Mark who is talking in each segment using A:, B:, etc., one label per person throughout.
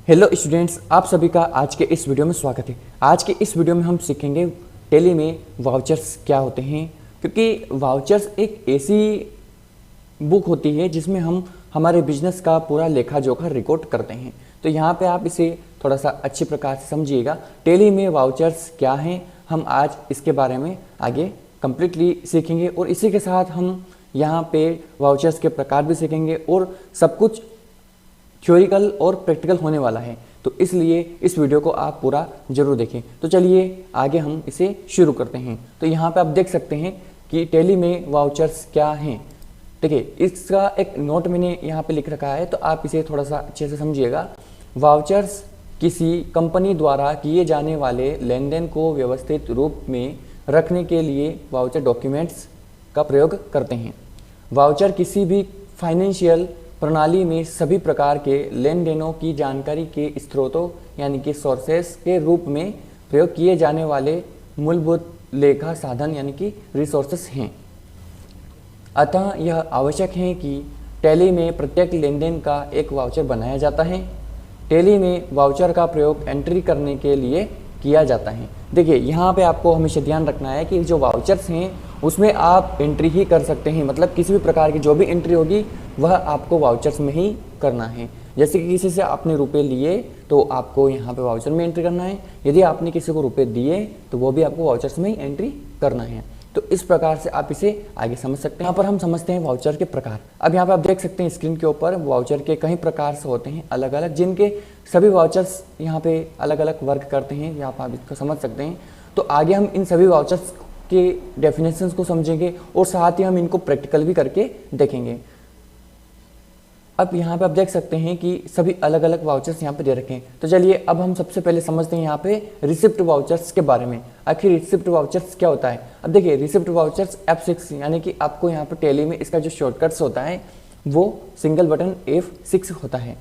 A: Hello students, आप सभी का आज के इस वीडियो में स्वागत है। आज के इस वीडियो में हम सीखेंगे टैली में वाउचर्स क्या होते हैं, क्योंकि वाउचर्स एक ऐसी बुक होती है जिसमें हम हमारे बिजनेस का पूरा लेखा जोखा रिकॉर्ड करते हैं। तो यहाँ पे आप इसे थोड़ा सा अच्छे प्रकार से समझिएगा। टैली में वाउचर्स क्या हैं, हम आज इसके बारे में आगे कंप्लीटली सीखेंगे और इसी के साथ हम यहाँ पे वाउचर्स के प्रकार भी सीखेंगे और सब कुछ थ्योरिकल और प्रैक्टिकल होने वाला है। तो इसलिए इस वीडियो को आप पूरा जरूर देखें। तो चलिए आगे हम इसे शुरू करते हैं। तो यहाँ पे आप देख सकते हैं कि टैली में वाउचर्स क्या हैं। देखिए, इसका एक नोट मैंने यहाँ पे लिख रखा है, तो आप इसे थोड़ा सा अच्छे से समझिएगा। वाउचर्स किसी कंपनी द्वारा किए जाने वाले लेन देन को व्यवस्थित रूप में रखने के लिए वाउचर डॉक्यूमेंट्स का प्रयोग करते हैं। वाउचर किसी भी फाइनेंशियल प्रणाली में सभी प्रकार के लेन देनों की जानकारी के स्रोतों यानी कि सोर्सेस के रूप में प्रयोग किए जाने वाले मूलभूत लेखा साधन यानी कि रिसोर्सेस हैं। अतः यह आवश्यक है कि टैली में प्रत्येक लेन देन का एक वाउचर बनाया जाता है। टैली में वाउचर का प्रयोग एंट्री करने के लिए किया जाता है। देखिए, यहाँ पे आपको हमेशा ध्यान रखना है कि जो वाउचर्स हैं उसमें आप एंट्री ही कर सकते हैं, मतलब किसी भी प्रकार की जो भी एंट्री होगी वह आपको वाउचर्स में ही करना है। जैसे कि किसी से आपने रुपए लिए तो आपको यहाँ पे वाउचर में एंट्री करना है, यदि आपने किसी को रुपए दिए तो वो भी आपको वाउचर्स में ही एंट्री करना है। तो इस प्रकार से आप इसे आगे समझ सकते हैं। यहाँ पर हम समझते हैं वाउचर के प्रकार। अब यहाँ पे आप देख सकते हैं स्क्रीन के ऊपर वाउचर के कई प्रकार से होते हैं अलग अलग, जिनके सभी वाउचर्स यहाँ पे अलग अलग वर्क करते हैं। यहाँ पर आप इसको समझ सकते हैं। तो आगे हम इन सभी वाउचर्स के डेफिनेशंस को समझेंगे और साथ ही हम इनको प्रैक्टिकल भी करके देखेंगे। अब यहाँ पे आप देख सकते हैं कि सभी अलग अलग वाउचर्स यहाँ पे दे रखे हैं। तो चलिए अब हम सबसे पहले समझते हैं यहाँ पे रिसिप्ट वाउचर्स के बारे में। आखिर रिसिप्ट वाउचर्स क्या होता है। अब देखिए, रिसिप्ट वाउचर्स F6 यानी कि आपको यहाँ पे टैली में इसका जो शॉर्टकट्स होता है वो सिंगल बटन F6 होता है।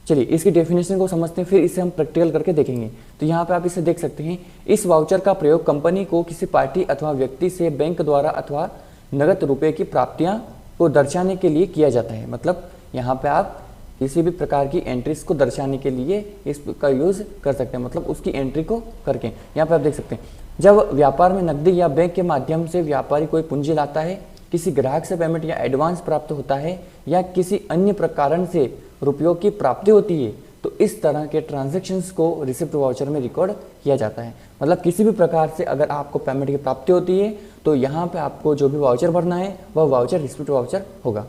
A: चलिए इसकी डेफिनेशन को समझते हैं, फिर इसे हम प्रैक्टिकल करके देखेंगे। तो यहाँ पे आप इसे देख सकते हैं। इस वाउचर का प्रयोग कंपनी को किसी पार्टी अथवा व्यक्ति से बैंक द्वारा अथवा नगद रुपये की प्राप्तियां को दर्शाने के लिए किया जाता है। मतलब यहाँ पे आप किसी भी प्रकार की एंट्रीज को दर्शाने के लिए इसका यूज कर सकते हैं, मतलब उसकी एंट्री को करके। यहाँ पे आप देख सकते हैं, जब व्यापार में नकदी या बैंक के माध्यम से व्यापारी कोई पूंजी लाता है, किसी ग्राहक से पेमेंट या एडवांस प्राप्त होता है या किसी अन्य कारण से रुपयों की प्राप्ति होती है, तो इस तरह के ट्रांजैक्शंस को रिसिप्ट वाउचर में रिकॉर्ड किया जाता है। मतलब किसी भी प्रकार से अगर आपको पेमेंट की प्राप्ति होती है तो यहाँ पे आपको जो भी वाउचर भरना है वह वाउचर रिसिप्ट वाउचर होगा।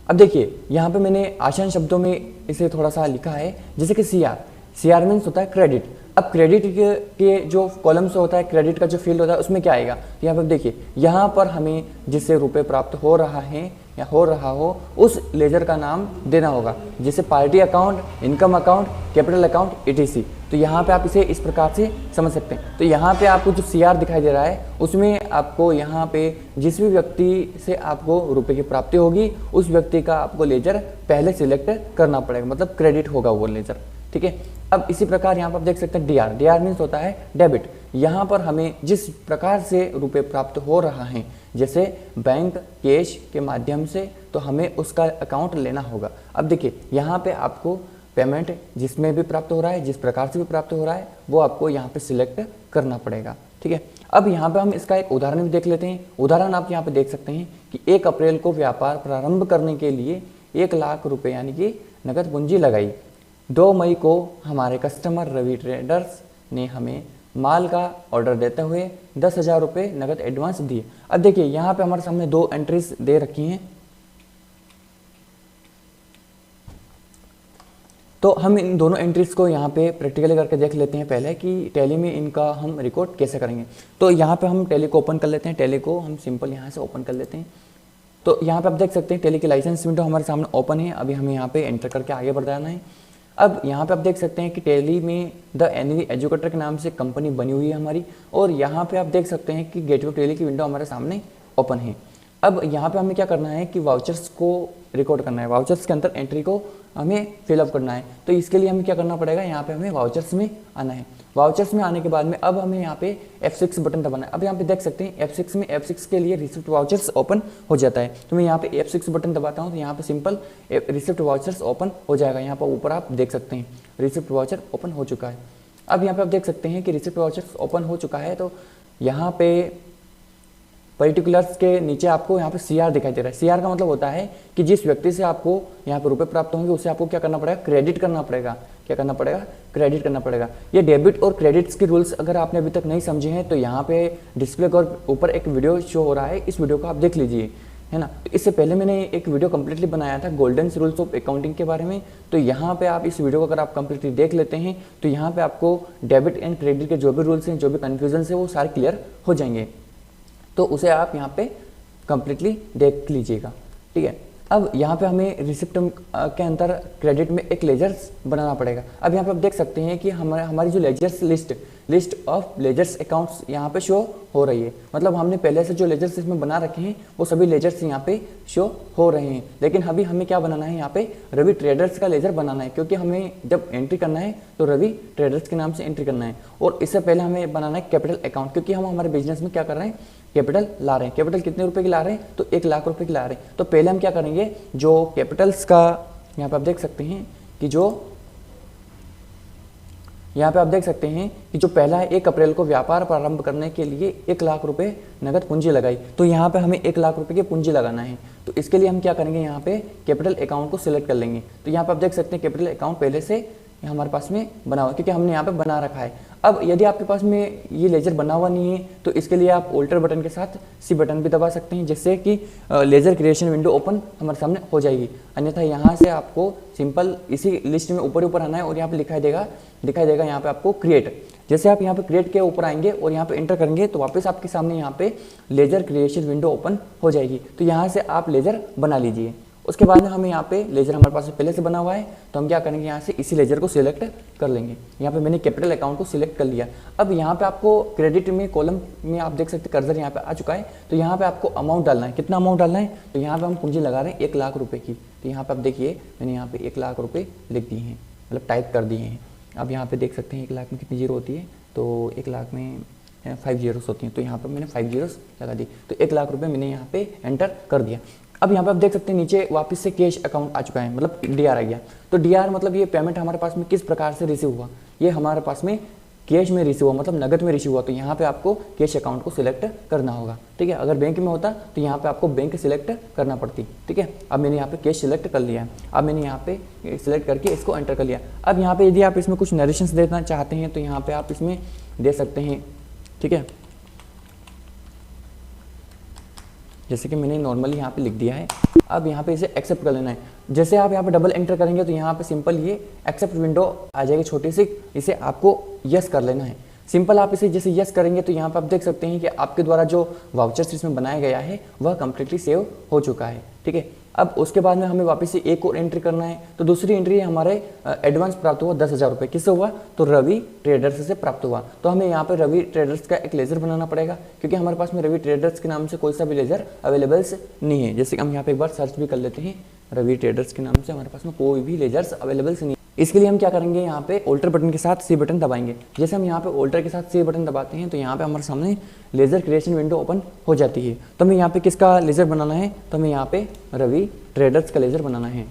A: अब देखिए, यहाँ पे मैंने आसान शब्दों में इसे थोड़ा सा लिखा है, जैसे कि CR मीन्स होता है क्रेडिट। अब क्रेडिट के जो कॉलम से होता है, क्रेडिट का जो फील्ड होता है उसमें क्या आएगा। तो यहाँ पर देखिए, यहाँ पर हमें जिससे रुपए प्राप्त हो रहा है या हो रहा हो उस लेजर का नाम देना होगा, जैसे party account, income account, capital account etc। तो यहाँ पे आप इसे इस प्रकार से समझ सकते हैं। तो यहाँ पे आपको जो CR दिखाई दे रहा है उसमें आपको यहाँ पे जिस भी व्यक्ति से आपको रुपए की प्राप्ति होगी उस व्यक्ति का आपको लेजर पहले सिलेक्ट करना पड़ेगा, मतलब क्रेडिट होगा वो लेजर। ठीक है। अब इसी प्रकार यहाँ पर आप देख सकते हैं DR मीन्स होता है डेबिट। यहाँ पर हमें जिस प्रकार से रुपए प्राप्त हो रहा है, जैसे बैंक कैश के माध्यम से, तो हमें उसका अकाउंट लेना होगा। अब देखिए, यहाँ पे आपको पेमेंट जिसमें भी प्राप्त हो रहा है, जिस प्रकार से भी प्राप्त हो रहा है, वो आपको यहाँ पे सिलेक्ट करना पड़ेगा। ठीक है। अब यहाँ पे हम इसका एक उदाहरण भी देख लेते हैं। उदाहरण आप यहाँ पे देख सकते हैं कि 1 अप्रैल को व्यापार प्रारंभ करने के लिए 1 लाख रुपए यानी कि नगद पूंजी लगाई। 2 मई को हमारे कस्टमर रवि ट्रेडर्स ने हमें माल का ऑर्डर देते हुए 10,000 रुपये नगद एडवांस दिए। अब देखिए, यहाँ पे हमारे सामने 2 एंट्रीज दे रखी हैं। तो हम इन दोनों एंट्रीज को यहाँ पे प्रैक्टिकली करके देख लेते हैं पहले कि टैली में इनका हम रिकॉर्ड कैसे करेंगे। तो यहाँ पे हम टैली को ओपन कर लेते हैं। टैली को हम सिंपल यहाँ से ओपन कर लेते हैं। तो यहाँ पे आप देख सकते हैं टैली की लाइसेंस विंडो हमारे सामने ओपन है। अभी हमें यहाँ पे एंटर करके आगे बढ़ जाना है। अब यहाँ पे आप देख सकते हैं कि टैली में द एनवी एजुकेटर के नाम से कंपनी बनी हुई है हमारी, और यहाँ पे आप देख सकते हैं कि गेटवे टैली की विंडो हमारे सामने ओपन है। अब यहाँ पे हमें क्या करना है कि वाउचर्स को रिकॉर्ड करना है, वाउचर्स के अंदर एंट्री को हमें फिलअप करना है। तो इसके लिए हमें क्या करना पड़ेगा, यहाँ पे हमें वाउचर्स में आना है। वाउचर्स में आने के बाद में अब हमें यहाँ पे F6 बटन दबाना है। अब यहाँ पे देख सकते हैं F6 में F6 के लिए रिसिप्ट वाउचर्स ओपन हो जाता है। तो मैं यहाँ पे F6 बटन दबाता हूँ तो यहाँ पे सिंपल रिसिप्ट वाउचर्स ओपन हो जाएगा। यहाँ पर ऊपर आप देख सकते हैं रिसिप्ट वाउचर ओपन हो चुका है। अब यहाँ पे आप देख सकते हैं कि रिसिप्ट वाउचर्स ओपन हो चुका है। तो यहाँ पे पर्टिकुलर्स के नीचे आपको यहाँ पे CR दिखाई दे रहा है। CR का मतलब होता है कि जिस व्यक्ति से आपको यहाँ पे रुपए प्राप्त होंगे उसे आपको क्या करना पड़ेगा, क्रेडिट करना पड़ेगा। क्या करना पड़ेगा, क्रेडिट करना पड़ेगा। ये डेबिट और क्रेडिट्स के रूल्स अगर आपने अभी तक नहीं समझे हैं तो यहाँ पे डिस्प्ले के ऊपर एक वीडियो शो हो रहा है, इस वीडियो को आप देख लीजिए, है ना। तो इससे पहले मैंने एक वीडियो कंप्लीटली बनाया था गोल्डन रूल्स ऑफ अकाउंटिंग के बारे में। तो यहाँ पे आप इस वीडियो को अगर आप कंप्लीटली देख लेते हैं तो यहाँ पे आपको डेबिट एंड क्रेडिट के जो भी रूल्स हैं, जो भी कन्फ्यूजन है, वो सारे क्लियर हो जाएंगे। तो उसे आप यहाँ पे कंप्लीटली देख लीजिएगा, ठीक है। अब यहाँ पे हमें रिसिप्ट के अंदर क्रेडिट में एक लेजर्स बनाना पड़ेगा। अब यहाँ पे आप देख सकते हैं कि हमारी जो ledgers list of ledgers accounts यहाँ पे शो हो रही है। मतलब हमने पहले से जो लेजर्स इसमें बना रखे हैं वो सभी लेजर्स यहाँ पे शो हो रहे हैं। लेकिन अभी हमें क्या बनाना है, यहाँ पे रवि ट्रेडर्स का लेजर बनाना है, क्योंकि हमें जब एंट्री करना है तो रवि ट्रेडर्स के नाम से एंट्री करना है। और इससे पहले हमें बनाना है कैपिटल अकाउंट, क्योंकि हम हमारे बिजनेस में क्या कर रहे हैं, कैपिटल ला रहे हैं। कैपिटल कितने रुपए की ला रहे हैं, तो 1 लाख रुपए की ला रहे हैं। तो पहले हम क्या करेंगे, जो कैपिटल्स का यहाँ पे आप देख सकते हैं कि यहाँ पे आप देख सकते हैं कि जो पहला है 1 अप्रैल को व्यापार प्रारंभ करने के लिए 1 लाख रुपए नगद पूंजी लगाई। तो यहाँ पे हमें 1 लाख रुपए की पूंजी लगाना है। तो इसके लिए हम क्या करेंगे, यहाँ पे कैपिटल अकाउंट को सिलेक्ट कर लेंगे। तो यहाँ पे आप देख सकते हैं कैपिटल अकाउंट पहले से हमारे पास में बना हुआ है, क्योंकि हमने यहाँ पे बना रखा है। अब यदि आपके पास में ये लेजर बना हुआ नहीं है तो इसके लिए आप ऑल्टर बटन के साथ C बटन भी दबा सकते हैं, जिससे कि लेजर क्रिएशन विंडो ओपन हमारे सामने हो जाएगी। अन्यथा यहाँ से आपको सिंपल इसी लिस्ट में ऊपर ऊपर आना है और यहाँ पे दिखाई देगा यहाँ पे आपको क्रिएट। जैसे आप यहाँ पे क्रिएट के ऊपर आएंगे और यहाँ पे एंटर करेंगे तो वापस आपके सामने यहाँ पे लेजर क्रिएशन विंडो ओपन हो जाएगी। तो यहाँ से आप लेजर बना लीजिए। उसके बाद में हमें यहाँ पे लेजर हमारे पास पहले से बना हुआ है, तो हम क्या करेंगे, यहाँ से इसी लेजर को सिलेक्ट कर लेंगे। यहाँ पे मैंने कैपिटल अकाउंट को सिलेक्ट कर लिया। अब यहाँ पे आपको क्रेडिट में कॉलम में आप देख सकते हैं कर्सर यहाँ पे आ चुका है। तो यहाँ पे आपको अमाउंट डालना है, कितना अमाउंट डालना है, तो यहाँ पे हम पूंजी लगा रहे हैं 1 लाख रुपए की। तो यहाँ पे आप देखिए मैंने यहाँ पे 1 लाख रुपए लिख दिए हैं, मतलब टाइप कर दिए हैं। अब यहाँ पे देख सकते हैं 1 लाख में कितनी जीरो होती है, तो 1 लाख में 5 जीरोस होती हैं। तो यहाँ पे मैंने 5 जीरोस लगा दी। तो 1 लाख रुपए मैंने यहाँ पे एंटर कर दिया। अब यहाँ पे आप देख सकते हैं नीचे वापस से कैश अकाउंट आ चुका है, मतलब DR आ गया। तो DR मतलब ये पेमेंट हमारे पास में किस प्रकार से रिसीव हुआ, ये हमारे पास में कैश में रिसीव हुआ, मतलब नगद में रिसीव हुआ। तो यहाँ पे आपको कैश अकाउंट को सिलेक्ट करना होगा, ठीक है। अगर बैंक में होता तो यहाँ पे आपको बैंक सिलेक्ट करना पड़ती, ठीक है। अब मैंने यहाँ पे कैश सिलेक्ट कर लिया है। अब मैंने यहाँ पे सिलेक्ट करके इसको एंटर कर लिया। अब यहाँ पे यदि आप इसमें कुछ नरेशंस देना चाहते हैं तो यहाँ पे आप इसमें दे सकते हैं, ठीक है। जैसे कि मैंने नॉर्मली यहाँ पे लिख दिया है। अब यहाँ पे इसे एक्सेप्ट कर लेना है। जैसे आप यहाँ पे डबल एंटर करेंगे तो यहाँ पे सिंपल ये एक्सेप्ट विंडो आ जाएगी छोटी सी, इसे आपको यस कर लेना है। सिंपल आप इसे जैसे यस करेंगे तो यहाँ पे आप देख सकते हैं कि आपके द्वारा जो वाउचर्स इसमें बनाया गया है वह कंप्लीटली सेव हो चुका है, ठीक है। अब उसके बाद में हमें वापस से एक और एंट्री करना है। तो दूसरी एंट्री हमारे एडवांस प्राप्त हुआ 10,000 रुपये। किससे हुआ, तो रवि ट्रेडर्स से प्राप्त हुआ। तो हमें यहाँ पे रवि ट्रेडर्स का एक लेजर बनाना पड़ेगा, क्योंकि हमारे पास में रवि ट्रेडर्स के नाम से कोई सा भी लेजर अवेलेबल्स नहीं है। जैसे कि हम यहाँ पे एक बार सर्च भी कर लेते हैं, रवि ट्रेडर्स के नाम से हमारे पास में कोई भी लेजर्स अवेलेबल्स नहीं। इसके लिए हम क्या करेंगे, यहाँ पे ऑल्टर बटन के साथ C बटन दबाएंगे। जैसे हम यहाँ पे ऑल्टर के साथ C बटन दबाते हैं तो यहाँ पे हमारे सामने लेजर क्रिएशन विंडो ओपन हो जाती है। तो हमें यहाँ पे किसका लेजर बनाना है, तो हमें यहाँ पे रवि ट्रेडर्स का लेजर बनाना है।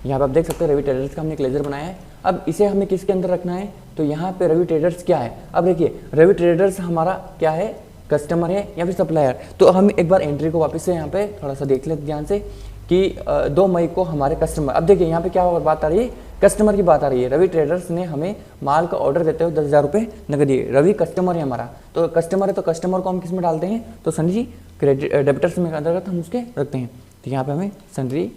A: यहाँ पे आप देख सकते हैं रवि ट्रेडर्स का हमने एक लेजर बनाया है। अब इसे हमें किसके अंदर रखना है, तो यहाँ पे रवि ट्रेडर्स क्या है। अब देखिए रवि ट्रेडर्स हमारा क्या है, कस्टमर है या फिर सप्लायर। तो हम एक बार एंट्री को वापस से यहाँ पे थोड़ा सा देख लेते ध्यान से कि 2 मई को हमारे कस्टमर, अब देखिए यहाँ पे क्या बात आ रही है, कस्टमर की बात आ रही है। रवि ट्रेडर्स ने हमें माल का ऑर्डर देते हुए 10,000 रुपये नगद दिए। रवि कस्टमर है हमारा, तो कस्टमर है तो कस्टमर को हम किस में डालते हैं, तो सन्ड्री क्रेडिट डेबिटर्स में अंतर्गत हम उसके रखते हैं। तो यहाँ पे हमें सन्ड्री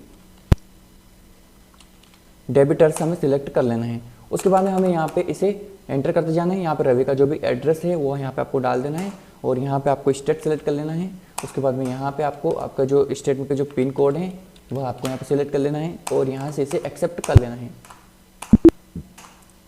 A: डेबिटर्स हमें सिलेक्ट कर लेना है। उसके बाद में हमें यहाँ पे इसे एंटर करते जाना है। यहाँ पे रवि का जो भी एड्रेस है वो यहाँ पे आपको डाल देना है और यहाँ पे आपको स्टेट सेलेक्ट कर लेना है। उसके बाद में यहाँ पे आपको आपका जो स्टेट में जो पिन कोड है वह आपको यहाँ पे सिलेक्ट कर लेना है और यहाँ से इसे एक्सेप्ट कर लेना है।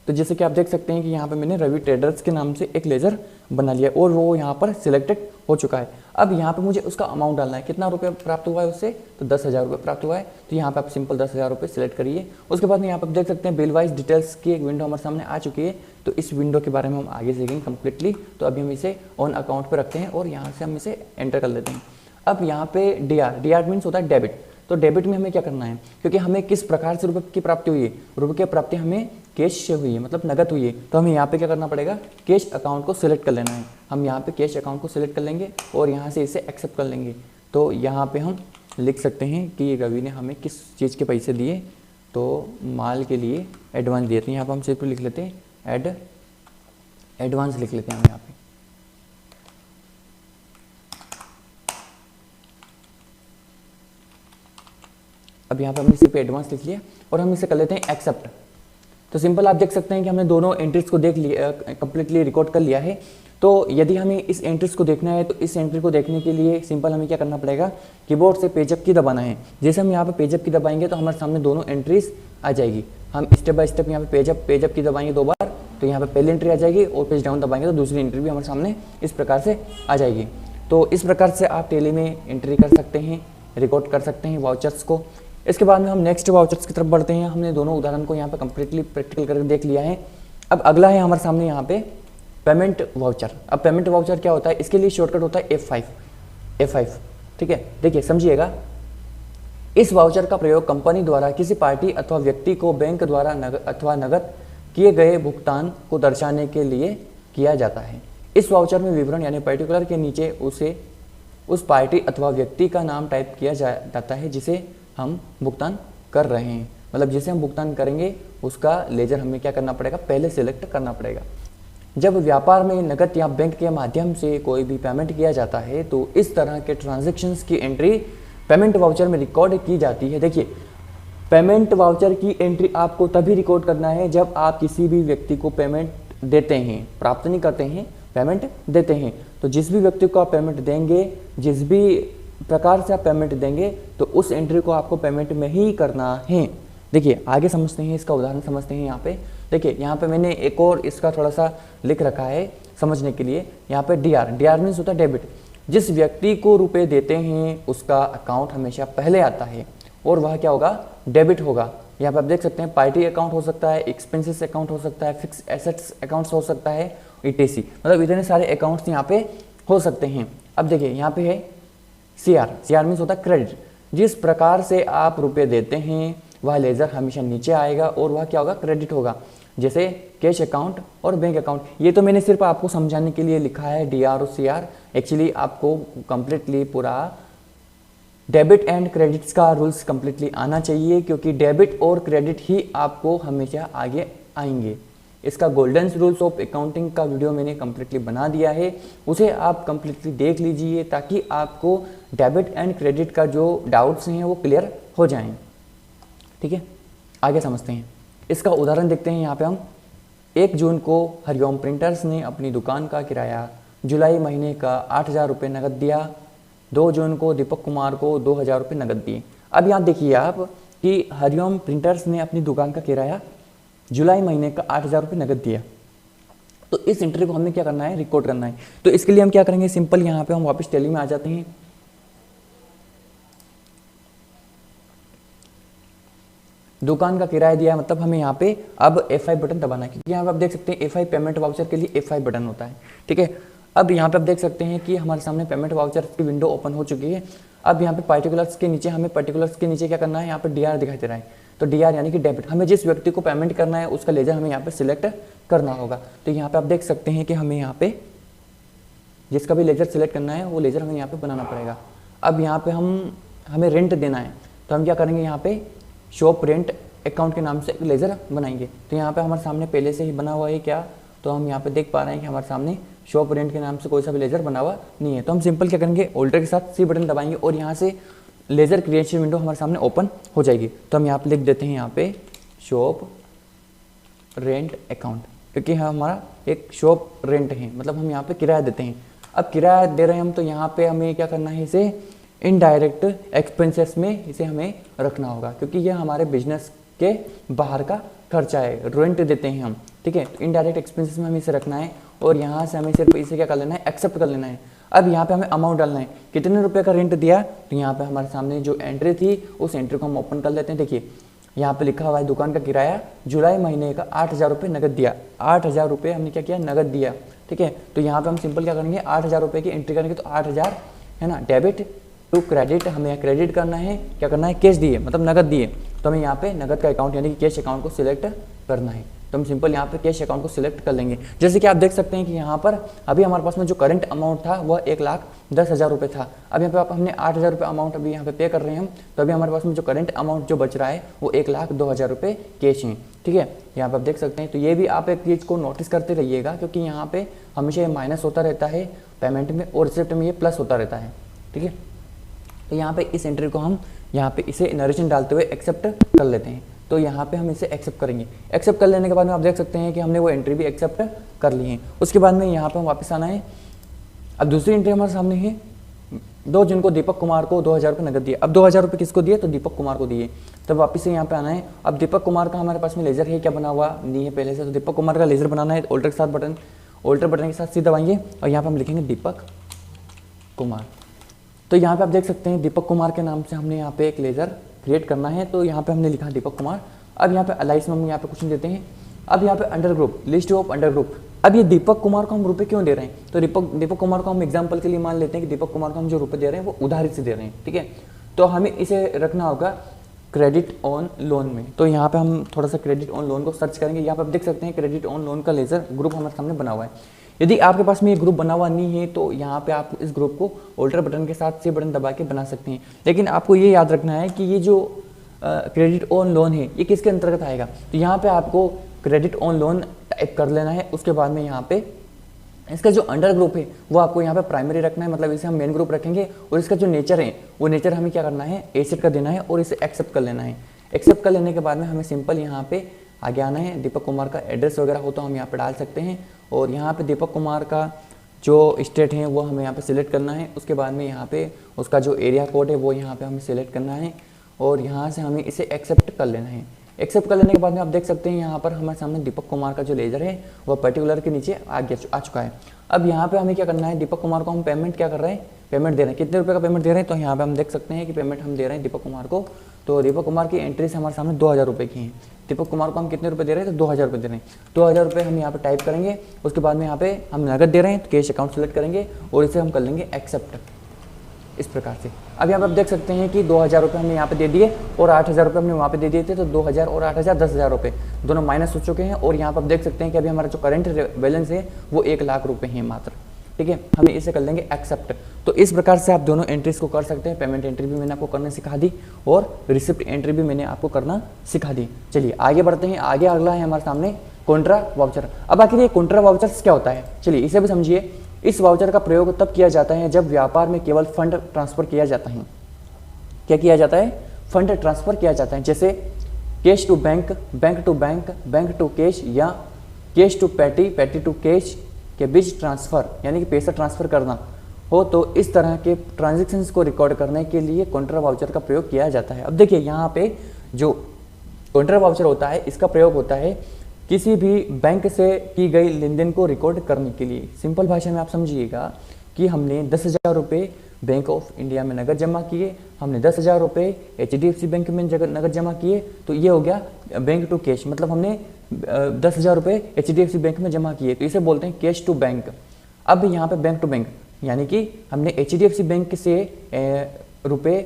A: तो जैसे कि आप देख सकते हैं कि यहाँ पे मैंने रवि ट्रेडर्स के नाम से एक लेज़र बना लिया और वो यहाँ पर सिलेक्टेड हो चुका है। अब यहाँ पे मुझे उसका अमाउंट डालना है, कितना रुपये प्राप्त हुआ है उससे, तो 10,000 रुपये प्राप्त हुआ है। तो यहाँ पे आप सिंपल 10,000 रुपये सिलेक्ट करिए। उसके बाद में यहाँ पे आप देख सकते हैं बिल वाइज डिटेल्स की एक विंडो हमारे सामने आ चुकी है। तो इस विंडो के बारे में हम आगे सीखेंगे कम्प्लीटली। तो अभी हम इसे ऑन अकाउंट पर रखते हैं और यहाँ से हम इसे एंटर कर लेते हैं। अब यहाँ पे डी आर मीन्स होता है डेबिट। तो डेबिट में हमें क्या करना है, क्योंकि हमें किस प्रकार से रुपये की प्राप्ति हुई है, रुपये की प्राप्ति हमें कैश से हुई है, मतलब नगद हुई है। तो हमें यहाँ पे क्या करना पड़ेगा, कैश अकाउंट को सिलेक्ट कर लेना है। हम यहाँ पे कैश अकाउंट को सिलेक्ट कर लेंगे और यहाँ से इसे एक्सेप्ट कर लेंगे। तो यहाँ पे हम लिख सकते हैं कि रवि ने हमें किस चीज़ के पैसे दिए, तो माल के लिए एडवांस दिए। तो यहाँ पर हम सिर्फ लिख लेते हैं एडवांस लिख लेते हैं हम यहाँ पे। अब यहाँ पे हमने सिर्फ एडवांस लिख लिया और हम इसे कर लेते हैं एक्सेप्ट। तो सिंपल आप देख सकते हैं कि हमने दोनों एंट्रीज को देख लिया, कंप्लीटली रिकॉर्ड कर लिया है। तो यदि हमें इस एंट्रीज को देखना है तो इस एंट्री को देखने के लिए सिंपल हमें क्या करना पड़ेगा, कीबोर्ड से पेजअप की दबाना है। जैसे हम यहाँ पे पेजअप की दबाएंगे तो हमारे सामने दोनों एंट्रीज आ जाएगी। हम स्टेप बाय स्टेप यहाँ पे पेजअप की दबाएंगे 2 बार, तो यहाँ पे पहली एंट्री आ जाएगी और पेज डाउन दबाएंगे तो दूसरी एंट्री भी हमारे सामने इस प्रकार से आ जाएगी। तो इस प्रकार से आप टेली में एंट्री कर सकते हैं, रिकॉर्ड कर सकते हैं वाउचर्स को। इसके बाद में हम नेक्स्ट वाउचर्स की तरफ बढ़ते हैं। हमने दोनों उदाहरण को यहाँ पे कम्प्लीटली प्रैक्टिकल करके देख लिया है। अब अगला है हमारे सामने यहाँ पे पेमेंट वाउचर। अब पेमेंट वाउचर क्या होता है, इसके लिए शॉर्टकट होता है F5। ठीक है, देखिए समझिएगा। इस वाउचर का प्रयोग कंपनी द्वारा किसी पार्टी अथवा व्यक्ति को बैंक द्वारा नगद किए गए भुगतान को दर्शाने के लिए किया जाता है। इस वाउचर में विवरण यानी पर्टिकुलर के नीचे उस पार्टी अथवा व्यक्ति का नाम टाइप किया जाता है जिसे हम भुगतान कर रहे हैं, मतलब जिसे हम भुगतान करेंगे उसका लेजर हमें क्या करना पड़ेगा, पहले सिलेक्ट करना पड़ेगा। जब व्यापार में नकद या बैंक के माध्यम से कोई भी पेमेंट किया जाता है तो इस तरह के ट्रांजैक्शंस की एंट्री पेमेंट वाउचर में रिकॉर्ड की जाती है। देखिए, पेमेंट वाउचर की एंट्री आपको तभी रिकॉर्ड करना है जब आप किसी भी व्यक्ति को पेमेंट देते हैं, प्राप्त नहीं करते हैं, पेमेंट देते हैं। तो जिस भी व्यक्ति को आप पेमेंट देंगे, जिस भी प्रकार से आप पेमेंट देंगे, तो उस एंट्री को आपको पेमेंट में ही करना है। देखिए आगे समझते हैं, इसका उदाहरण समझते हैं। यहाँ पे देखिए, यहाँ पे मैंने एक और इसका थोड़ा सा लिख रखा है समझने के लिए। यहाँ पे डी आर मीन्स होता है डेबिट। जिस व्यक्ति को रुपए देते हैं उसका अकाउंट हमेशा पहले आता है और वह क्या होगा, डेबिट होगा। यहाँ पे आप देख सकते हैं पार्टी अकाउंट हो सकता है, एक्सपेंसेस अकाउंट हो सकता है, फिक्स एसेट्स अकाउंट्स हो सकता है, ईटीसी, मतलब इतने सारे अकाउंट्स यहाँ पे हो सकते हैं। अब देखिए यहाँ पे है CR मीन्स होता है क्रेडिट। जिस प्रकार से आप रुपए देते हैं वह लेजर हमेशा नीचे आएगा और वह क्या होगा, क्रेडिट होगा, जैसे कैश अकाउंट और बैंक अकाउंट। ये तो मैंने सिर्फ आपको समझाने के लिए लिखा है DR और CR। एक्चुअली आपको कंप्लीटली पूरा डेबिट एंड क्रेडिट्स का रूल्स कंप्लीटली आना चाहिए, क्योंकि डेबिट और क्रेडिट ही आपको हमेशा आगे आएंगे। इसका गोल्डन रूल्स ऑफ अकाउंटिंग का वीडियो मैंने कम्प्लीटली बना दिया है, उसे आप कम्प्लीटली देख लीजिए ताकि आपको डेबिट एंड क्रेडिट का जो डाउट्स हैं वो क्लियर हो जाएं। ठीक है, आगे समझते हैं। इसका उदाहरण देखते हैं। यहाँ पे हम 1 जून को हरिओम प्रिंटर्स ने अपनी दुकान का किराया जुलाई महीने का 8,000 रुपये नगद दिया। 2 जून को दीपक कुमार को 2,000 रुपये नगद दिए। अब यहाँ देखिए आप कि हरिओम प्रिंटर्स ने अपनी दुकान का किराया जुलाई महीने का 8,000 रुपये नगद दिया। तो इस एंट्री को हमें क्या करना है, रिकॉर्ड करना है। तो इसके लिए हम क्या करेंगे, सिंपल यहाँ पे हम वापस टैली में आ जाते हैं। दुकान का किराया दिया है, मतलब हमें यहाँ पे अब F5 बटन दबाना है, क्योंकि यहाँ पे आप देख सकते हैं F5 पेमेंट वाउचर के लिए F5 बटन होता है। ठीक है, अब यहाँ पे आप देख सकते हैं कि हमारे सामने पेमेंट वाउचर की विंडो ओपन हो चुकी है। अब यहाँ पे पार्टिकुलर्स के नीचे हमें पर्टिकुलर्स के नीचे क्या करना है, यहाँ पे DR दिखाई दे रहा है। तो DR यानी कि डेबिट, हमें जिस व्यक्ति को पेमेंट करना है उसका लेजर हमें यहाँ पे सिलेक्ट करना होगा। तो यहाँ पे आप देख सकते हैं कि हमें यहाँ पे जिसका भी लेजर सिलेक्ट करना है वो लेजर हमें यहाँ पे बनाना पड़ेगा। अब यहाँ पे हमें रेंट देना है, तो हम क्या करेंगे, यहाँ पे शॉप रेंट अकाउंट के नाम से एक लेजर बनाएंगे। तो यहाँ पे हमारे सामने पहले से ही बना हुआ है क्या, तो हम यहाँ पे देख पा रहे हैं कि हमारे सामने शॉप रेंट के नाम से कोई सा भी लेजर बना हुआ नहीं है। तो हम सिंपल क्या करेंगे, ऑल्टर के साथ C बटन दबाएंगे और यहाँ से लेजर क्रिएशन विंडो हमारे सामने ओपन हो जाएगी। तो हम यहाँ पे लिख देते हैं यहाँ पे शॉप रेंट अकाउंट, क्योंकि हमारा एक शॉप रेंट है, मतलब हम यहाँ पे किराया देते हैं। अब किराया दे रहे हैं हम, तो यहाँ पे हमें क्या करना है, इसे इनडायरेक्ट एक्सपेंसेस में इसे हमें रखना होगा, क्योंकि यह हमारे बिजनेस के बाहर का खर्चा है, रेंट देते हैं हम, ठीक है। तो इनडायरेक्ट एक्सपेंसेस में हमें इसे रखना है और यहाँ से हमें सिर्फ इसे क्या कर लेना है, एक्सेप्ट कर लेना है। अब यहाँ पे हमें अमाउंट डालना है, कितने रुपए का रेंट दिया, तो यहाँ पे हमारे सामने जो एंट्री थी उस एंट्री को हम ओपन कर लेते हैं। देखिए यहाँ पे लिखा हुआ है दुकान का किराया जुलाई महीने का 8,000 रुपये नगद दिया, 8,000 रुपये हमने क्या किया, नगद दिया, ठीक है। तो यहाँ पे हम सिंपल क्या करेंगे, 8,000 रुपये की एंट्री करेंगे, तो 8,000 है ना, डेबिट टू क्रेडिट, हमें क्रेडिट करना है, क्या करना है, कैश दिए मतलब नगद दिए, तो हमें यहाँ पे नगद का अकाउंट यानी कि कैश अकाउंट को सिलेक्ट करना है। तो हम सिंपल यहाँ पे कैश अकाउंट को सिलेक्ट कर लेंगे। जैसे कि आप देख सकते हैं कि यहाँ पर अभी हमारे पास में जो करंट अमाउंट था वह 1,10,000 रुपये था। अब यहाँ पे हमने 8,000 रुपये अमाउंट अभी यहाँ पे पे कर रहे हैं हम, तो अभी हमारे पास में जो करंट अमाउंट जो बच रहा है वो 1,02,000 रुपये कैश है, ठीक है। यहाँ पे आप देख सकते हैं। तो ये भी आप एक चीज़ को नोटिस करते रहिएगा, क्योंकि यहाँ पे हमेशा ये माइनस होता रहता है पेमेंट में और रिसिप्ट में ये प्लस होता रहता है, ठीक है। तो यहाँ पे इस एंट्री को हम यहाँ पे इसे नरेशन डालते हुए एक्सेप्ट कर लेते हैं। तो यहाँ पे हम इसे एक्सेप्ट करेंगे। एक्सेप्ट कर लेने के बाद में आप देख सकते हैं कि हमने वो एंट्री भी एक्सेप्ट कर ली है। उसके बाद में यहाँ पे हम वापस आना है। अब दूसरी एंट्री हमारे सामने है, 2 जून को दीपक कुमार को 2,000 रुपये नगद दिए। अब 2,000 रुपये किसको दिए, तो दीपक कुमार को दिए। तब वापस से यहाँ पे आना है। अब दीपक कुमार का हमारे पास में लेजर है क्या बना हुआ नहीं है पहले से, तो दीपक कुमार का लेजर बनाना है। ऑल्टर के साथ बटन, ऑल्टर बटन के साथ सीधे दबाएंगे और यहाँ पे हम लिखेंगे दीपक कुमार। तो यहाँ पे आप देख सकते हैं दीपक कुमार के नाम से हमने यहाँ पे एक लेजर क्रिएट करना है। तो यहाँ पे हमने लिखा दीपक कुमार। अब यहाँ पे अलाइस में हम यहाँ पे कुछ देते हैं। अब यहाँ पे under group, list of under group. अब ये दीपक कुमार को हम रुपए क्यों दे रहे हैं, तो दीपक कुमार को हम एग्जाम्पल के लिए मान लेते हैं कि दीपक कुमार को हम जो रुपए दे रहे हैं वो उधारी से दे रहे हैं, ठीक है। तो हमें इसे रखना होगा क्रेडिट ऑन लोन में। तो यहाँ पे हम थोड़ा सा क्रेडिट ऑन लोन को सर्च करेंगे। यहाँ पे आप देख सकते हैं क्रेडिट ऑन लोन का लेजर ग्रुप हमारे सामने बना हुआ है। यदि आपके पास में ये ग्रुप बना हुआ नहीं है तो यहाँ पे आप इस ग्रुप को ऑल्टर बटन के साथ से बटन दबा के बना सकते हैं। लेकिन आपको ये याद रखना है कि ये जो क्रेडिट ऑन लोन है ये किसके अंतर्गत आएगा, तो यहाँ पे आपको क्रेडिट ऑन लोन टाइप कर लेना है। उसके बाद में यहाँ पे इसका जो अंडर ग्रुप है वो आपको यहाँ पे प्राइमरी रखना है, मतलब इसे हम मेन ग्रुप रखेंगे। और इसका जो नेचर है वो नेचर हमें क्या करना है, एसेट का देना है और इसे एक्सेप्ट कर लेना है। एक्सेप्ट कर लेने के बाद में हमें सिंपल यहाँ पे आगे आना है। दीपक कुमार का एड्रेस वगैरह हो तो हम यहाँ पे डाल सकते हैं। और यहाँ पे दीपक कुमार का जो स्टेट है वो हमें यहाँ पे सिलेक्ट करना है। उसके बाद में यहाँ पे उसका जो एरिया कोड है वो यहाँ पे हमें सिलेक्ट करना है और यहाँ से हमें इसे एक्सेप्ट कर लेना है। एक्सेप्ट कर लेने के बाद में आप देख सकते हैं यहाँ पर हमारे सामने दीपक कुमार का जो लेजर है वो पर्टिकुलर के नीचे आ चुका है। अब यहाँ पे हमें क्या करना है, दीपक कुमार को हम पेमेंट क्या कर रहे हैं, पेमेंट दे रहे हैं। कितने रुपए का पेमेंट दे रहे हैं, तो यहाँ पे हम देख सकते हैं कि पेमेंट हम दे रहे हैं दीपक कुमार को। तो दीपक कुमार की एंट्री से हमारे सामने 2,000 रुपये की है। दीपक कुमार को हम कितने रुपए दे रहे हैं, तो 2,000 रुपये दे रहे हैं। 2,000 रुपये हम यहाँ पे टाइप करेंगे। उसके बाद में यहाँ पे हम नगद दे रहे हैं तो कैश अकाउंट सेलेक्ट करेंगे और इसे हम कर लेंगे एक्सेप्ट इस प्रकार से। अब यहाँ पे आप देख सकते हैं कि 2,000 रुपये हमने यहाँ पे दे दिए और 8,000 रुपये हमने वहाँ पे दे दिए थे। तो 2,000 और 8,000 10,000 रुपये दोनों माइनस हो चुके हैं। और यहाँ पर आप देख सकते हैं कि अभी हमारा जो करंट बैलेंस है वो 1,00,000 रुपये है मात्र, ठीक है। हमें इसे कर लेंगे एक्सेप्ट। तो इस प्रकार से आप दोनों एंट्रीज को कर सकते हैं। पेमेंट एंट्री भी मैंने आपको करना सिखा दी और रिसिप्ट एंट्री भी मैंने आपको करना सिखा दी। चलिए आगे बढ़ते हैं। आगे अगला है हमारे सामने कॉन्ट्रा वाउचर। अब आखिर ये कॉन्ट्रा वाउचर्स क्या होता है, चलिए इसे भी समझिए। इस वाउचर का प्रयोग तब किया जाता है जब व्यापार में केवल फंड ट्रांसफर किया जाता है। क्या किया जाता है, फंड ट्रांसफर किया जाता है। जैसे cash to bank, bank to bank, bank to cash या cash to petty, petty to cash के बीच ट्रांसफर यानी कि पैसा ट्रांसफर करना हो, तो इस तरह के ट्रांजैक्शंस को रिकॉर्ड करने के लिए कॉन्ट्रा वाउचर का प्रयोग किया जाता है। अब देखिए यहाँ पे जो कॉन्ट्रा वाउचर होता है इसका प्रयोग होता है किसी भी बैंक से की गई लेन देन को रिकॉर्ड करने के लिए। सिंपल भाषा में आप समझिएगा कि हमने 10,000 रुपये बैंक ऑफ इंडिया में नगद जमा किए, हमने 10,000 रुपये HDFC बैंक में नगद जमा किए, तो ये हो गया बैंक टू कैश। मतलब हमने 10,000 रुपये HDFC बैंक में जमा किए, तो इसे बोलते हैं कैश टू बैंक। अब यहाँ पे बैंक टू बैंक यानी कि हमने HDFC बैंक से रुपये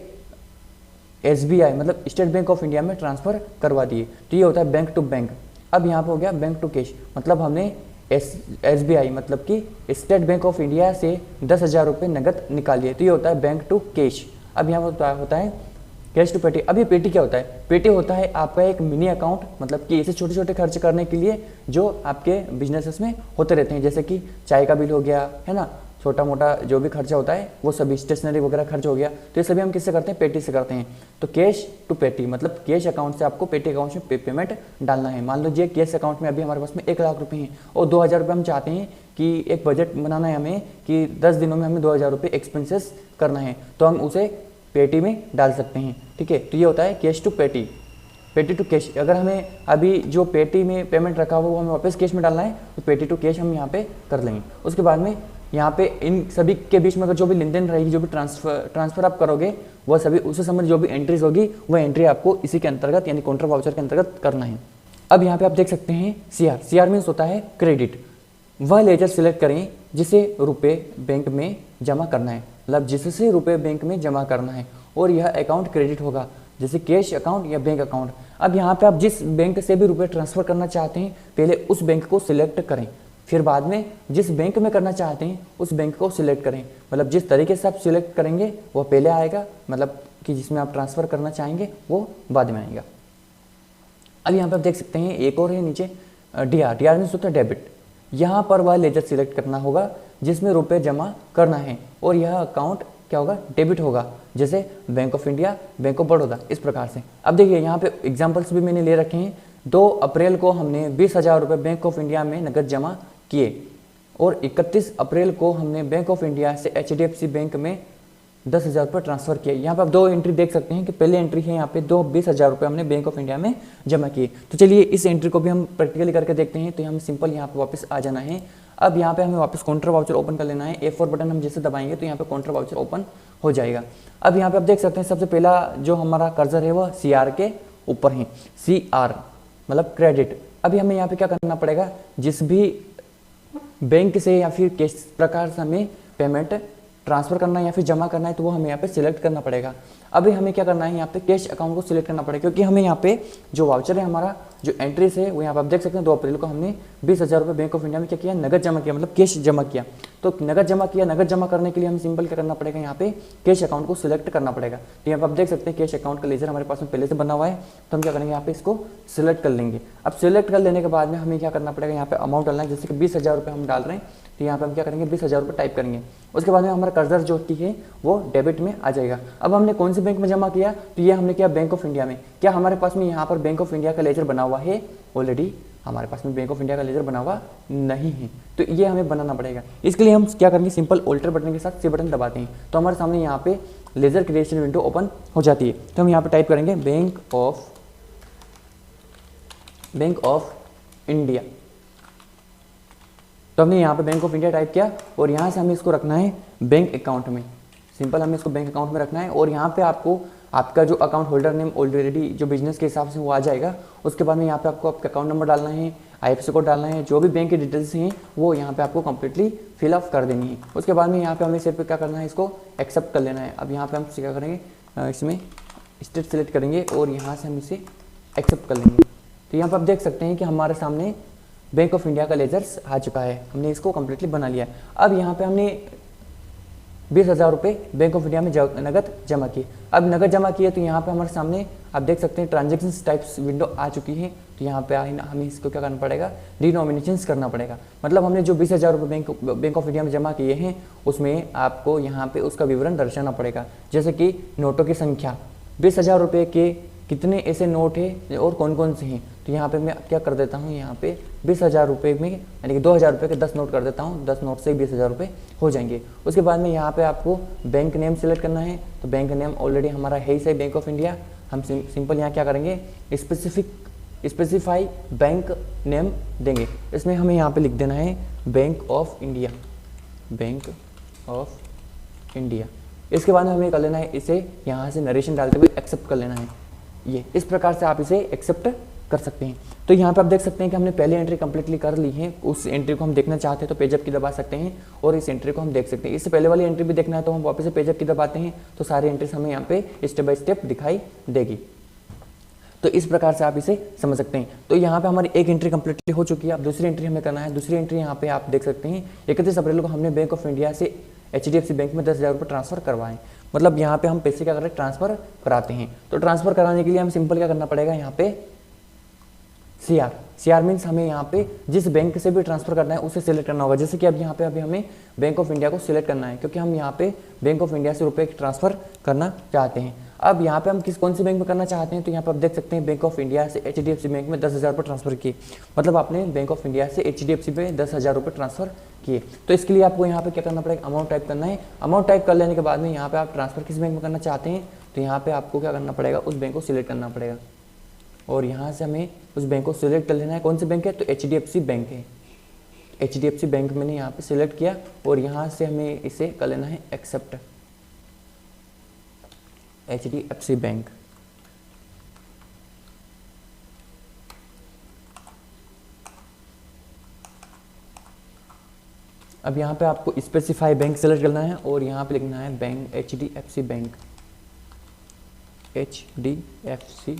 A: SBI मतलब स्टेट बैंक ऑफ इंडिया में ट्रांसफ़र करवा दिए, तो ये होता है बैंक टू बैंक। अब यहाँ पे हो गया बैंक टू कैश, मतलब हमने SBI मतलब कि स्टेट बैंक ऑफ इंडिया से 10,000 रुपये नगद निकालिए, तो ये होता है बैंक टू कैश। अब यहाँ पर होता है कैश टू पेटी। अब ये पेटी क्या होता है, पेटी होता है आपका एक मिनी अकाउंट, मतलब कि ऐसे छोटे छोटे खर्च करने के लिए जो आपके बिजनेसेस में होते रहते हैं। जैसे कि चाय का बिल हो गया, है ना, छोटा मोटा जो भी खर्चा होता है वो सभी, स्टेशनरी वगैरह खर्च हो गया, तो ये सभी हम किससे करते हैं, पेटी से करते हैं। तो कैश टू पेटी मतलब कैश अकाउंट से आपको पेटी अकाउंट में पेमेंट डालना है। मान लीजिए कैश अकाउंट में अभी हमारे पास में 1,00,000 रुपये हैं और 2,000 रुपये हम चाहते हैं कि एक बजट बनाना है हमें कि 10 दिनों में हमें 2,000 रुपये एक्सपेंसेस करना है, तो हम उसे पेटी में डाल सकते हैं, ठीक है। तो ये होता है कैश टू पेटी। पेटी टू कैश, अगर हमें अभी जो पेटी में पेमेंट रखा हुआ वो हमें वापस कैश में डालना है तो पेटी टू कैश हम यहाँ पे कर लेंगे। उसके बाद में यहाँ पे इन सभी के बीच में अगर जो भी लेन देन रहेगी, जो भी ट्रांसफर आप करोगे, वह सभी उससे संबंधित जो भी एंट्रीज होगी वह एंट्री आपको इसी के अंतर्गत यानी काउंटर वाउचर के अंतर्गत करना है। अब यहाँ पे आप देख सकते हैं सीआर, सीआर मीन्स होता है क्रेडिट। वह लेजर सिलेक्ट करें जिसे रुपए बैंक में जमा करना है, मतलब जिससे रुपए बैंक में जमा करना है और यह अकाउंट क्रेडिट होगा, जैसे कैश अकाउंट या बैंक अकाउंट। अब यहाँ पे आप जिस बैंक से भी रुपए ट्रांसफर करना चाहते हैं पहले उस बैंक को सिलेक्ट करें, फिर बाद में जिस बैंक में करना चाहते हैं उस बैंक को सिलेक्ट करें। मतलब जिस तरीके से आप सिलेक्ट करेंगे वो पहले आएगा, मतलब कि जिसमें आप ट्रांसफर करना चाहेंगे वो बाद में आएगा। अब यहाँ पर आप देख सकते हैं एक और है नीचे डीआर, डीआर मीन्स होता है डेबिट। यहाँ पर वह लेजर सिलेक्ट करना होगा जिसमें रुपए जमा करना है और यह अकाउंट क्या होगा, डेबिट होगा, जैसे bank of India, bank of Baroda, इस प्रकार से। अब देखिए यहाँ पे एग्जांपल्स भी मैंने ले रखे हैं। 2 अप्रैल को हमने 20,000 रुपये बैंक ऑफ इंडिया में नगद जमा किए और 31 अप्रैल को हमने बैंक ऑफ इंडिया से HDFC बैंक में 10,000 रुपये ट्रांसफर किए। यहाँ पर आप 2 एंट्री देख सकते हैं कि पहले एंट्री है यहाँ पे 20,000 रुपये हमने बैंक ऑफ इंडिया में जमा किए। तो चलिए इस एंट्री को भी हम प्रैक्टिकली करके देखते हैं। तो हम सिंपल यहाँ पे वापस आ जाना है। अब यहाँ पे हमें वापस काउंटर वाउचर ओपन कर लेना है। F4 बटन हम जैसे दबाएंगे तो यहाँ पे काउंटर वाउचर ओपन हो जाएगा। अब यहाँ पे आप देख सकते हैं सबसे पहला जो हमारा कर्सर है वह CR के ऊपर है, CR मतलब क्रेडिट। अभी हमें यहाँ पे क्या करना पड़ेगा, जिस भी बैंक से या फिर किस प्रकार से हमें पेमेंट ट्रांसफर करना है या फिर जमा करना है तो वो हमें यहाँ पे सिलेक्ट करना पड़ेगा। अभी हमें क्या करना है, यहाँ पे कैश अकाउंट को सिलेक्ट करना पड़ेगा, क्योंकि हमें यहाँ पे जो वाउचर है हमारा जो एंट्रीज है वो यहाँ पे आप देख सकते हैं 2 अप्रैल को हमने 20,000 रुपये बैंक ऑफ इंडिया में क्या किया, नगद जमा किया, मतलब कैश जमा किया। तो नगद जमा किया, नगद जमा करने के लिए हमें सिंपल क्या करना पड़ेगा, यहाँ पे कैश अकाउंट को सिलेक्ट करना पड़ेगा। तो यहाँ पे आप देख सकते हैं कैश अकाउंट का लेजर हमारे पास में पहले से बना हुआ है, तो हम क्या करेंगे यहाँ पे इसको सिलेक्ट कर लेंगे। अब सिलेक्ट कर लेने के बाद में हमें क्या करना पड़ेगा, यहाँ पे अमाउंट डालना है, जैसे कि 20,000 रुपये हम डाल रहे हैं तो यहाँ पे हम क्या करेंगे 20,000 रुपये टाइप करेंगे। उसके बाद में हमारा कर्सर जो है वो डेबिट में आ जाएगा। अब हमने कौन से बैंक में जमा किया, तो ये हमने किया बैंक ऑफ इंडिया में। क्या हमारे पास में यहाँ पर बैंक ऑफ इंडिया का लेजर बना हुआ है, ऑलरेडी हमारे पास में बैंक ऑफ इंडिया का लेजर बना हुआ नहीं है, तो ये हमें बनाना पड़ेगा। इसके लिए हम क्या करेंगे, सिंपल ऑल्टर बटन के साथ C बटन दबाते हैं तो हमारे सामने यहाँ पे लेजर क्रिएशन विंडो ओपन हो जाती है। तो हम यहाँ पे टाइप करेंगे बैंक ऑफ इंडिया। तो हमने यहाँ पे बैंक ऑफ इंडिया टाइप किया और यहाँ से हमें इसको रखना है बैंक अकाउंट में। सिंपल हमें इसको बैंक अकाउंट में रखना है और यहाँ पे आपको आपका जो अकाउंट होल्डर नेम ऑलरेडी जो बिजनेस के हिसाब से वो आ जाएगा। उसके बाद में यहाँ पे आपको आपका अकाउंट नंबर डालना है, IFSC कोड डालना है, जो भी बैंक की डिटेल्स हैं वो यहाँ पे आपको कंप्लीटली फिल अप कर देनी है। उसके बाद में यहाँ पे हमें सिर्फ क्या करना है, इसको एक्सेप्ट कर लेना है। अब यहाँ पे हम क्या करेंगे, इसमें स्टेट सेलेक्ट करेंगे और यहाँ से हम इसे एक्सेप्ट कर लेंगे। तो यहाँ पर आप देख सकते हैं कि हमारे सामने बैंक ऑफ इंडिया का लेजर्स आ चुका है, हमने इसको कम्प्लीटली बना लिया। अब यहाँ पे हमने 20,000 रुपये बैंक ऑफ इंडिया में नगद जमा किए। अब नगद जमा किए तो यहाँ पे हमारे सामने आप देख सकते हैं ट्रांजेक्शन टाइप्स विंडो आ चुकी है। तो यहाँ पे हमें इसको क्या करना पड़ेगा, रिनोमिनेशंस करना पड़ेगा। मतलब हमने जो 20,000 रुपये बैंक ऑफ इंडिया में जमा किए हैं उसमें आपको यहाँ पे उसका विवरण दर्शाना पड़ेगा, जैसे कि नोटों की संख्या, 20,000 रुपये के कितने ऐसे नोट है और कौन कौन से हैं। तो यहाँ पे मैं क्या कर देता हूँ, यहाँ पे 20,000 रुपये में यानी कि 2,000 रुपये के 10 नोट कर देता हूँ, 10 नोट से 20,000 रुपये हो जाएंगे। उसके बाद में यहाँ पे आपको बैंक नेम सेलेक्ट करना है। तो बैंक नेम ऑलरेडी हमारा है ही सही, बैंक ऑफ इंडिया। हम सिंपल यहाँ क्या करेंगे, स्पेसिफाई बैंक नेम देंगे। इसमें हमें यहाँ पे लिख देना है bank of India, bank of India. इसके बाद में हमें कर लेना है इसे यहाँ से नरेशन डालते हुए एक्सेप्ट कर लेना है। ये इस प्रकार से आप इसे एक्सेप्ट कर सकते हैं। तो यहाँ पे आप देख सकते हैं कि हमने पहली एंट्री कंप्लीटली कर ली है। उस एंट्री को हम देखना चाहते हैं तो पेजअप की दबा सकते हैं और इस एंट्री को हम देख सकते हैं। इससे पहले वाली एंट्री भी देखना है तो हम वापस से पेजअप की दबाते हैं तो सारी एंट्रीज हमें यहाँ पे स्टेप बाय स्टेप दिखाई देगी। तो इस प्रकार से आप इसे समझ सकते हैं। तो यहाँ पे हमारी एक एंट्री कंप्लीटली हो चुकी है। अब दूसरी एंट्री हमें करना है। दूसरी एंट्री यहाँ पे आप देख सकते हैं 31 अप्रैल को हमने बैंक ऑफ इंडिया से HDFC बैंक में 10,000 रुपये ट्रांसफर करवाएं। मतलब यहाँ पे हम पैसे क्या कर रहे हैं, ट्रांसफर कराते हैं। तो ट्रांसफर कराने के लिए हम सिंपल क्या करना पड़ेगा, यहाँ पे CR मीन्स हमें यहाँ पे जिस बैंक से भी ट्रांसफर करना है उसे सिलेक्ट करना होगा। जैसे कि अब यहाँ पे अभी हमें बैंक ऑफ इंडिया को सिलेक्ट करना है, क्योंकि हम यहाँ पे बैंक ऑफ इंडिया से रुपए ट्रांसफर करना चाहते हैं। अब यहाँ पे हम कौन से बैंक में करना चाहते हैं, तो यहाँ पे आप देख सकते हैं बैंक ऑफ इंडिया से HDFC बैंक में 10,000 रुपये ट्रांसफर किए। मतलब आपने बैंक ऑफ इंडिया से HDFC में 10,000 रुपये ट्रांसफर किए। तो इसके लिए आपको यहाँ पे क्या करना पड़ेगा, अमाउंट टाइप करना है। अमाउंट टाइप कर लेने के बाद में यहाँ पे आप ट्रांसफर किस बैंक में करना चाहते हैं तो यहाँ पे आपको क्या करना पड़ेगा, उस बैंक को सिलेक्ट करना पड़ेगा। और यहाँ से हमें उस बैंक को सिलेक्ट कर लेना है। कौन सी बैंक है? तो HDFC बैंक है। HDFC बैंक मैंने यहाँ पे सिलेक्ट किया और यहाँ से हमें इसे कर लेना है एक्सेप्ट, HDFC बैंक। अब यहाँ पे आपको स्पेसिफाई बैंक सेलेक्ट करना है और यहाँ पे लिखना है bank HDFC bank, HDFC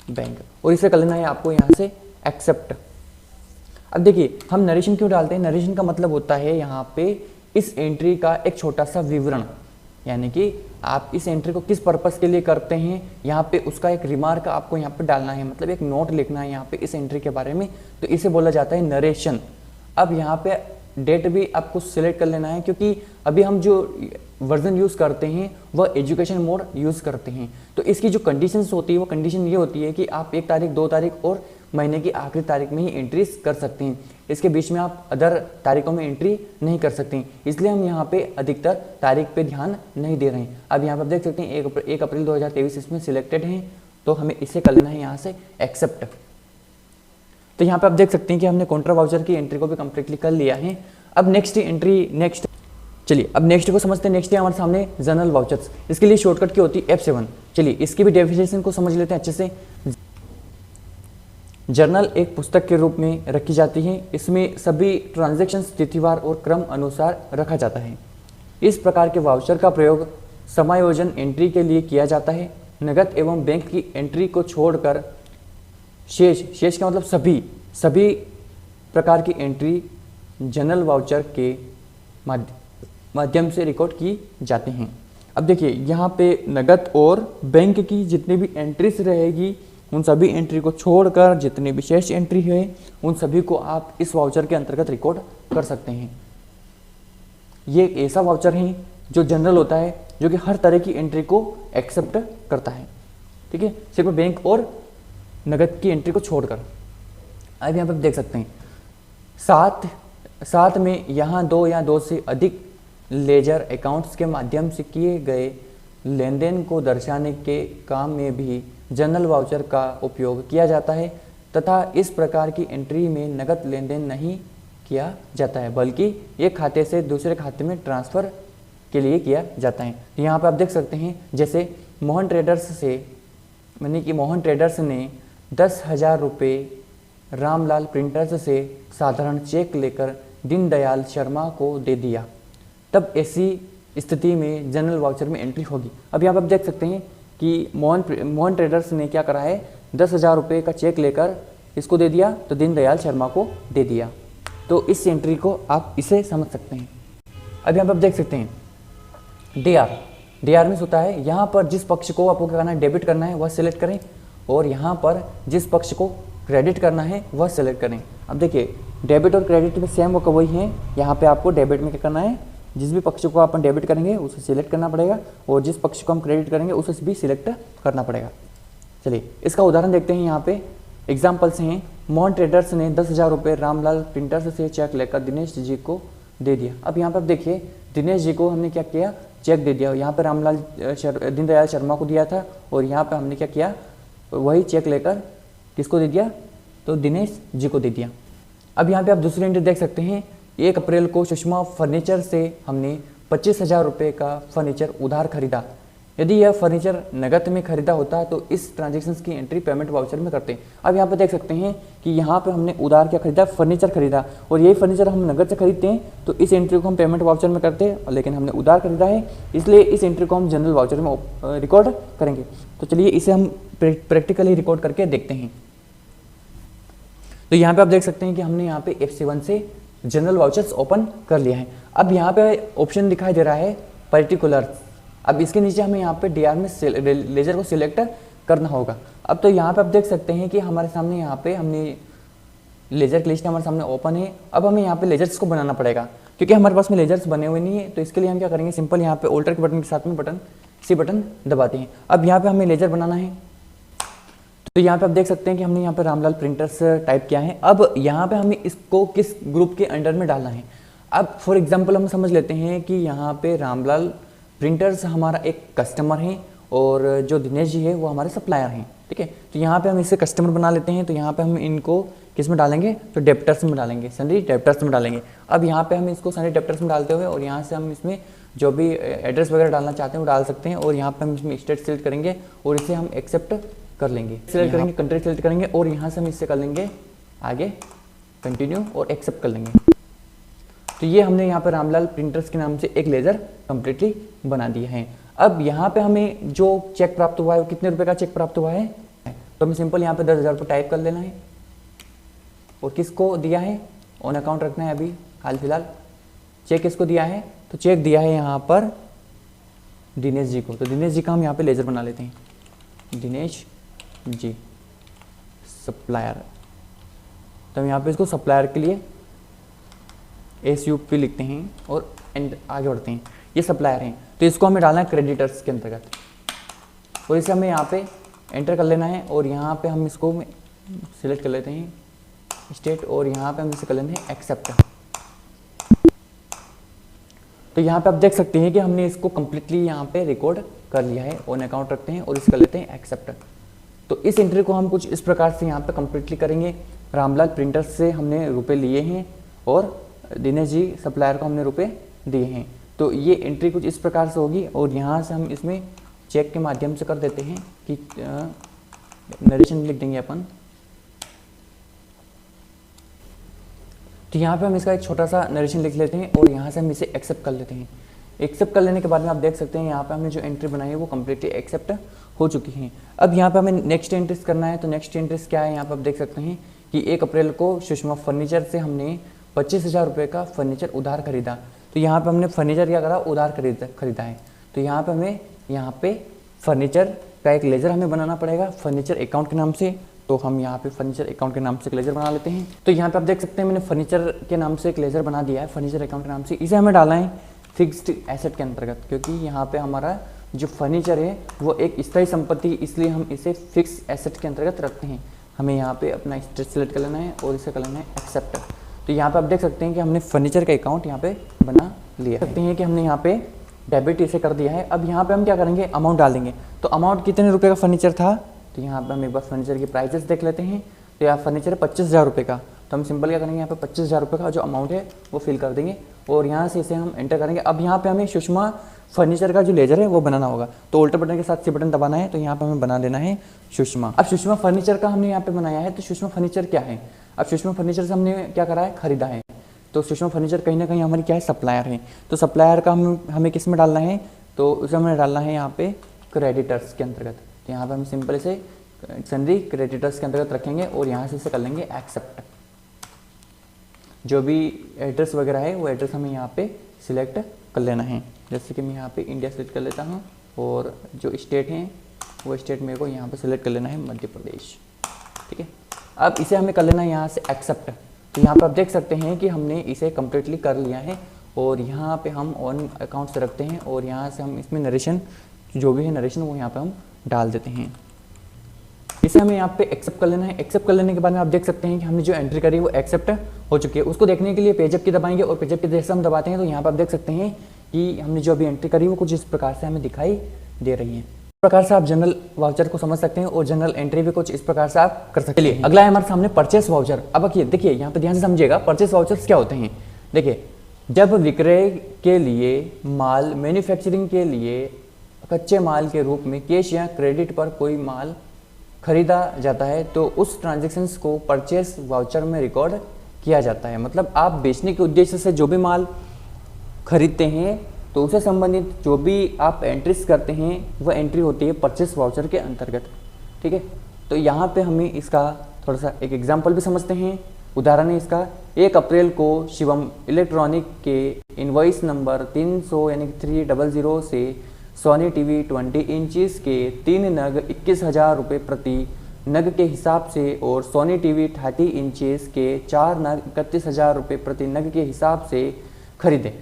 A: bank, और इसे कर लेना है आपको यहाँ से एक्सेप्ट। अब देखिए हम नरेशन क्यों डालते हैं? नरेशन का मतलब होता है यहाँ पे इस एंट्री का एक छोटा सा विवरण, यानी कि आप इस एंट्री को किस पर्पस के लिए करते हैं, यहाँ पे उसका एक रिमार्क आपको यहाँ पे डालना है, मतलब एक नोट लिखना है यहाँ पे इस एंट्री के बारे में, तो इसे बोला जाता है नरेशन। अब यहाँ पे डेट भी आपको सिलेक्ट कर लेना है, क्योंकि अभी हम जो वर्जन यूज़ करते हैं वह एजुकेशन मोड यूज़ करते हैं, तो इसकी जो कंडीशंस होती है वो कंडीशन ये होती है कि आप 1 तारीख 2 तारीख और महीने की आखिरी तारीख में ही एंट्रीज कर सकते हैं। इसके बीच में आप अदर तारीखों में एंट्री नहीं कर सकते, इसलिए हम यहाँ पे अधिकतर तारीख पे ध्यान नहीं दे रहे हैं। अब यहाँ पर आप देख सकते हैं 1 अप्रैल 2023 इसमें सिलेक्टेड हैं, तो हमें इसे कर लेना है यहाँ से एक्सेप्ट। तो यहाँ पे आप देख सकते हैं कि हमने कॉन्ट्रा वाउचर की एंट्री को भी कंप्लीटली कर लिया है। अब नेक्स्ट चलिए अब नेक्स्ट को समझते हैं। नेक्स्ट है हमारे सामने जनरल वाउचर्स, इसके लिए शॉर्टकट की होती है F7। चलिए इसकी भी डेफिनेशन को समझ लेते हैं अच्छे से। जर्नल एक पुस्तक के रूप में रखी जाती है, इसमें सभी ट्रांजैक्शंस तिथिवार और क्रम अनुसार रखा जाता है। इस प्रकार के वाउचर का प्रयोग समायोजन एंट्री के लिए किया जाता है। नकद एवं बैंक की एंट्री को छोड़कर शेष का मतलब सभी प्रकार की एंट्री जनरल वाउचर के माध्यम से रिकॉर्ड की जाती हैं। अब देखिए यहाँ पे नकद और बैंक की जितनी भी एंट्रीज रहेगी उन सभी एंट्री को छोड़कर जितनी भी शेष एंट्री है उन सभी को आप इस वाउचर के अंतर्गत रिकॉर्ड कर सकते हैं। ये एक ऐसा वाउचर है जो जनरल होता है, जो कि हर तरह की एंट्री को एक्सेप्ट करता है, ठीक है, सिर्फ बैंक और नकद की एंट्री को छोड़कर। अब यहाँ पर देख सकते हैं साथ में यहाँ 2 या 2 से अधिक लेजर अकाउंट्स के माध्यम से किए गए लेन देन को दर्शाने के काम में भी जनरल वाउचर का उपयोग किया जाता है, तथा इस प्रकार की एंट्री में नकद लेन देन नहीं किया जाता है, बल्कि एक खाते से दूसरे खाते में ट्रांसफ़र के लिए किया जाता है। तो यहाँ पर आप देख सकते हैं जैसे मोहन ट्रेडर्स ने 10,000 रुपये रामलाल प्रिंटर्स से साधारण चेक लेकर दीनदयाल शर्मा को दे दिया, तब ऐसी स्थिति में जनरल वाउचर में एंट्री होगी। अब यहाँ पर आप देख सकते हैं कि मोहन ट्रेडर्स ने क्या करा है, 10,000 रुपये का चेक लेकर इसको दे दिया, तो दीनदयाल शर्मा को दे दिया। तो इस एंट्री को आप इसे समझ सकते हैं। अब यहाँ पर आप देख सकते हैं डी आर में होता है, यहाँ पर जिस पक्ष को आपको क्या करना है, डेबिट करना है वह सिलेक्ट करें, और यहाँ पर जिस पक्ष को क्रेडिट करना है वह सिलेक्ट करें। अब देखिए डेबिट और क्रेडिट में सेम वही है। यहाँ पे आपको डेबिट में क्या करना है, जिस भी पक्ष को अपन डेबिट करेंगे उसे सिलेक्ट करना पड़ेगा, और जिस पक्ष को हम क्रेडिट करेंगे उसे भी सिलेक्ट करना पड़ेगा। चलिए इसका उदाहरण देखते हैं। यहाँ पे एग्जाम्पल्स हैं। मोहन ट्रेडर्स ने 10,000 रुपये रामलाल प्रिंटर्स से चेक लेकर दिनेश जी को दे दिया। अब यहाँ पर आप देखिए दिनेश जी को हमने क्या किया, चेक दे दिया। यहाँ पर दीनदयाल शर्मा को दिया था, और यहाँ पर हमने क्या किया, वही चेक लेकर किसको दे दिया, तो दिनेश जी को दे दिया। अब यहाँ पे आप दूसरी एंट्री देख सकते हैं। 1 अप्रैल को सुषमा फर्नीचर से हमने 25,000 रुपये का फर्नीचर उधार खरीदा। यदि यह फर्नीचर नकद में खरीदा होता तो इस ट्रांजैक्शंस की एंट्री पेमेंट वाउचर में करते हैं। अब यहाँ पे देख सकते हैं कि यहाँ पे हमने उधार क्या खरीदा, फर्नीचर खरीदा, और यही फर्नीचर हम नकद से खरीदते हैं तो इस एंट्री को हम पेमेंट वाउचर में करते हैं, लेकिन हमने उधार खरीदा है इसलिए इस एंट्री को हम जनरल वाउचर में रिकॉर्ड करेंगे। तो चलिए इसे हम प्रैक्टिकली रिकॉर्ड करके देखते हैं। तो यहाँ पे आप देख सकते हैं कि हमने यहाँ पे F7 से जनरल वाउचर्स ओपन कर लिया है। अब यहाँ पे ऑप्शन दिखाई दे रहा है पर्टिकुलर। अब इसके नीचे हमें यहाँ पे DR में लेजर को सिलेक्ट करना होगा। अब तो यहाँ पे आप देख सकते हैं कि हमारे सामने यहाँ पे हमने लेजर की लिस्ट हमारे सामने ओपन है। अब हमें यहाँ पे लेजर्स को बनाना पड़ेगा, क्योंकि हमारे पास में लेजर्स बने हुए नहीं है। तो इसके लिए हम क्या करेंगे, सिंपल यहाँ पे ऑल्टर के बटन के साथ में सी बटन दबाते हैं। अब यहाँ पे हमें लेजर बनाना है। तो यहाँ पे आप देख सकते हैं कि हमने यहाँ पे रामलाल प्रिंटर्स टाइप किया है। अब यहाँ पे हमें इसको किस ग्रुप के अंडर में डालना है। अब फॉर एग्जांपल हम समझ लेते हैं कि यहाँ पे रामलाल प्रिंटर्स हमारा एक कस्टमर है और जो दिनेश जी है वो हमारे सप्लायर हैं। ठीक है। तो यहाँ पे हम इसे कस्टमर बना लेते हैं, तो यहाँ पे हम इनको किस में डालेंगे, तो डेप्टर्स में डालेंगे, सन्ड्री डेप्टर्स में डालेंगे। अब यहाँ पे हम इसको सन्ड्री डेप्टर्स में डालते हुए और यहाँ से हम इसमें जो भी एड्रेस वगैरह डालना चाहते हैं वो डाल सकते हैं, और यहाँ पे हम इसमें स्टेट सेलेक्ट करेंगे और इसे हम एक्सेप्ट कर लेंगे, सेलेक्ट करेंगे, कंट्री सेलेक्ट करेंगे और यहाँ से हम इससे कर लेंगे आगे कंटिन्यू और एक्सेप्ट कर लेंगे। तो ये हमने यहाँ पे रामलाल प्रिंटर्स के नाम से एक लेज़र कम्प्लीटली बना दिया है। अब यहाँ पे हमें जो चेक प्राप्त हुआ है वो कितने रुपए का चेक प्राप्त हुआ है, तो हमें सिंपल यहाँ पे 10,000 रुपये टाइप कर लेना है और किसको दिया है, ऑन अकाउंट रखना है अभी हाल फिलहाल। चेक किसको दिया है, तो चेक दिया है यहाँ पर दिनेश जी को। तो दिनेश जी का हम यहाँ पे लेज़र बना लेते हैं, दिनेश जी सप्लायर। तो हम यहाँ पे इसको सप्लायर के लिए SUP लिखते हैं और एंड आगे बढ़ते हैं। ये सप्लायर हैं, तो इसको हमें डालना है क्रेडिटर्स के अंतर्गत, और इसे हमें यहाँ पे एंटर कर लेना है और यहाँ पे हम इसको सिलेक्ट कर लेते हैं स्टेट, और यहाँ पे हम इसे कर लेते हैं एक्सेप्ट। तो यहाँ पे आप देख सकते हैं कि हमने इसको कम्प्लीटली यहाँ पे रिकॉर्ड कर लिया है, ऑन अकाउंट रखते हैं और इसे कर लेते हैं एक्सेप्ट। तो इस एंट्री को हम कुछ इस प्रकार से यहाँ पे कम्प्लीटली करेंगे। रामलाल प्रिंटर्स से हमने रुपए लिए हैं और दिनेश जी सप्लायर को हमने रुपए दिए हैं। तो ये एंट्री कुछ इस प्रकार से होगी, और यहाँ से हम इसमें चेक के माध्यम से कर देते हैं कि नरेशन लिख देंगे अपन। तो यहाँ पे हम इसका एक छोटा सा नरेशन लिख लेते हैं और यहाँ से हम इसे एक्सेप्ट कर लेते हैं। एक्सेप्ट कर लेने के बाद में आप देख सकते हैं यहाँ पे हमने जो एंट्री बनाई है वो कम्प्लीटली एक्सेप्ट हो चुकी है। अब यहाँ पे हमें नेक्स्ट एंट्रीज करना है। तो नेक्स्ट एंट्रीज क्या है, यहाँ पे आप देख सकते हैं कि 1 अप्रैल को सुषमा फर्नीचर से हमने 25,000 रुपये का फर्नीचर उधार खरीदा। तो यहाँ पे हमने फर्नीचर क्या करा, उधार खरीदा है। तो यहाँ पे हमें यहाँ पे फर्नीचर का एक लेज़र हमें बनाना पड़ेगा फर्नीचर अकाउंट के नाम से। तो हम यहाँ पे फर्नीचर अकाउंट के नाम से एक लेज़र बना लेते हैं। तो यहाँ पे आप देख सकते हैं मैंने फर्नीचर के नाम से एक लेज़र बना दिया है फर्नीचर अकाउंट के नाम से। इसे हमें डालना है फिक्स्ड एसेट के अंतर्गत, क्योंकि यहाँ पे हमारा जो फर्नीचर है वो एक स्थायी संपत्ति, इसलिए हम इसे फिक्स एसेट के अंतर्गत रखते हैं। हमें यहाँ पे अपना स्टेट सेलेक्ट कर लेना है और इसे कर लेना है एक्सेप्ट। तो यहाँ पे आप देख सकते हैं कि हमने फर्नीचर का अकाउंट यहाँ पे बना लिया है। सकते हैं कि हमने यहाँ पे डेबिट इसे कर दिया है। अब यहाँ पे हम क्या करेंगे, अमाउंट डालेंगे। तो अमाउंट कितने रुपए का फर्नीचर था, तो यहाँ पे हम एक बार फर्नीचर की प्राइसेस देख लेते हैं। तो यहाँ फर्नीचर है 25,000 रुपये का, तो हम सिंपल क्या करेंगे, यहाँ पे 25,000 रुपये का जो अमाउंट है वो फिल कर देंगे और यहाँ से इसे हम एंटर करेंगे। अब यहाँ पे हमें सुषमा फर्नीचर का जो लेजर है वो बनाना होगा। तो उल्टे बटन के साथ सी बटन दबाना है। तो यहाँ पे हमें बना देना है सुषमा। अब सुषमा फर्नीचर का हमने यहाँ पे बनाया है। तो सुषमा फर्नीचर क्या है, अब सुषमा फर्नीचर से हमने क्या करा है, खरीदा है। तो सुषमा फर्नीचर कहीं ना कहीं हमारी क्या है, सप्लायर है। तो सप्लायर का हमें किस में डालना है, तो उसे हमें डालना है यहाँ पे क्रेडिटर्स के अंतर्गत। तो यहाँ पे हम सिंपल इसे सन्ड्री क्रेडिटर्स के अंतर्गत रखेंगे और यहाँ से इसे कर लेंगे एक्सेप्ट। जो भी एड्रेस वगैरह है वो एड्रेस हमें यहाँ पे सिलेक्ट कर लेना है। जैसे कि मैं यहाँ पे इंडिया सेलेक्ट कर लेता हूँ और जो स्टेट हैं वो स्टेट मेरे को यहाँ पे सिलेक्ट कर लेना है मध्य प्रदेश। ठीक है, अब इसे हमें कर लेना है यहाँ से एक्सेप्ट। तो यहाँ पे आप देख सकते हैं कि हमने इसे कम्प्लीटली कर लिया है और यहाँ पे हम ऑन अकाउंट से रखते हैं और यहाँ से हम इसमें नरेशन जो भी है नरेशन वो यहाँ पे हम डाल देते हैं। इसे हमें यहाँ पे एक्सेप्ट कर लेना है। एक्सेप्ट कर लेने के बाद में आप देख सकते हैं कि हमने जो एंट्री करी वो एक्सेप्ट हो चुकी है। उसको देखने के लिए पेजअप की दबाएंगे और पेजअप की जैसे हम दबाते हैं तो यहाँ पे आप देख सकते हैं कि हमने जो अभी एंट्री करी वो कुछ इस प्रकार से हमें दिखाई दे रही है। इस प्रकार से आप जनरल वाउचर को समझ सकते हैं और जनरल एंट्री भी कुछ इस प्रकार से आप कर सकते हैं। अगला है हमारे सामने परचेस वाउचर। अब देखिए यहाँ पे ध्यान से समझिएगा परचेस वाउचर्स क्या होते हैं। देखिए, जब विक्रय के लिए माल मैन्युफैक्चरिंग के लिए कच्चे माल के रूप में कैश या क्रेडिट पर कोई माल खरीदा जाता है तो उस ट्रांजैक्शंस को परचेस वाउचर में रिकॉर्ड किया जाता है। मतलब आप बेचने के उद्देश्य से जो भी माल खरीदते हैं तो उससे संबंधित जो भी आप एंट्रीज करते हैं वह एंट्री होती है परचेस वाउचर के अंतर्गत। ठीक है, तो यहाँ पे हमें इसका थोड़ा सा एक एग्जांपल भी समझते हैं। उदाहरण है इसका, 1 अप्रैल को शिवम इलेक्ट्रॉनिक के इनवॉइस नंबर 300 यानी 300 से सोनी टीवी 20 इंचेस के 3 नग 21,000 रुपये प्रति नग के हिसाब से और सोनी टीवी 30 इंचेस के 4 नग 31,000 रुपये प्रति नग के हिसाब से खरीदे।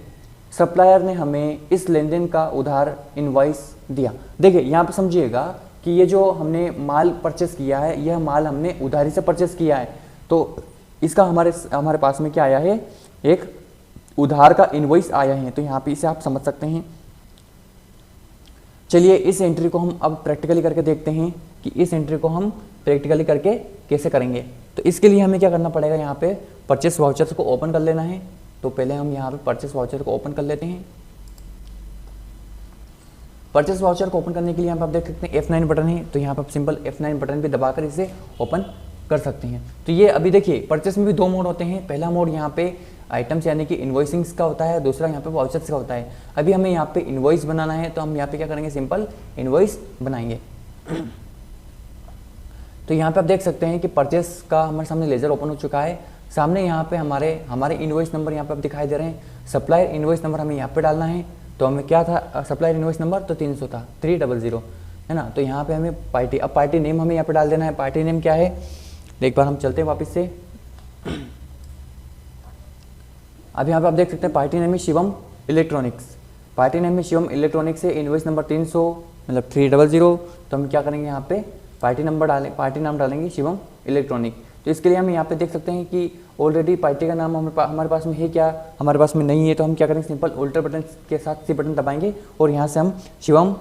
A: सप्लायर ने हमें इस लेन देन का उधार इनवॉइस दिया। देखिए यहाँ पे समझिएगा कि ये जो हमने माल परचेस किया है यह माल हमने उधारी से परचेस किया है। तो इसका हमारे पास में क्या आया है, एक उधार का इनवॉइस आया है। तो यहाँ पे इसे आप समझ सकते हैं। चलिए इस एंट्री को हम अब प्रैक्टिकली करके देखते हैं कि इस एंट्री को हम प्रैक्टिकली करके कैसे करेंगे। तो इसके लिए हमें क्या करना पड़ेगा, यहाँ पे परचेस वाउचर्स को ओपन कर लेना है। तो पहले हम यहाँ पे परचेस वाउचर को ओपन कर लेते हैं। परचेस वाउचर को ओपन करने के लिए यहाँ पे आप देख सकते हैं F9 बटन है, तो यहाँ पर सिंपल F9 बटन पे दबाकर इसे ओपन कर सकते हैं। तो ये अभी देखिए परचेस में भी दो मोड होते हैं। पहला मोड यहाँ पे आइटम्स यानी कि इन्वॉइसिंग्स का होता है, दूसरा यहाँ पे वाउचर्स का होता है। अभी हमें यहाँ पे इन्वॉइस बनाना है, तो हम यहाँ पे क्या करेंगे, सिंपल इन्वॉइस बनाएंगे। तो यहाँ पे आप देख सकते हैं कि परचेस का हमारे सामने लेजर ओपन हो चुका है। सामने यहाँ पे हमारे इन्वॉइस नंबर यहाँ पे आप दिखाई दे रहे हैं। सप्लायर इन्वॉइस नंबर हमें यहाँ पे डालना है। तो हमें क्या था, सप्लायर इन्वॉइस नंबर तो 300 था, 300 है ना। तो यहाँ पे हमें पार्टी, अब पार्टी नेम हमें यहाँ पे डाल देना है। पार्टी नेम क्या है, एक बार हम चलते हैं वापस से। अब यहाँ पे आप देख सकते हैं पार्टी नेम है शिवम इलेक्ट्रॉनिक्स। पार्टी नेम में शिवम इलेक्ट्रॉनिक्स है, इन्वॉइस नंबर 300 मतलब 300। तो हम क्या करेंगे, यहाँ पे पार्टी नाम डालेंगे शिवम इलेक्ट्रॉनिक। तो इसके लिए हम यहाँ पे देख सकते हैं कि ऑलरेडी पार्टी का नाम हमारे पास में है क्या, हमारे पास में नहीं है। तो हम क्या करेंगे, सिंपल ऑल्टर बटन के साथ सी बटन दबाएंगे और यहाँ से हम शिवम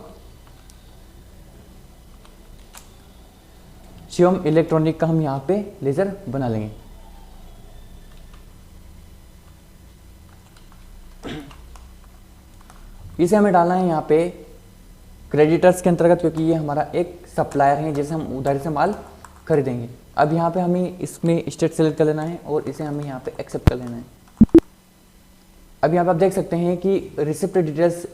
A: इलेक्ट्रॉनिक का हम यहाँ पे लेजर बना लेंगे। इसे हमें डालना है यहाँ पे क्रेडिटर्स के अंतर्गत, क्योंकि ये हमारा एक सप्लायर है जिसे हम उधारी से माल खरीदेंगे। अब यहाँ पे हमें इसमें स्टेट सेलेक्ट कर लेना है और इसे हमें यहाँ पे एक्सेप्ट कर लेना है। अब यहाँ पे आप देख सकते हैं कि रिसिप्ट डिटेल्स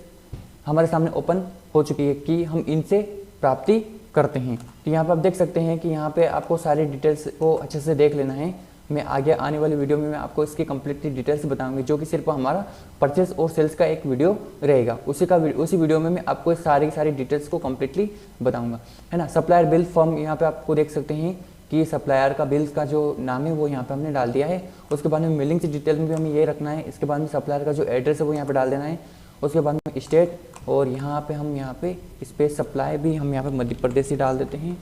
A: हमारे सामने ओपन हो चुकी है कि हम इनसे प्राप्ति करते हैं। तो यहाँ पे आप देख सकते हैं कि यहाँ पे आपको सारी डिटेल्स को अच्छे से देख लेना है। मैं आगे आने वाली वीडियो में मैं आपको इसकी कंप्लीटली डिटेल्स बताऊंगी, जो कि सिर्फ हमारा परचेस और सेल्स का एक वीडियो रहेगा। उसी वीडियो में मैं आपको सारी डिटेल्स को कंप्लीटली बताऊंगा, है ना। सप्लायर बिल फॉर्म यहाँ पे आपको देख सकते हैं कि सप्लायर का बिल का जो नाम है वो यहाँ पे हमने डाल दिया है। उसके बाद में मिलिंग डिटेल में भी हमें ये रखना है। इसके बाद में सप्लायर का जो एड्रेस है वो यहाँ पे डाल देना है। उसके बाद में स्टेट, और यहाँ पे हम यहाँ पे स्पेस सप्लाई भी हम यहाँ पे मध्य प्रदेश ही डाल देते हैं।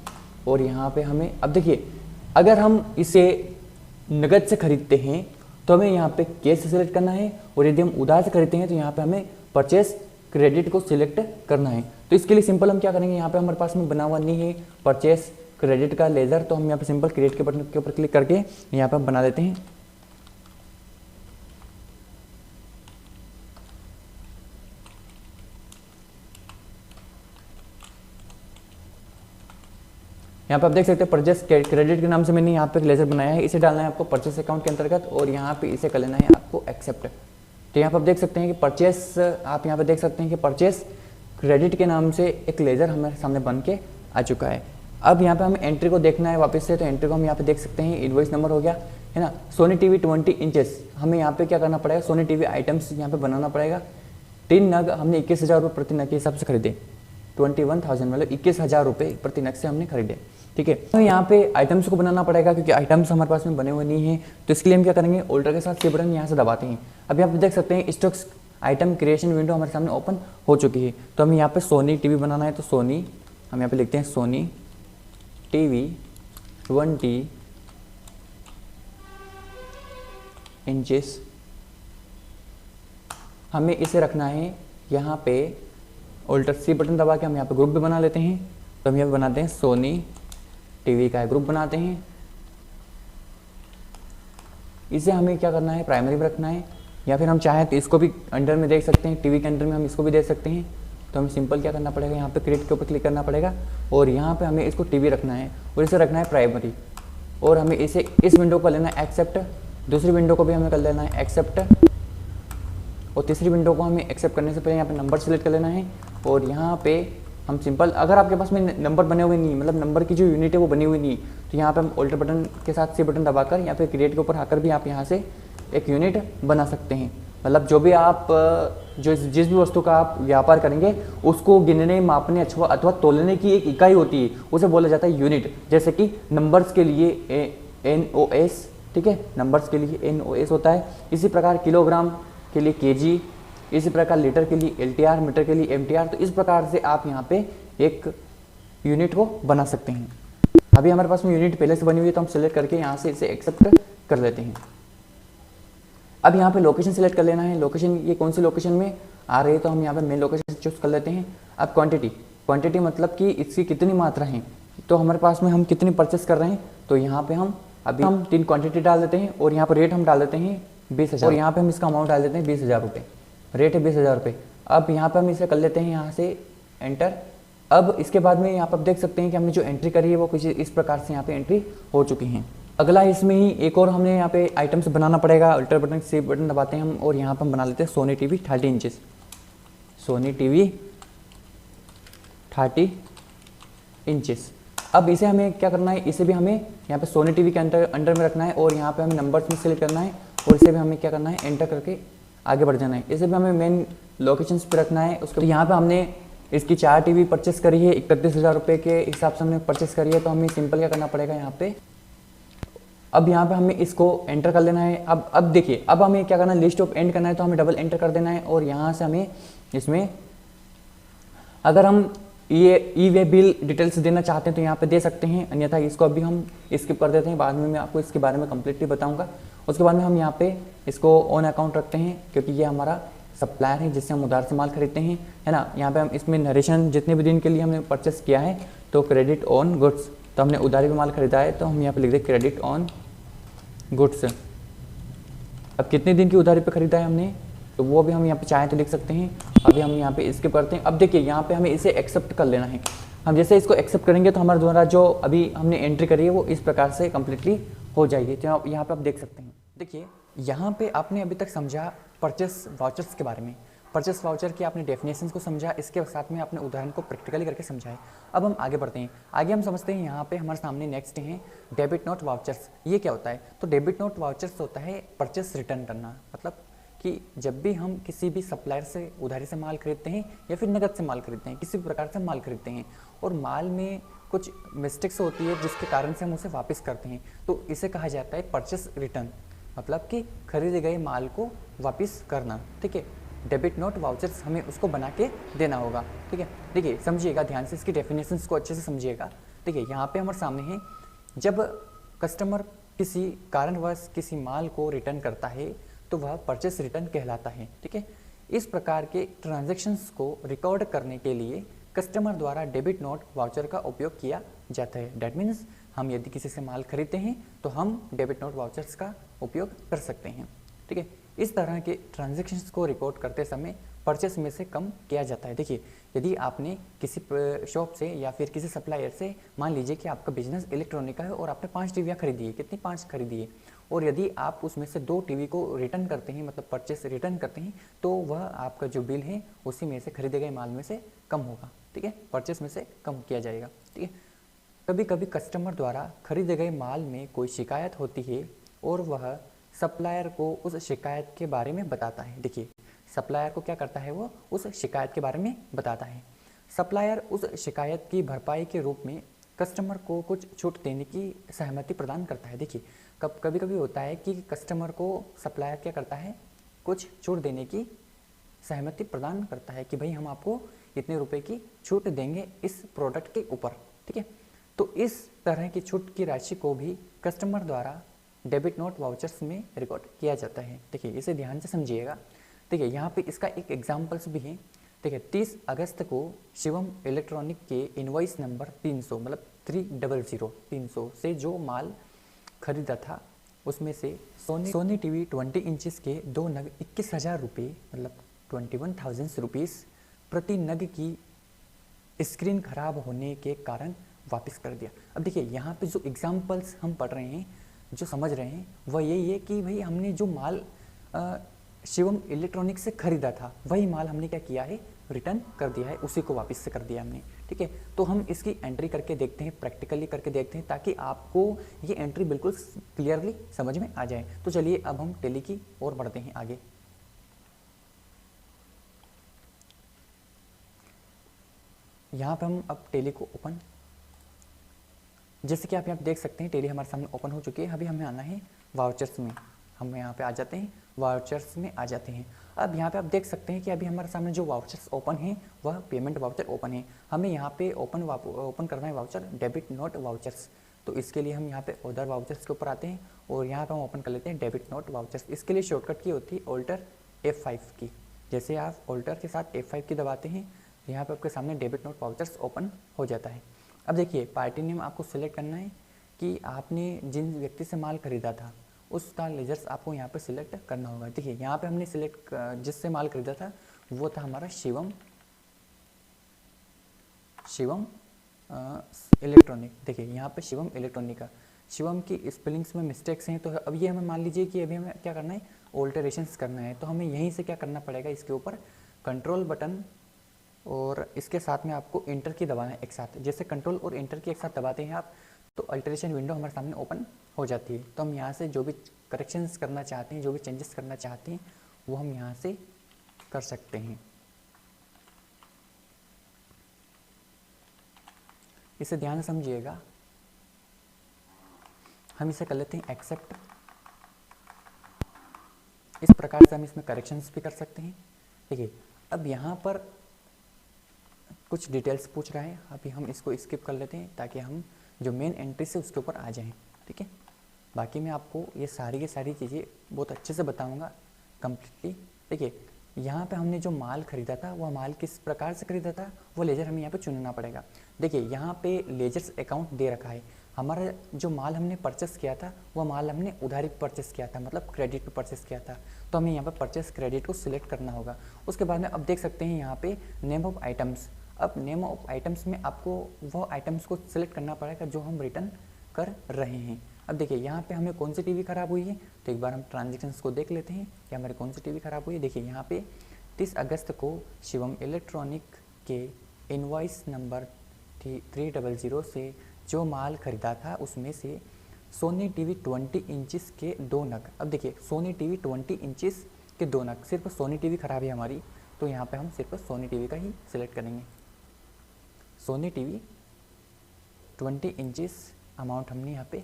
A: और यहाँ पे हमें अब देखिए, अगर हम इसे नगद से खरीदते हैं तो हमें यहाँ पे कैश सेलेक्ट करना है, और यदि हम उधार से खरीदते हैं तो यहाँ पे हमें परचेस क्रेडिट को सिलेक्ट करना है। तो इसके लिए सिंपल हम क्या करेंगे, यहाँ पे हमारे पास में बना हुआ नहीं है परचेस क्रेडिट का लेजर, तो हम यहाँ पे सिंपल क्रिएट के बटन के ऊपर क्लिक करके यहाँ पे हम बना देते हैं। यहाँ पे आप देख सकते हैं परचेस क्रेडिट के नाम से मैंने यहाँ पे एक लेजर बनाया है। इसे डालना है आपको परचेस अकाउंट के अंतर्गत, और यहाँ पे इसे कर लेना है आपको एक्सेप्ट। तो यहाँ पे आप देख सकते हैं कि परचेस, आप यहाँ पे देख सकते हैं कि परचेस क्रेडिट के नाम से एक लेजर हमारे सामने बन के आ चुका है। अब यहाँ पे हमें एंट्री को देखना है वापस से। तो एंट्री को हम यहाँ पे देख सकते हैं, इनवॉइस नंबर हो गया, है ना। सोनी टीवी 20 इंचेस, हमें यहाँ पे क्या करना पड़ेगा, सोनी टीवी आइटम्स यहाँ पे बनाना पड़ेगा। 3 नग हमने 21,000 रुपये प्रति नग के हिसाब से खरीदे। 21,000 मतलब 21,000 रुपये प्रति नग से हमने खरीदे, ठीक है। तो यहाँ पे आइटम्स को बनाना पड़ेगा, क्योंकि आइटम्स हमारे पास में बने हुए नहीं है। तो इसके लिए हम क्या करेंगे, ऑल्टर के साथ सी बटन यहाँ से दबाते हैं। अब यहाँ पे देख सकते हैं स्टॉक्स आइटम क्रिएशन विंडो हमारे सामने ओपन हो चुकी है। तो हमें यहाँ पे सोनी टीवी बनाना है, तो सोनी हम यहाँ पे लिखते हैं सोनी टीवी 20 इंचेस। हमें इसे रखना है यहाँ पे, ऑल्टर सी बटन दबा के हम यहाँ पे ग्रुप भी बना लेते हैं। तो हम यहाँ पे बनाते हैं सोनी टीवी का ग्रुप बनाते हैं। इसे हमें क्या करना है, प्राइमरी में रखना है, या फिर हम चाहें तो इसको भी अंडर में देख सकते हैं, टीवी के अंडर में हम इसको भी देख सकते हैं। तो हमें सिंपल क्या करना पड़ेगा, यहाँ पे क्रिएट के ऊपर क्लिक करना पड़ेगा, और यहाँ पे हमें इसको टीवी रखना है और इसे रखना है प्राइमरी। और हमें इसे इस विंडो को लेना है एक्सेप्ट, दूसरी विंडो को भी हमें कर लेना है एक्सेप्ट, और तीसरी विंडो को हमें एक्सेप्ट करने से पहले यहाँ पे नंबर सेलेक्ट कर लेना है। और यहाँ पे हम सिंपल, अगर आपके पास में नंबर बने हुए नहीं, मतलब नंबर की जो यूनिट है वो बनी हुई नहीं, तो यहाँ पे हम ऑल्टर बटन के साथ सी बटन दबाकर यहाँ पे क्रिएट के ऊपर आकर भी आप यहाँ से एक यूनिट बना सकते हैं। मतलब जो भी आप जिस भी वस्तु का आप व्यापार करेंगे उसको गिनने, मापने अथवा तोलने की एक इकाई होती है, उसे बोला जाता है यूनिट। जैसे कि नंबर्स के लिए NOS, ठीक है, नंबर्स के लिए NOS होता है। इसी प्रकार किलोग्राम के लिए kg, इसी प्रकार लीटर के लिए LTR, मीटर के लिए MTR। तो इस प्रकार से आप यहाँ पे एक यूनिट को बना सकते हैं। अभी हमारे पास में यूनिट पहले से बनी हुई है, तो हम सेलेक्ट करके यहाँ से इसे एक्सेप्ट कर लेते हैं। अब यहाँ पे लोकेशन सेलेक्ट कर लेना है, लोकेशन ये कौन सी लोकेशन में आ रही है, तो हम यहाँ पे मेन लोकेशन चूज कर लेते हैं। अब क्वांटिटी मतलब कि इसकी कितनी मात्रा है, तो हमारे पास में हम कितनी परचेस कर रहे हैं, तो यहाँ पे हम अभी हम 3 क्वांटिटी डाल देते हैं और यहाँ पर रेट हम डाल देते हैं 20,000 और यहाँ पे हम इसका अमाउंट डाल देते हैं 20,000 रुपये, रेट है 20,000 रुपये। अब यहाँ पे हम इसे कर लेते हैं यहाँ से एंटर। अब इसके बाद में यहाँ पर आप देख सकते हैं कि हमने जो एंट्री करी है वो कुछ इस प्रकार से यहाँ पे एंट्री हो चुकी हैं। अगला इसमें ही एक और हमने यहाँ पे आइटम्स बनाना पड़ेगा। अल्टर बटन से बटन दबाते हैं हम और यहाँ पर हम बना लेते हैं Sony TV 30 inches, Sony TV 30 inches. अब इसे हमें क्या करना है, इसे भी हमें यहाँ पे सोनी टीवी के अंडर में रखना है और यहाँ पे हमें नंबर्स में सेलेक्ट करना है और इसे भी हमें क्या करना है, एंटर करके आगे बढ़ जाना है। इसे भी हमें मेन लोकेशंस पे रखना है। उसके यहाँ पे हमने इसकी 4 टीवी परचेस करी है, 31,000 रुपये के हिसाब से हमने परचेस करी है। तो हमें सिंपल क्या करना पड़ेगा यहाँ पे, अब यहाँ पे हमें इसको एंटर कर लेना है। अब देखिए, अब हमें क्या करना है, लिस्ट ऑफ एंड करना है तो हमें डबल एंटर कर देना है और यहाँ से हमें इसमें अगर हम ये ई वे बिल डिटेल्स देना चाहते हैं तो यहाँ पे दे सकते हैं, अन्यथा इसको अभी हम स्किप कर देते हैं। बाद में मैं आपको इसके बारे में कंप्लीटली बताऊंगा। उसके बाद में हम यहाँ पे इसको ऑन अकाउंट रखते हैं क्योंकि ये हमारा सप्लायर है जिससे हम उधार से माल खरीदते हैं, है ना। यहाँ पे हम इसमें नरेशन जितने भी दिन के लिए हमने परचेस किया है तो क्रेडिट ऑन गुड्स, तो हमने उधारी में माल खरीदा है तो हम यहाँ पे लिख दें क्रेडिट ऑन गुड्स। अब कितने दिन की उधारी पे खरीदा है हमने तो वो भी हम यहाँ पे चाहें तो लिख सकते हैं। अभी हम यहाँ पे स्किप करते हैं। अब देखिए यहाँ पे हमें इसे एक्सेप्ट कर लेना है। हम जैसे इसको एक्सेप्ट करेंगे तो हमारे द्वारा जो अभी हमने एंट्री करी है वो इस प्रकार से कम्प्लीटली हो जाएगी। तो यहाँ पे आप देख सकते हैं। देखिए यहाँ पे आपने अभी तक समझा परचेस वाउचर्स के बारे में, परचेस वाउचर की आपने डेफिनेशंस को समझा, इसके साथ में आपने उदाहरण को प्रैक्टिकली करके समझा है। अब हम आगे बढ़ते हैं। आगे हम समझते हैं यहाँ पे हमारे सामने नेक्स्ट है डेबिट नोट वाउचर्स। ये क्या होता है, तो डेबिट नोट वाउचर्स होता है परचेस रिटर्न करना। मतलब कि जब भी हम किसी भी सप्लायर से उधारी से माल खरीदते हैं या फिर नकद से माल खरीदते हैं, किसी भी प्रकार से माल खरीदते हैं और माल में कुछ मिस्टेक्स होती है जिसके कारण से हम उसे वापस करते हैं, तो इसे कहा जाता है परचेस रिटर्न। मतलब कि खरीदे गए माल को वापस करना, ठीक है। डेबिट नोट वाउचर्स हमें उसको बना के देना होगा, ठीक है। देखिए समझिएगा ध्यान से, इसकी डेफिनेशंस को अच्छे से समझिएगा। देखिए यहाँ पे हमारे सामने है, जब कस्टमर किसी कारणवश किसी माल को रिटर्न करता है तो वह परचेस रिटर्न कहलाता है, ठीक है। इस प्रकार के ट्रांजैक्शंस को रिकॉर्ड करने के लिए कस्टमर द्वारा डेबिट नोट वाउचर का उपयोग किया जाता है। डैट मीन्स हम यदि किसी से माल खरीदते हैं तो हम डेबिट नोट वाउचर्स का उपयोग कर सकते हैं, ठीक है। इस तरह के ट्रांजैक्शंस को रिकॉर्ड करते समय परचेस में से कम किया जाता है। देखिए यदि आपने किसी शॉप से या फिर किसी सप्लायर से, मान लीजिए कि आपका बिजनेस इलेक्ट्रॉनिक का है और आपने 5 टीवियाँ खरीदी है, कितनी 5 खरीदी है, और यदि आप उसमें से 2 टीवी को रिटर्न करते हैं, मतलब परचेस रिटर्न करते हैं, तो वह आपका जो बिल है उसी में से खरीदे गए माल में से कम होगा, ठीक है, परचेस में से कम किया जाएगा, ठीक है। कभी कभी कस्टमर द्वारा खरीदे गए माल में कोई शिकायत होती है और वह सप्लायर को उस शिकायत के बारे में बताता है। देखिए सप्लायर को क्या करता है, वो उस शिकायत के बारे में बताता है। सप्लायर उस शिकायत की भरपाई के रूप में कस्टमर को कुछ छूट देने की सहमति प्रदान करता है। देखिए कभी कभी होता है कि कस्टमर को सप्लायर क्या करता है, कुछ छूट देने की सहमति प्रदान करता है कि भाई हम आपको इतने रुपए की छूट देंगे इस प्रोडक्ट के ऊपर, ठीक है। तो इस तरह की छूट की राशि को भी कस्टमर द्वारा डेबिट नोट वाउचर्स में रिकॉर्ड किया जाता है। देखिए इसे ध्यान से समझिएगा। देखिए यहाँ पे इसका एक एग्जाम्पल्स भी है। देखिए 30 अगस्त को शिवम इलेक्ट्रॉनिक के इनवॉइस नंबर 300 मतलब 300 से जो माल खरीदा था उसमें से सोनी टीवी 20 इंचेस के 2 नग 21,000 रुपये मतलब 21,000 रुपीज़ प्रति नग की स्क्रीन खराब होने के कारण वापस कर दिया। अब देखिए यहाँ पे जो एग्जाम्पल्स हम पढ़ रहे हैं, जो समझ रहे हैं, वह यही है कि भाई हमने जो माल शिवम इलेक्ट्रॉनिक से खरीदा था वही माल हमने क्या किया है, रिटर्न कर दिया है, उसी को वापस से कर दिया हमने, ठीक है। तो हम इसकी एंट्री करके देखते हैं, प्रैक्टिकली करके देखते हैं ताकि आपको ये एंट्री बिल्कुल क्लियरली समझ में आ जाए। तो चलिए अब हम टैली की ओर बढ़ते हैं आगे। यहाँ पे हम अब टैली को ओपन, जैसे कि आप यहाँ देख सकते हैं टैली हमारे सामने ओपन हो चुकी है। अभी हमें आना है वाउचर्स में, हम यहाँ पे आ जाते हैं, वाउचर्स में आ जाते हैं। अब यहाँ पे आप देख सकते हैं कि अभी हमारे सामने जो वाउचर्स ओपन है वह पेमेंट वाउचर ओपन है। हमें यहाँ पे ओपन करना है वाउचर डेबिट नोट वाउचर्स। तो इसके लिए हम यहाँ पे अदर वाउचर्स के ऊपर आते हैं और यहाँ पे हम ओपन कर लेते हैं डेबिट नोट वाउचर्स। इसके लिए शॉर्टकट की होती है ऑल्टर F5 की। जैसे आप ऑल्टर के साथ F5 की दबाते हैं, यहाँ पे आपके सामने डेबिट नोट वाउचर्स ओपन हो जाता है। अब देखिए पार्टी नेम आपको सिलेक्ट करना है कि आपने जिन व्यक्ति से माल खरीदा था उसका लेजर्स आपको यहाँ पे सिलेक्ट करना होगा। देखिए यहाँ पे हमने सिलेक्ट जिससे माल खरीदा था वो था हमारा शिवम इलेक्ट्रॉनिक। देखिए यहाँ पे शिवम इलेक्ट्रॉनिक का शिवम की स्पेलिंग्स में मिस्टेक्स हैं, तो अब ये हमें मान लीजिए कि अभी हमें क्या करना है, ऑल्टरेशंस करना है। तो हमें यहीं से क्या करना पड़ेगा, इसके ऊपर कंट्रोल बटन और इसके साथ में आपको इंटर की दबाना है एक साथ। जैसे कंट्रोल और इंटर की एक साथ दबाते हैं आप तो अल्टरेशन विंडो हमारे सामने ओपन हो जाती है। तो हम यहाँ से जो भी करेक्शंस करना चाहते हैं, जो भी चेंजेस करना चाहते हैं वो हम यहाँ से कर सकते हैं। इसे ध्यान से समझिएगा। हम इसे कर लेते हैं एक्सेप्ट। इस प्रकार से हम इसमें करेक्शंस भी कर सकते हैं। देखिए अब यहाँ पर कुछ डिटेल्स पूछ रहा है, अभी हम इसको स्किप कर लेते हैं ताकि हम जो मेन एंट्री से उसके ऊपर आ जाएं। ठीक है, बाकी मैं आपको ये सारी चीज़ें बहुत अच्छे से बताऊंगा कम्प्लीटली। देखिए यहाँ पे हमने जो माल खरीदा था वह माल किस प्रकार से खरीदा था वो लेजर हमें यहाँ पे चुनना पड़ेगा। देखिए यहाँ पे लेजर्स अकाउंट दे रखा है। हमारा जो माल हमने परचेस किया था वह माल हमने उधारी परचेस किया था, मतलब क्रेडिट पे परचेस किया था। तो हमें यहाँ पे परचेस क्रेडिट को सिलेक्ट करना होगा। उसके बाद में अब देख सकते हैं यहाँ पे नेम ऑफ आइटम्स। अब नेम ऑफ आइटम्स में आपको वो आइटम्स को सिलेक्ट करना पड़ेगा जो हम रिटर्न कर रहे हैं। अब देखिए यहाँ पे हमें कौन सी टीवी ख़राब हुई है, तो एक बार हम ट्रांजेक्शन्स को देख लेते हैं कि हमारी कौन सी टीवी ख़राब हुई है। देखिए यहाँ पे 30 अगस्त को शिवम इलेक्ट्रॉनिक के इनवॉइस नंबर 300 से जो माल खरीदा था उसमें से सोनी टीवी 20 इंचज़ के 2 नग। अब देखिए सोनी टीवी 20 इंचज़ के 2 नग, सिर्फ सोनी टीवी ख़राब है हमारी, तो यहाँ पे हम सिर्फ सोनी टीवी का ही सिलेक्ट करेंगे। सोनी टीवी 20 इंचज़ अमाउंट हमने यहाँ पे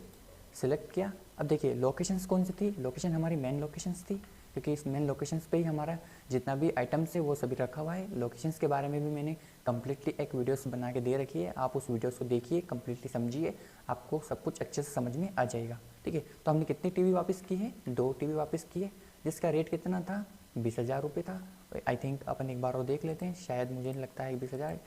A: सिलेक्ट किया। अब देखिए लोकेशंस कौन सी थी, लोकेशन हमारी मेन लोकेशंस थी, क्योंकि इस मेन लोकेशंस पे ही हमारा जितना भी आइटम्स है वो सभी रखा हुआ है। लोकेशंस के बारे में भी मैंने कम्प्लीटली एक वीडियोस बना के दे रखी है, आप उस वीडियोस को देखिए, कम्प्लीटली समझिए, आपको सब कुछ अच्छे से समझ में आ जाएगा। ठीक है, तो हमने कितनी टीवी वापस की है, 2 टीवी वापस की है, जिसका रेट कितना था, 20,000 रुपये था। आई थिंक अपन एक बार और देख लेते हैं, शायद मुझे लगता है 20,000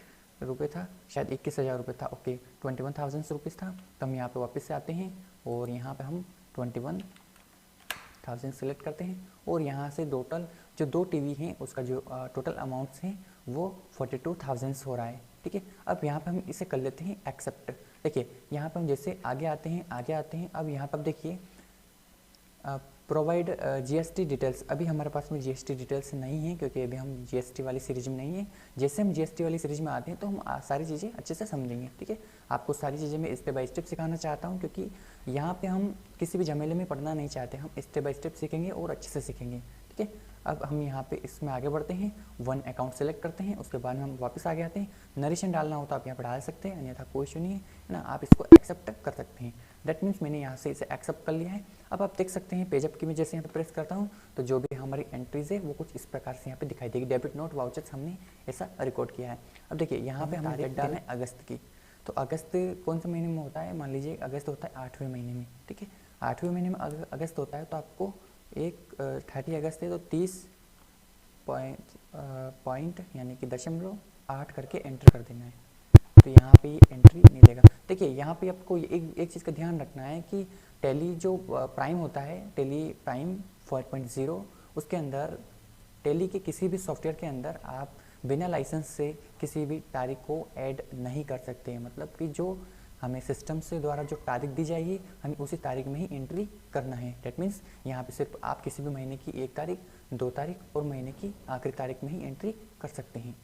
A: रुपये था, शायद 21,000 रुपये था। ओके 21,000 रुपीज़ था। तो हम यहाँ पे वापस से आते हैं और यहाँ पे हम 21,000 सेलेक्ट करते हैं और यहाँ से टोटल जो 2 टीवी हैं उसका जो टोटल अमाउंट्स हैं वो 42,000 हो रहा है। ठीक है, अब यहाँ पे हम इसे कर लेते हैं एक्सेप्ट। देखिए यहाँ पे हम जैसे आगे आते हैं। अब यहाँ पर देखिए प्रोवाइड जीएसटी डिटेल्स। अभी हमारे पास में जीएसटी डिटेल्स नहीं है क्योंकि अभी हम जीएसटी वाली सीरीज में नहीं है। जैसे हम जीएसटी वाली सीरीज में आते हैं तो हम सारी चीज़ें अच्छे से समझेंगे। ठीक है, आपको सारी चीज़ें मैं स्टेप बाय स्टेप सिखाना चाहता हूँ क्योंकि यहाँ पे हम किसी भी झमेले में पढ़ना नहीं चाहते, हम स्टेप बाय स्टेप सीखेंगे और अच्छे से सीखेंगे। ठीक है, अब हम यहाँ पे इसमें आगे बढ़ते हैं, 1 अकाउंट सेलेक्ट करते हैं, उसके बाद में हम वापस आगे आते हैं। नरेशन डालना हो तो आप यहाँ पर डाल सकते हैं, अन्यथा कोई इशू नहीं है ना, आप इसको एक्सेप्ट कर सकते हैं। दैट मीन्स मैंने यहाँ से इसे एक्सेप्ट कर लिया है। अब आप देख सकते हैं पेजअप की मैं जैसे यहाँ पे प्रेस करता हूँ तो जो भी हमारी एंट्रीज है वो कुछ इस प्रकार से यहाँ पे दिखाई देगी। डेबिट नोट वाउचर्स हमने ऐसा रिकॉर्ड किया है। अब देखिए यहाँ पे हमें तारीख डालना है अगस्त की, तो अगस्त कौन से महीने में होता है, मान लीजिए अगस्त होता है 8वें महीने में। ठीक है, 8वें महीने में अगस्त होता है तो आपको 30 अगस्त है तो 30 पॉइंट यानी कि 0.8 करके एंटर कर देना है। तो यहाँ पे एंट्री नहीं देगा। देखिए यहाँ पे आपको एक चीज़ का ध्यान रखना है कि टेली जो प्राइम होता है, टेली प्राइम 4.0, उसके अंदर टेली के किसी भी सॉफ्टवेयर के अंदर आप बिना लाइसेंस से किसी भी तारीख को ऐड नहीं कर सकते हैं। मतलब कि जो हमें सिस्टम से द्वारा जो तारीख दी जाएगी हमें उसी तारीख में ही एंट्री करना है। डेट मीन्स यहाँ पे सिर्फ आप किसी भी महीने की 1 तारीख, 2 तारीख और महीने की आखिरी तारीख में ही एंट्री कर सकते हैं।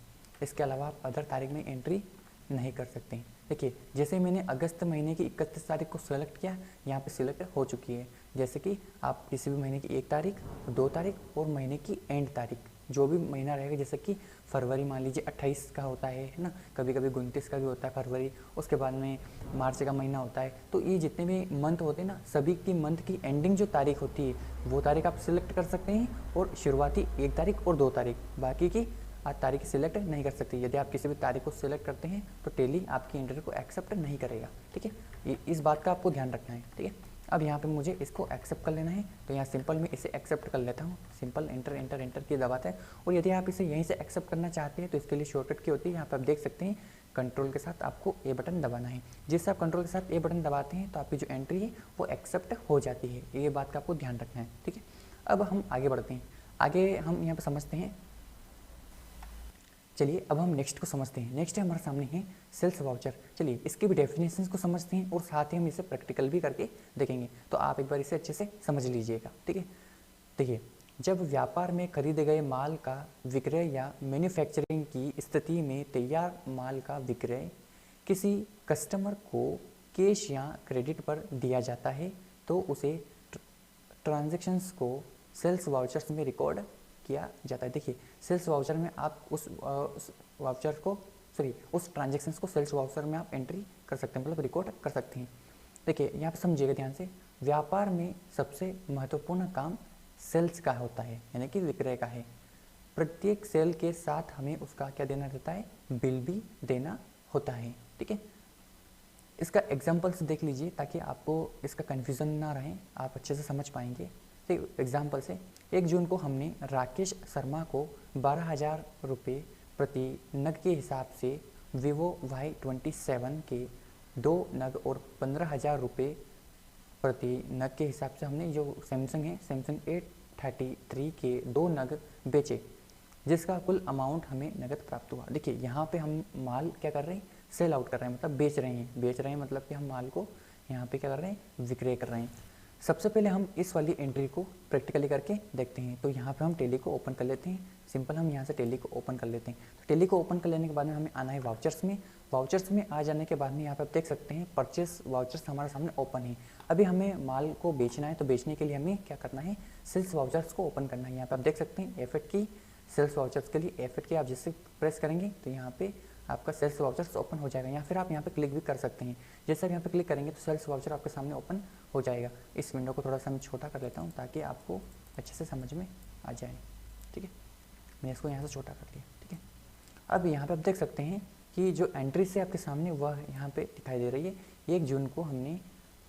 A: इसके अलावा आप अदर तारीख में एंट्री नहीं कर सकते हैं। देखिए जैसे मैंने अगस्त महीने की 31 तारीख को सेलेक्ट किया, यहाँ पे सिलेक्ट हो चुकी है। जैसे कि आप किसी भी महीने की 1 तारीख, 2 तारीख और महीने की एंड तारीख, जो भी महीना रहेगा, जैसे कि फरवरी मान लीजिए 28 का होता है ना, कभी कभी 29 का भी होता है फरवरी, उसके बाद में मार्च का महीना होता है। तो ये जितने भी मंथ होते हैं ना, सभी की मंथ की एंडिंग जो तारीख होती है वो तारीख आप सिलेक्ट कर सकते हैं और शुरुआती 1 तारीख और 2 तारीख, बाकी की आज तारीख सिलेक्ट नहीं कर सकती। यदि आप किसी भी तारीख को सिलेक्ट करते हैं तो टेली आपकी एंट्री को एक्सेप्ट नहीं करेगा। ठीक है, इस बात का आपको ध्यान रखना है। ठीक है, अब यहाँ पे मुझे इसको एक्सेप्ट कर लेना है, तो यहाँ सिंपल में इसे एक्सेप्ट कर लेता हूँ। सिंपल एंटर एंटर एंटर की दबाता है। और यदि आप इसे यहीं से एक्सेप्ट करना चाहते हैं तो इसके लिए शॉर्टकट की होती है, यहाँ पर आप देख सकते हैं कंट्रोल के साथ आपको ए बटन दबाना है। जैसे आप कंट्रोल के साथ ए बटन दबाते हैं तो आपकी जो एंट्री है वो एक्सेप्ट हो जाती है। ये बात का आपको ध्यान रखना है, ठीक है। अब हम आगे बढ़ते हैं। आगे हम यहाँ पर समझते हैं। चलिए अब हम नेक्स्ट को समझते हैं। नेक्स्ट है हमारे सामने है सेल्स वाउचर। चलिए इसके भी डेफिनेशंस को समझते हैं और साथ ही हम इसे प्रैक्टिकल भी करके देखेंगे, तो आप एक बार इसे अच्छे से समझ लीजिएगा, ठीक है। देखिए, जब व्यापार में खरीदे गए माल का विक्रय या मैन्युफैक्चरिंग की स्थिति में तैयार माल का विक्रय किसी कस्टमर को कैश या क्रेडिट पर दिया जाता है तो उसे ट्रांजैक्शंस को सेल्स वाउचर्स में रिकॉर्ड किया जाता है। देखिए, सेल्स वाउचर में आप उस वाउचर को उस ट्रांजैक्शंस को सेल्स वाउचर में आप एंट्री कर सकते हैं, मतलब रिकॉर्ड कर सकते हैं। देखिए यहाँ पे समझिएगा ध्यान से, व्यापार में सबसे महत्वपूर्ण काम सेल्स का होता है, यानी कि विक्रय का है। प्रत्येक सेल के साथ हमें उसका क्या देना रहता है, बिल भी देना होता है, ठीक है। इसका एग्जाम्पल्स देख लीजिए ताकि आपको इसका कन्फ्यूज़न ना रहे, आप अच्छे से समझ पाएंगे। तो एग्जाम्पल से 1 जून को हमने राकेश शर्मा को 12,000 रुपये प्रति नग के हिसाब से वीवो Y27 के 2 नग और 15,000 रुपये प्रति नग के हिसाब से हमने जो सैमसंग है सैमसंग A33 के 2 नग बेचे, जिसका कुल अमाउंट हमें नगद प्राप्त हुआ। देखिए यहाँ पे हम माल क्या कर रहे हैं, सेल आउट कर रहे हैं, मतलब बेच रहे हैं मतलब कि हम माल को यहाँ पे क्या कर रहे हैं, विक्रय कर रहे हैं। सबसे पहले हम इस वाली एंट्री को प्रैक्टिकली करके देखते हैं। तो यहाँ पे हम टेली को ओपन कर लेते हैं। सिंपल हम यहाँ से टेली को ओपन कर लेते हैं। तो टेली को ओपन कर लेने के बाद में हमें आना है वाउचर्स में। वाउचर्स में आ जाने के बाद में यहाँ पे आप देख सकते हैं परचेस वाउचर्स हमारे सामने ओपन है। अभी हमें माल को बेचना है, तो बेचने के लिए हमें क्या करना है, सेल्स वाउचर्स को ओपन करना है। यहाँ पे आप देख सकते हैं F8 की, सेल्स वाउचर्स के लिए F8 की आप जैसे प्रेस करेंगे तो यहाँ पे आपका सेल्स वाउचर्स ओपन हो जाएगा, या फिर आप यहाँ पे क्लिक भी कर सकते हैं। जैसे आप यहाँ पे क्लिक करेंगे तो सेल्स वाउचर आपके सामने ओपन हो जाएगा। इस विंडो को थोड़ा सा मैं छोटा कर लेता हूँ ताकि आपको अच्छे से समझ में आ जाए, ठीक है। मैं इसको यहाँ से छोटा कर लिया, ठीक है। अब यहाँ पे आप देख सकते हैं कि जो एंट्री से आपके सामने वह यहाँ पे दिखाई दे रही है। 1 जून को हमने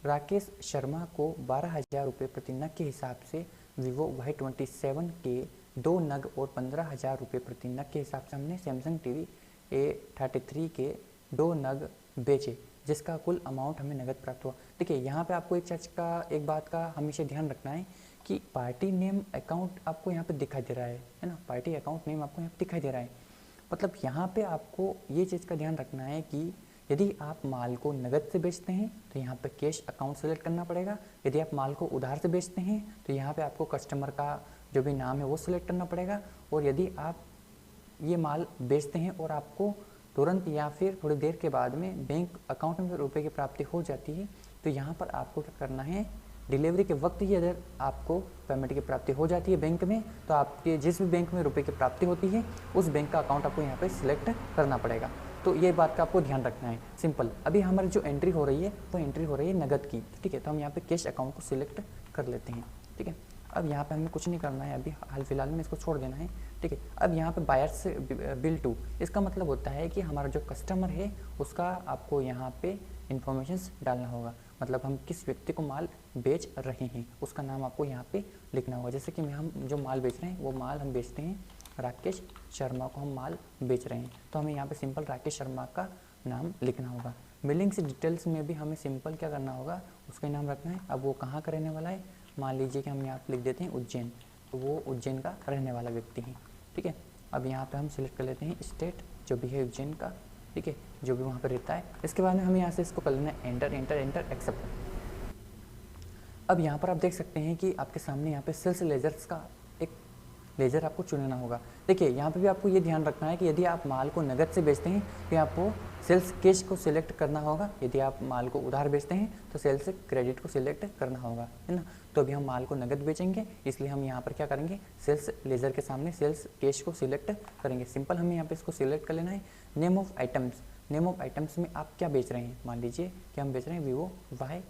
A: राकेश शर्मा को 12,000 रुपये प्रति नग के हिसाब से वीवो Y27 के 2 नग और 15,000 रुपये प्रति नग के हिसाब से हमने सैमसंग टीवी A33 के 2 नग बेचे, जिसका कुल अमाउंट हमें नगद प्राप्त हुआ। देखिए यहाँ पे आपको एक बात का हमेशा ध्यान रखना है कि पार्टी नेम अकाउंट आपको यहाँ पे दिखाई दे रहा है ना, पार्टी अकाउंट नेम आपको यहाँ पे दिखाई दे रहा है। मतलब यहाँ पे आपको ये चीज़ का ध्यान रखना है कि यदि आप माल को नगद से बेचते हैं तो यहाँ पे कैश अकाउंट सेलेक्ट करना पड़ेगा। यदि आप माल को उधार से बेचते हैं तो यहाँ पे आपको कस्टमर का जो भी नाम है वो सिलेक्ट करना पड़ेगा। और यदि आप ये माल बेचते हैं और आपको तुरंत या फिर थोड़ी देर के बाद में बैंक अकाउंट में रुपए की प्राप्ति हो जाती है, तो यहाँ पर आपको क्या करना है, डिलीवरी के वक्त ही अगर आपको पेमेंट की प्राप्ति हो जाती है बैंक में, तो आपके जिस भी बैंक में रुपए की प्राप्ति होती है उस बैंक का अकाउंट आपको यहाँ पे सिलेक्ट करना पड़ेगा। तो ये बात का आपको ध्यान रखना है। सिंपल, अभी हमारी जो एंट्री हो रही है वो एंट्री हो रही है नगद की, ठीक है। तो हम यहाँ पे कैश अकाउंट को सिलेक्ट कर लेते हैं, ठीक है। अब यहाँ पे हमें कुछ नहीं करना है, अभी हाल फिलहाल में इसको छोड़ देना है, ठीक है। अब यहाँ पे बायर से बिल टू, इसका मतलब होता है कि हमारा जो कस्टमर है उसका आपको यहाँ पे इन्फॉर्मेशंस डालना होगा। मतलब हम किस व्यक्ति को माल बेच रहे हैं उसका नाम आपको यहाँ पे लिखना होगा। जैसे कि हम जो माल बेच रहे हैं वो माल हम बेचते हैं राकेश शर्मा को हम माल बेच रहे हैं, तो हमें यहाँ पे सिंपल राकेश शर्मा का नाम लिखना होगा। बिलिंग से डिटेल्स में भी हमें सिंपल क्या करना होगा, उसका नाम रखना है। अब वो कहाँ का रहने वाला है, मान लीजिए कि हम यहाँ पे लिख देते हैं उज्जैन, तो वो उज्जैन का रहने वाला व्यक्ति है, ठीक है। अब यहाँ पे हम सिलेक्ट कर लेते हैं स्टेट जो भी है उज्जैन का, ठीक है, जो भी वहाँ पर रहता है। इसके बाद में हमें यहाँ से इसको कर लेना है एंटर एंटर एंटर एक्सेप्ट। अब यहाँ पर आप देख सकते हैं कि आपके सामने यहाँ पे सेल्स लेजर्स का एक लेजर आपको चुनना होगा। देखिए यहाँ पे भी आपको ये ध्यान रखना है कि यदि आप माल को नगद से बेचते हैं तो आपको सेल्स कैश को सिलेक्ट करना होगा। यदि आप माल को उधार बेचते हैं तो सेल्स क्रेडिट को सिलेक्ट करना होगा, है ना। तो अभी हम माल को नगद बेचेंगे, इसलिए हम यहाँ पर क्या करेंगे, सेल्स लेजर के सामने सेल्स कैश को सिलेक्ट करेंगे। सिंपल हमें यहाँ पे इसको सिलेक्ट कर लेना है। Name of items, name of items में आप क्या बेच रहे हैं, मान लीजिए कि हम बेच रहे हैं वीवो वाई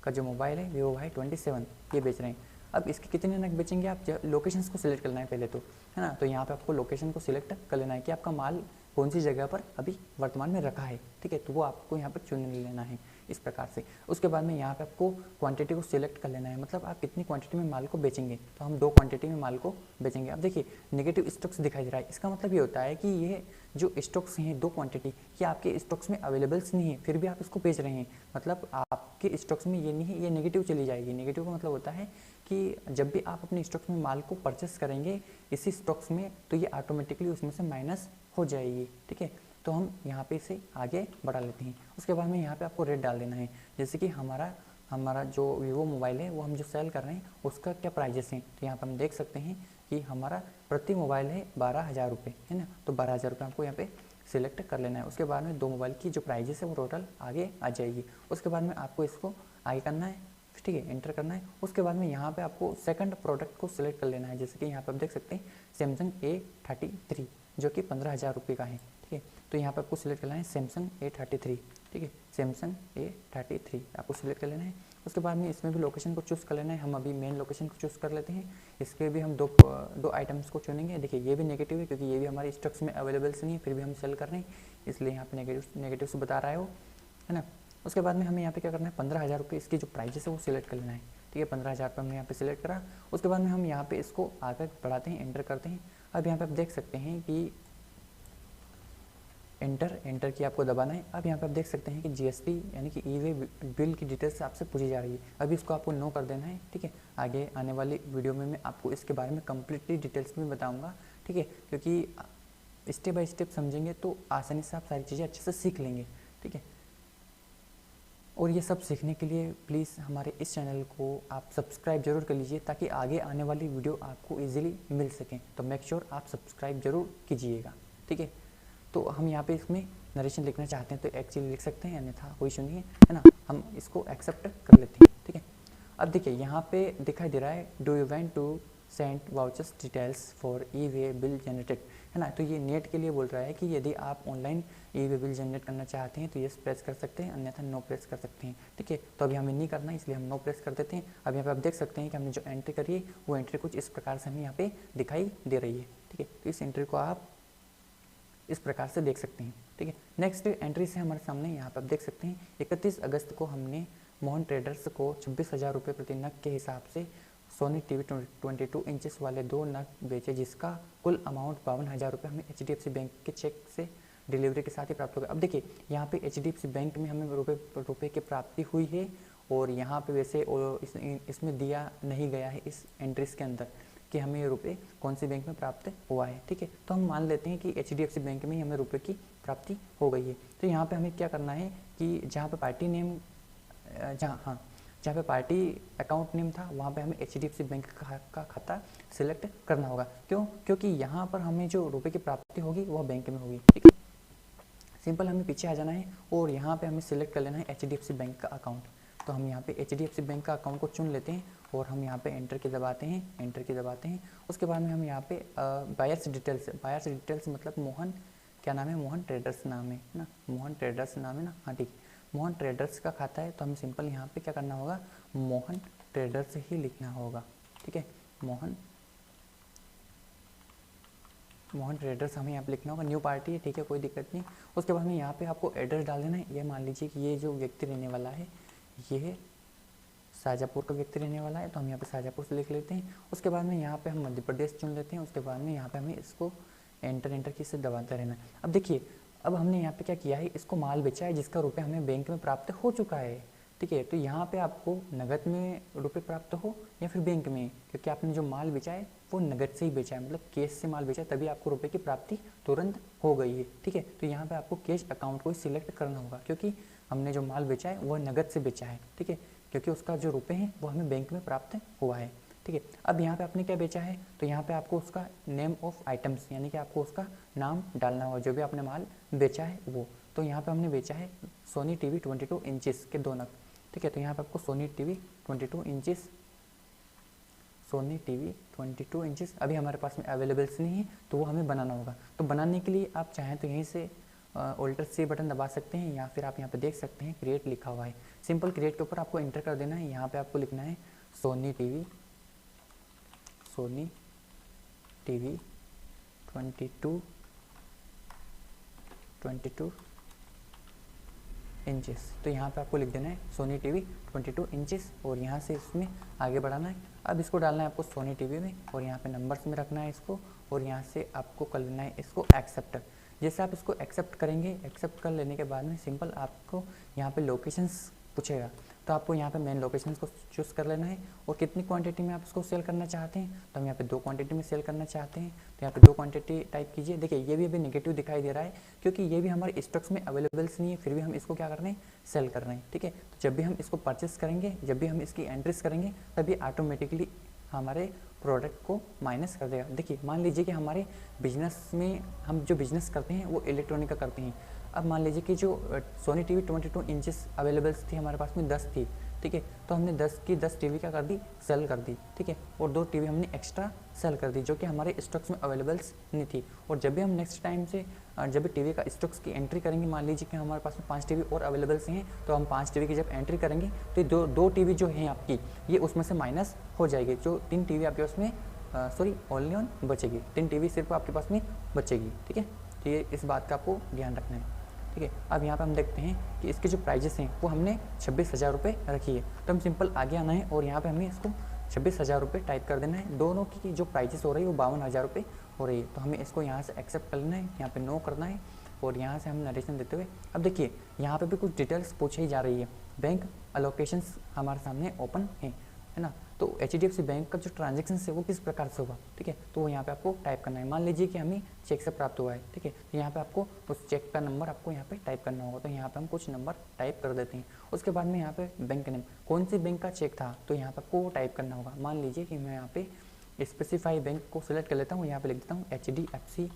A: का जो मोबाइल है वीवो Y27 ये बेच रहे हैं। अब इसके कितने नग बेचेंगे आप, लोकेशंस को सिलेक्ट करना है पहले तो, है ना। तो यहाँ पे आपको लोकेशन को सिलेक्ट कर लेना है कि आपका माल कौन सी जगह पर अभी वर्तमान में रखा है, ठीक है। तो वो आपको यहाँ पर चुन लेना है। इस प्रकार से। उसके बाद में यहाँ पे आपको क्वांटिटी को सिलेक्ट कर लेना है, मतलब आप कितनी क्वांटिटी में माल को बेचेंगे। तो हम 2 क्वांटिटी में माल को बेचेंगे। अब देखिए नेगेटिव स्टॉक्स दिखाई दे रहा है, इसका मतलब ये होता है कि ये जो स्टॉक्स हैं 2 क्वांटिटी, ये आपके स्टॉक्स में अवेलेबल्स नहीं है, फिर भी आप इसको बेच रहे हैं, मतलब आपके स्टॉक्स में ये नहीं है, ये नेगेटिव चली जाएगी। नेगेटिव का मतलब होता है कि जब भी आप अपने स्टॉक्स में माल को परचेस करेंगे इसी स्टॉक्स में, तो ये ऑटोमेटिकली उसमें से माइनस हो जाएगी, ठीक है। तो हम यहाँ पे इसे आगे बढ़ा लेते हैं। उसके बाद में यहाँ पे आपको रेट डाल देना है, जैसे कि हमारा जो वीवो मोबाइल है वो हम जो सेल कर रहे हैं उसका क्या प्राइजेस हैं। तो यहाँ पर हम देख सकते हैं कि हमारा प्रति मोबाइल है 12,000 रुपये, है ना। तो 12,000 रुपये आपको यहाँ पे सिलेक्ट कर लेना है। उसके बाद में 2 मोबाइल की जो प्राइजेस है वो टोटल आगे आ जाएगी। उसके बाद में आपको इसको आगे करना है, ठीक है, एंटर करना है। उसके बाद में यहाँ पे आपको सेकंड प्रोडक्ट को सिलेक्ट कर लेना है, जैसे कि यहाँ पे आप देख सकते हैं सैमसंग A33 जो कि 15,000 रुपये का है, ठीक है। तो यहाँ पे आपको सिलेक्ट करना है सैमसंग A33, ठीक है, सैमसंग A33 आपको सिलेक्ट कर लेना है। उसके बाद में इसमें भी लोकेशन को चूज़ कर लेना है। हम अभी मेन लोकेशन को चूज़ कर लेते हैं। इसके भी हम दो आइटम्स को चुनेंगे। देखिए ये भी नेगेटिव है क्योंकि ये भी हमारे स्टॉक्स में अवेलेबल्स नहीं है, फिर भी हम सेल कर रहे हैं, इसलिए यहाँ पे नेगेटिव से बता रहा है वो, है ना। उसके बाद में हमें यहाँ पे क्या करना है, 15,000 रुपये इसकी जो प्राइजेस है वो सिलेक्ट कर लेना है, ठीक है। 15,000 रुपये हमने यहाँ पे सिलेक्ट करा। उसके बाद में हम यहाँ पे इसको आगे बढ़ाते हैं, एंटर करते हैं। अब यहाँ पे आप देख सकते हैं कि एंटर की आपको दबाना है। अब यहाँ पे आप देख सकते हैं कि जीएसटी यानी कि ई-वे बिल की डिटेल्स आपसे पूछी जा रही है, अभी इसको आपको नो कर देना है, ठीक है। आगे आने वाली वीडियो में मैं आपको इसके बारे में कम्प्लीटली डिटेल्स में बताऊँगा, ठीक है, क्योंकि स्टेप बाय स्टेप समझेंगे तो आसानी से आप सारी चीज़ें अच्छे से सीख लेंगे, ठीक है। और ये सब सीखने के लिए प्लीज़ हमारे इस चैनल को आप सब्सक्राइब जरूर कर लीजिए ताकि आगे आने वाली वीडियो आपको इजीली मिल सकें। तो मेक श्योर आप सब्सक्राइब जरूर कीजिएगा, ठीक है। तो हम यहाँ पे इसमें नरेशन लिखना चाहते हैं तो एक्चुअली लिख सकते हैं, अन्यथा कोई इशू नहीं है ना। हम इसको एक्सेप्ट कर लेते हैं, ठीक है। अब देखिए यहाँ पे दिखाई दे रहा है do you want to send vouchers details for e-way bill generated, है ना। तो ये नेट के लिए बोल रहा है कि यदि आप ऑनलाइन ई-वे बिल जनरेट करना चाहते हैं तो यस प्रेस कर सकते हैं, अन्यथा नो प्रेस कर सकते हैं, ठीक है। तो अभी हमें नहीं करना है इसलिए हम नो प्रेस कर देते हैं। अब यहाँ पे आप देख सकते हैं कि हमने जो एंट्री करी है वो एंट्री कुछ इस प्रकार से हमें यहाँ पे दिखाई दे रही है, ठीक है। तो इस एंट्री को आप इस प्रकार से देख सकते हैं, ठीक है। नेक्स्ट एंट्री से हमारे सामने यहाँ पर आप देख सकते हैं 31 अगस्त को हमने मोहन ट्रेडर्स को 26,000 रुपये प्रति नग के हिसाब से सोनी टीवी 22 इंचेस वाले 2 नग बेचे, जिसका कुल अमाउंट 52,000 रुपये हमें HDFC बैंक के चेक से डिलीवरी के साथ ही प्राप्त हो गया। अब देखिए यहाँ पे HDFC बैंक में हमें रुपये की प्राप्ति हुई है और यहाँ पे वैसे इसमें दिया नहीं गया है इस एंट्रीज के अंदर कि हमें ये रुपये कौन सी बैंक में प्राप्त हुआ है, ठीक है। तो हम मान लेते हैं कि HDFC बैंक में ही हमें रुपये की प्राप्ति हो गई है। तो यहाँ पे हमें क्या करना है कि जहाँ पे पार्टी नेम जहाँ पे पार्टी अकाउंट नेम था वहाँ पे हमें HDFC बैंक का खाता सिलेक्ट करना होगा। क्योंकि यहाँ पर हमें जो रुपये की प्राप्ति होगी वह बैंक में होगी, ठीक है। सिंपल हमें पीछे आ जाना है और यहाँ पे हमें सिलेक्ट कर लेना है HDFC बैंक का अकाउंट। तो हम यहाँ पे HDFC बैंक का अकाउंट को चुन लेते हैं और हम यहाँ पे एंटर की दबाते हैं। उसके बाद में हम यहाँ पे बायर्स डिटेल्स मतलब मोहन क्या नाम है, मोहन ट्रेडर्स नाम है ना, मोहन ट्रेडर्स नाम है ना, हाँ ठीक, मोहन ट्रेडर्स का खाता है। तो हमें सिंपल यहाँ पे क्या करना होगा, मोहन ट्रेडर्स ही लिखना होगा, ठीक है। मोहन ट्रेडर्स हमें यहाँ पे लिखना होगा। न्यू पार्टी है, ठीक है, कोई दिक्कत नहीं। उसके बाद में यहाँ पे आपको एड्रेस डाल देना है। ये मान लीजिए कि ये जो व्यक्ति रहने वाला है ये शाहजहाँपुर का व्यक्ति रहने वाला है, तो हम यहाँ पे शाहजहाँपुर से लिख लेते हैं। उसके बाद में यहाँ पे हम मध्य प्रदेश चुन लेते हैं। उसके बाद में यहाँ पे हमें इसको एंटर की से दबाते रहना है। अब देखिए अब हमने यहाँ पे क्या किया है, इसको माल बेचा है जिसका रुपये हमें बैंक में प्राप्त हो चुका है, ठीक है। तो यहाँ पे आपको नगद में रुपये प्राप्त हो या फिर बैंक में, क्योंकि आपने जो माल बेचा है वो नगद से ही बेचा है, मतलब कैश से माल बेचा है, तभी आपको रुपये की प्राप्ति तुरंत हो गई है, ठीक है। तो यहाँ पे आपको कैश अकाउंट को ही सिलेक्ट करना होगा क्योंकि हमने जो माल बेचा है वह नगद से बेचा है, ठीक है, क्योंकि उसका जो रुपये हैं वो हमें बैंक में प्राप्त हुआ है, ठीक है। अब यहाँ पे आपने क्या बेचा है, तो यहाँ पे आपको उसका नेम ऑफ आइटम्स यानी कि आपको उसका नाम डालना होगा जो भी आपने माल बेचा है वो। तो यहाँ पे हमने बेचा है सोनी टीवी 22 इंचेस के 2 नग, ठीक है। तो यहाँ पे आपको सोनी टीवी 22 इंचेस अभी हमारे पास में अवेलेबल्स नहीं है, तो वो हमें बनाना होगा। तो बनाने के लिए आप चाहें तो यहीं से ऑल्टर C बटन दबा सकते हैं या फिर आप यहाँ पे देख सकते हैं क्रिएट लिखा हुआ है। सिंपल क्रिएट के ऊपर आपको एंटर कर देना है। यहाँ पे आपको लिखना है सोनी टीवी 22 इंचेस। तो यहाँ पे आपको लिख देना है सोनी टीवी 22 इंचेस और यहाँ से इसमें आगे बढ़ाना है। अब इसको डालना है आपको सोनी टीवी में और यहाँ पे नंबर्स में रखना है इसको और यहाँ से आपको कर लेना है इसको एक्सेप्ट। जैसे आप इसको एक्सेप्ट करेंगे, एक्सेप्ट कर लेने के बाद में सिंपल आपको यहाँ पे लोकेशंस पूछेगा, तो आपको यहाँ पे मेन लोकेशंस को चूज़ कर लेना है और कितनी क्वांटिटी में आप इसको सेल करना चाहते हैं। तो हम यहाँ पे 2 क्वांटिटी में सेल करना चाहते हैं, तो यहाँ पे 2 क्वांटिटी टाइप कीजिए। देखिए ये भी अभी नेगेटिव दिखाई दे रहा है क्योंकि ये भी हमारे स्टॉक्स में अवेलेबल्स नहीं है, फिर भी हम इसको क्या कर रहे हैं, सेल कर रहे हैं। ठीक है, तो जब भी हम इसको परचेस करेंगे, जब भी हम इसकी एंट्रीज करेंगे, तभी ऑटोमेटिकली हमारे प्रोडक्ट को माइनस कर देगा। देखिए मान लीजिए कि हमारे बिजनेस में हम जो बिजनेस करते हैं वो इलेक्ट्रॉनिक का करते हैं। अब मान लीजिए कि जो सोनी टीवी 22 इंचेस अवेलेबल्स थी हमारे पास में 10 थी। ठीक है, तो हमने 10 की 10 टीवी क्या कर दी, सेल कर दी। ठीक है, और 2 टीवी हमने एक्स्ट्रा सेल कर दी जो कि हमारे स्टॉक्स में अवेलेबल्स नहीं थी। और जब भी हम नेक्स्ट टाइम से जब भी टीवी का स्टॉक्स की एंट्री करेंगे, मान लीजिए कि हमारे पास में 5 टीवी और अवेलेबल्स हैं, तो हम 5 टीवी की जब एंट्री करेंगे तो दो टीवी जो हैं आपकी ये उसमें से माइनस हो जाएगी। जो 3 टीवी आपके उसमें ओनली ऑन बचेगी, 3 टीवी सिर्फ आपके पास में बचेगी। ठीक है, तो ये इस बात का आपको ध्यान रखना है। ठीक है, अब यहाँ पे हम देखते हैं कि इसके जो प्राइजेस हैं वो हमने 26,000 रुपये रखी है। तो हम सिंपल आगे आना है और यहाँ पे हमें इसको 26,000 रुपये टाइप कर देना है। दोनों की जो प्राइजेस हो रही है वो 52,000 रुपये हो रही है। तो हमें इसको यहाँ से एक्सेप्ट कर लेना है, यहाँ पे नो करना है और यहाँ से हम नरेशन देते हुए अब देखिए यहाँ पे भी कुछ डिटेल्स पूछी जा रही है। बैंक अलोकेशंस हमारे सामने ओपन है ना, तो HDFC बैंक का जो ट्रांजेक्शन है वो किस प्रकार से होगा। ठीक है, तो यहाँ पे आपको टाइप करना है। मान लीजिए कि हमें चेक से प्राप्त हुआ है। ठीक है, तो यहाँ पे आपको उस चेक का नंबर आपको यहाँ पे टाइप करना होगा। तो यहाँ पे हम कुछ नंबर टाइप कर देते हैं। उसके बाद में यहाँ पे बैंक नेम, कौन सी बैंक का चेक था, तो यहाँ पे आपको वो टाइप करना होगा। मान लीजिए कि मैं यहाँ पे स्पेसिफाई बैंक को सिलेक्ट कर लेता हूँ, यहाँ पे लिख देता हूँ HDFC,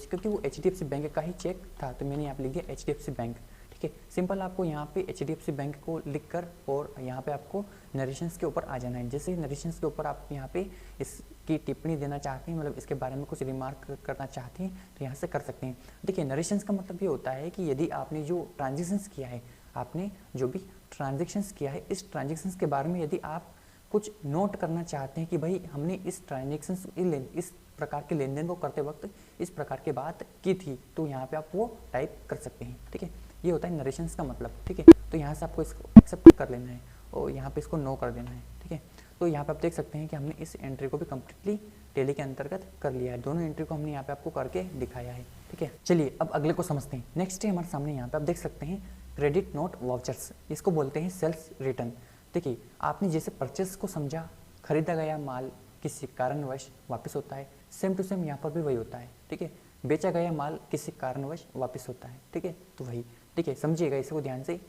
A: क्योंकि वो HDFC बैंक का ही चेक था, तो मैंने यहाँ पे लिख दिया HDFC बैंक। ठीक है, सिंपल आपको यहाँ पे HDFC बैंक को लिखकर और यहाँ पे आपको नरेशंस के ऊपर आ जाना है। जैसे नरेशंस के ऊपर आप यहाँ पे इसकी टिप्पणी देना चाहते हैं, मतलब इसके बारे में कुछ रिमार्क करना चाहते हैं, तो यहाँ से कर सकते हैं। देखिए नरेशंस का मतलब ये होता है कि यदि आपने जो ट्रांजेक्शन्स किया है, आपने जो भी ट्रांजेक्शन्स किया है, इस ट्रांजेक्शन्स के बारे में यदि आप कुछ नोट करना चाहते हैं कि भाई हमने इस ट्रांजेक्शन्स इस प्रकार के लेन देन को करते वक्त इस प्रकार की बात की थी, तो यहाँ पे आप वो टाइप कर सकते हैं। ठीक है, ये होता है नरेशंस का मतलब। ठीक है, तो यहाँ से आपको इसको एक्सेप्ट कर लेना है और यहाँ पे इसको नो कर देना है। ठीक है, तो यहाँ पे आप देख सकते हैं कि हमने इस एंट्री को भी कम्प्लीटली टेली के अंतर्गत कर लिया है। दोनों एंट्री को हमने यहाँ पे आपको करके दिखाया है। ठीक है, चलिए अब अगले को समझते हैं। नेक्स्ट है हमारे सामने यहाँ पे आप देख सकते हैं क्रेडिट नोट वाउचर्स, इसको बोलते हैं सेल्स रिटर्न। देखिए आपने जैसे परचेस को समझा, खरीदा गया माल किसी कारणवश वापस होता है, सेम टू सेम यहाँ पर भी वही होता है। ठीक है, बेचा गया माल किसी कारणवश वापस होता है। ठीक है, तो वही ठीक है, समझिएगा इसको ध्यान से।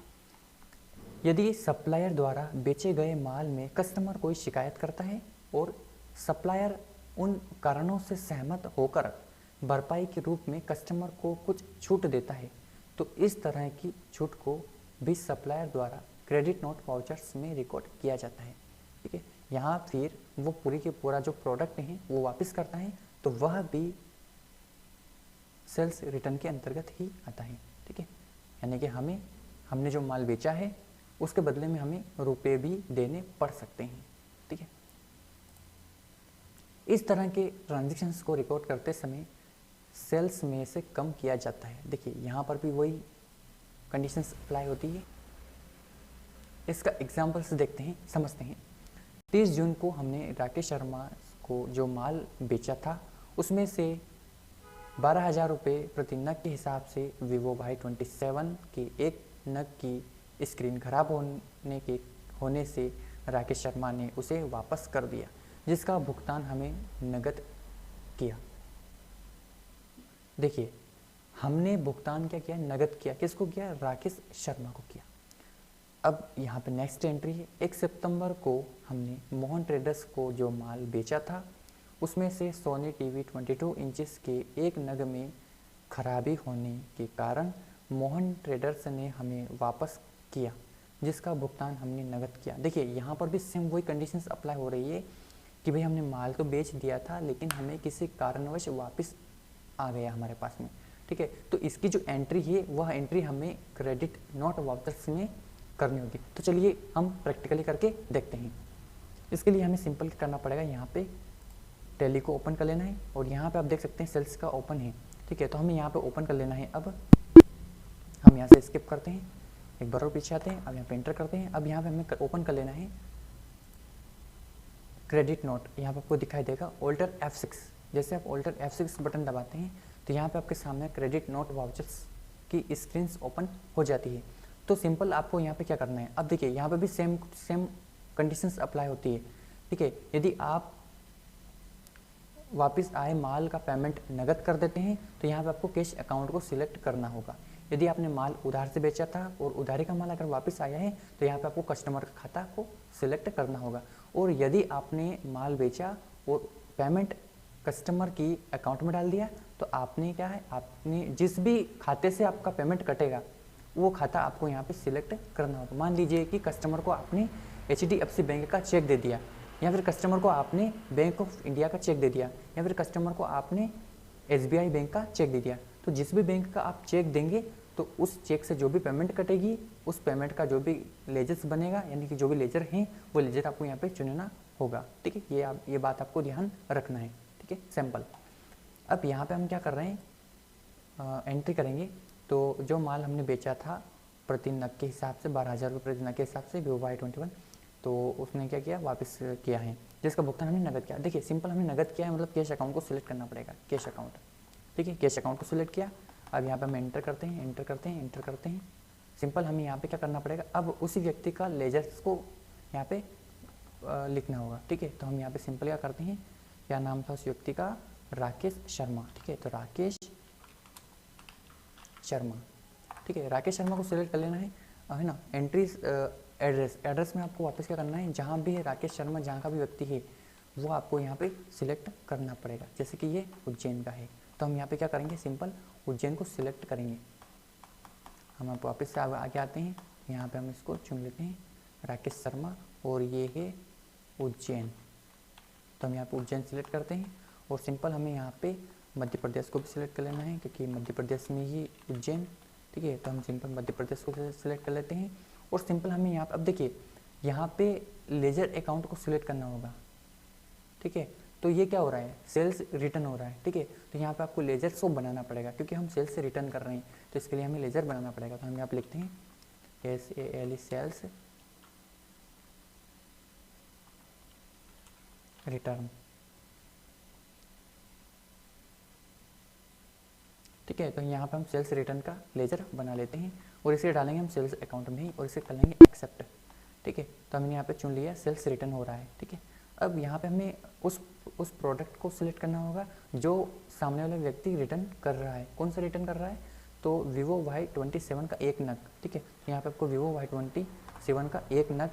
A: यदि सप्लायर द्वारा बेचे गए माल में कस्टमर कोई शिकायत करता है और सप्लायर उन कारणों से सहमत होकर भरपाई के रूप में कस्टमर को कुछ छूट देता है, तो इस तरह की छूट को भी सप्लायर द्वारा क्रेडिट नोट वाउचर्स में रिकॉर्ड किया जाता है। ठीक है, यहाँ फिर वो पूरी के पूरा जो प्रोडक्ट है वो वापस करता है, तो वह भी सेल्स रिटर्न के अंतर्गत ही आता है। ठीक है, यानी कि हमने जो माल बेचा है उसके बदले में हमें रुपए भी देने पड़ सकते हैं। ठीक है, इस तरह के ट्रांजैक्शंस को रिकॉर्ड करते समय सेल्स में से कम किया जाता है। देखिए यहाँ पर भी वही कंडीशंस अप्लाई होती है। इसका एग्जाम्पल्स देखते हैं, समझते हैं। 30 जून को हमने राकेश शर्मा को जो माल बेचा था उसमें से 12,000 रुपये प्रति नग के हिसाब से Vivo Y27 की एक नग की स्क्रीन खराब होने से राकेश शर्मा ने उसे वापस कर दिया, जिसका भुगतान हमें नगद किया। देखिए हमने भुगतान क्या किया, नगद किया। किसको किया, राकेश शर्मा को किया। अब यहाँ पे नेक्स्ट एंट्री है, 1 सितंबर को हमने मोहन ट्रेडर्स को जो माल बेचा था उसमें से सोनी टीवी 22 इंचेस के एक नग में खराबी होने के कारण मोहन ट्रेडर्स ने हमें वापस किया, जिसका भुगतान हमने नगद किया। देखिए यहाँ पर भी सेम वही कंडीशंस अप्लाई हो रही है कि भाई हमने माल तो बेच दिया था लेकिन हमें किसी कारणवश वापस आ गया हमारे पास में। ठीक है, तो इसकी जो एंट्री है वह एंट्री हमें क्रेडिट नोट वाउचर्स में करनी होगी। तो चलिए हम प्रैक्टिकली करके देखते हैं। इसके लिए हमें सिंपल करना पड़ेगा, यहाँ पे टैली को ओपन कर लेना है और यहाँ पे आप देख सकते हैं सेल्स का ओपन है। ठीक है, तो हमें यहाँ पे ओपन कर लेना है। अब हम यहाँ से स्किप करते हैं, एक बार और पीछे आते हैं, अब यहाँ पे एंटर करते हैं। अब यहाँ पे हमें ओपन कर लेना है क्रेडिट नोट। यहाँ पे आपको दिखाई देगा ऑल्टर F6। जैसे आप ऑल्टर F6 बटन दबाते हैं तो यहाँ पे आपके सामने क्रेडिट नोट वाउचर्स की स्क्रीन ओपन हो जाती है। तो सिंपल आपको यहाँ पे क्या करना है, अब देखिए यहाँ पे भी सेम कंडीशंस अप्लाई होती है, ठीक है। यदि आप वापस आए माल का पेमेंट नगद कर देते हैं तो यहाँ पे आपको कैश अकाउंट को सिलेक्ट करना होगा। यदि आपने माल उधार से बेचा था और उधारी का माल अगर वापस आया है तो यहाँ पे आपको कस्टमर का खाता को सिलेक्ट करना होगा। और यदि आपने माल बेचा और पेमेंट कस्टमर की अकाउंट में डाल दिया तो आपने क्या है, आपने जिस भी खाते से आपका पेमेंट कटेगा वो खाता आपको यहाँ पे सिलेक्ट करना होगा। मान लीजिए कि कस्टमर को आपने HDFC बैंक का चेक दे दिया, या फिर कस्टमर को आपने बैंक ऑफ इंडिया का चेक दे दिया, या फिर कस्टमर को आपने SBI बैंक का चेक दे दिया। तो जिस भी बैंक का आप चेक देंगे तो उस चेक से जो भी पेमेंट कटेगी उस पेमेंट का जो भी लेजर्स बनेगा, यानी कि जो भी लेजर हैं वो लेजर आपको यहाँ पे चुनना होगा, ठीक है। ये बात आपको ध्यान रखना है, ठीक है। सैम्पल अब यहाँ पे हम क्या कर रहे हैं, एंट्री करेंगे। तो जो माल हमने बेचा था प्रति नग के हिसाब से 12,000 रुपये प्रति नग के हिसाब से Vivo Y21, तो उसने क्या किया, वापस किया है, जिसका भुगतान हमने नगद किया। देखिए सिंपल हमने नगद किया है, मतलब कैश अकाउंट को सिलेक्ट करना पड़ेगा, कैश अकाउंट, ठीक है। कैश अकाउंट को सिलेक्ट किया। अब यहाँ पे हम एंटर करते हैं, एंटर करते हैं, एंटर करते हैं। सिंपल हमें यहाँ पे क्या करना पड़ेगा, अब उसी व्यक्ति का लेजर्स को यहाँ पे लिखना होगा, ठीक है। तो हम यहाँ पे सिंपल क्या करते हैं, क्या नाम था उस व्यक्ति का, राकेश शर्मा, ठीक है। तो राकेश शर्मा, ठीक है, राकेश शर्मा को सिलेक्ट कर लेना है ना। एंट्रीज एड्रेस में आपको वापस क्या करना है, जहाँ भी है राकेश शर्मा, जहाँ का भी व्यक्ति है वो आपको यहाँ पे सिलेक्ट करना पड़ेगा। जैसे कि ये उज्जैन का है तो हम यहाँ पे क्या करेंगे, सिंपल उज्जैन को सिलेक्ट करेंगे। हम आप वापस से आगे आते हैं, यहाँ पे हम इसको चुन लेते हैं राकेश शर्मा, और ये है उज्जैन। तो हम यहाँ पे उज्जैन सिलेक्ट करते हैं। और सिंपल हमें यहाँ पे मध्य प्रदेश को भी सिलेक्ट कर लेना है, क्योंकि मध्य प्रदेश में ही उज्जैन, ठीक है। तो हम सिंपल मध्य प्रदेश को सिलेक्ट कर लेते हैं। और सिंपल हमें यहाँ पे, अब देखिए यहाँ पे लेजर अकाउंट को सिलेक्ट करना होगा, ठीक है। तो ये क्या हो रहा है, सेल्स रिटर्न हो रहा है, ठीक है। तो यहाँ पे आपको लेजर शो बनाना पड़ेगा, क्योंकि हम सेल्स से रिटर्न कर रहे हैं, तो इसके लिए हमें लेजर बनाना पड़ेगा। तो हम यहाँ पे लिखते हैं SALE सेल्स रिटर्न, ठीक है। तो यहाँ पे हम सेल्स रिटर्न का लेजर बना लेते हैं और इसे डालेंगे हम सेल्स अकाउंट में ही, और इसे कर लेंगे एक्सेप्ट, ठीक है। तो हमने यहाँ पे चुन लिया सेल्स रिटर्न हो रहा है, ठीक है। अब यहाँ पे हमें उस प्रोडक्ट को सिलेक्ट करना होगा जो सामने वाला व्यक्ति रिटर्न कर रहा है। कौन सा रिटर्न कर रहा है, तो Vivo Y27 का एक नग, ठीक है। यहाँ पे आपको Vivo Y27 का एक नग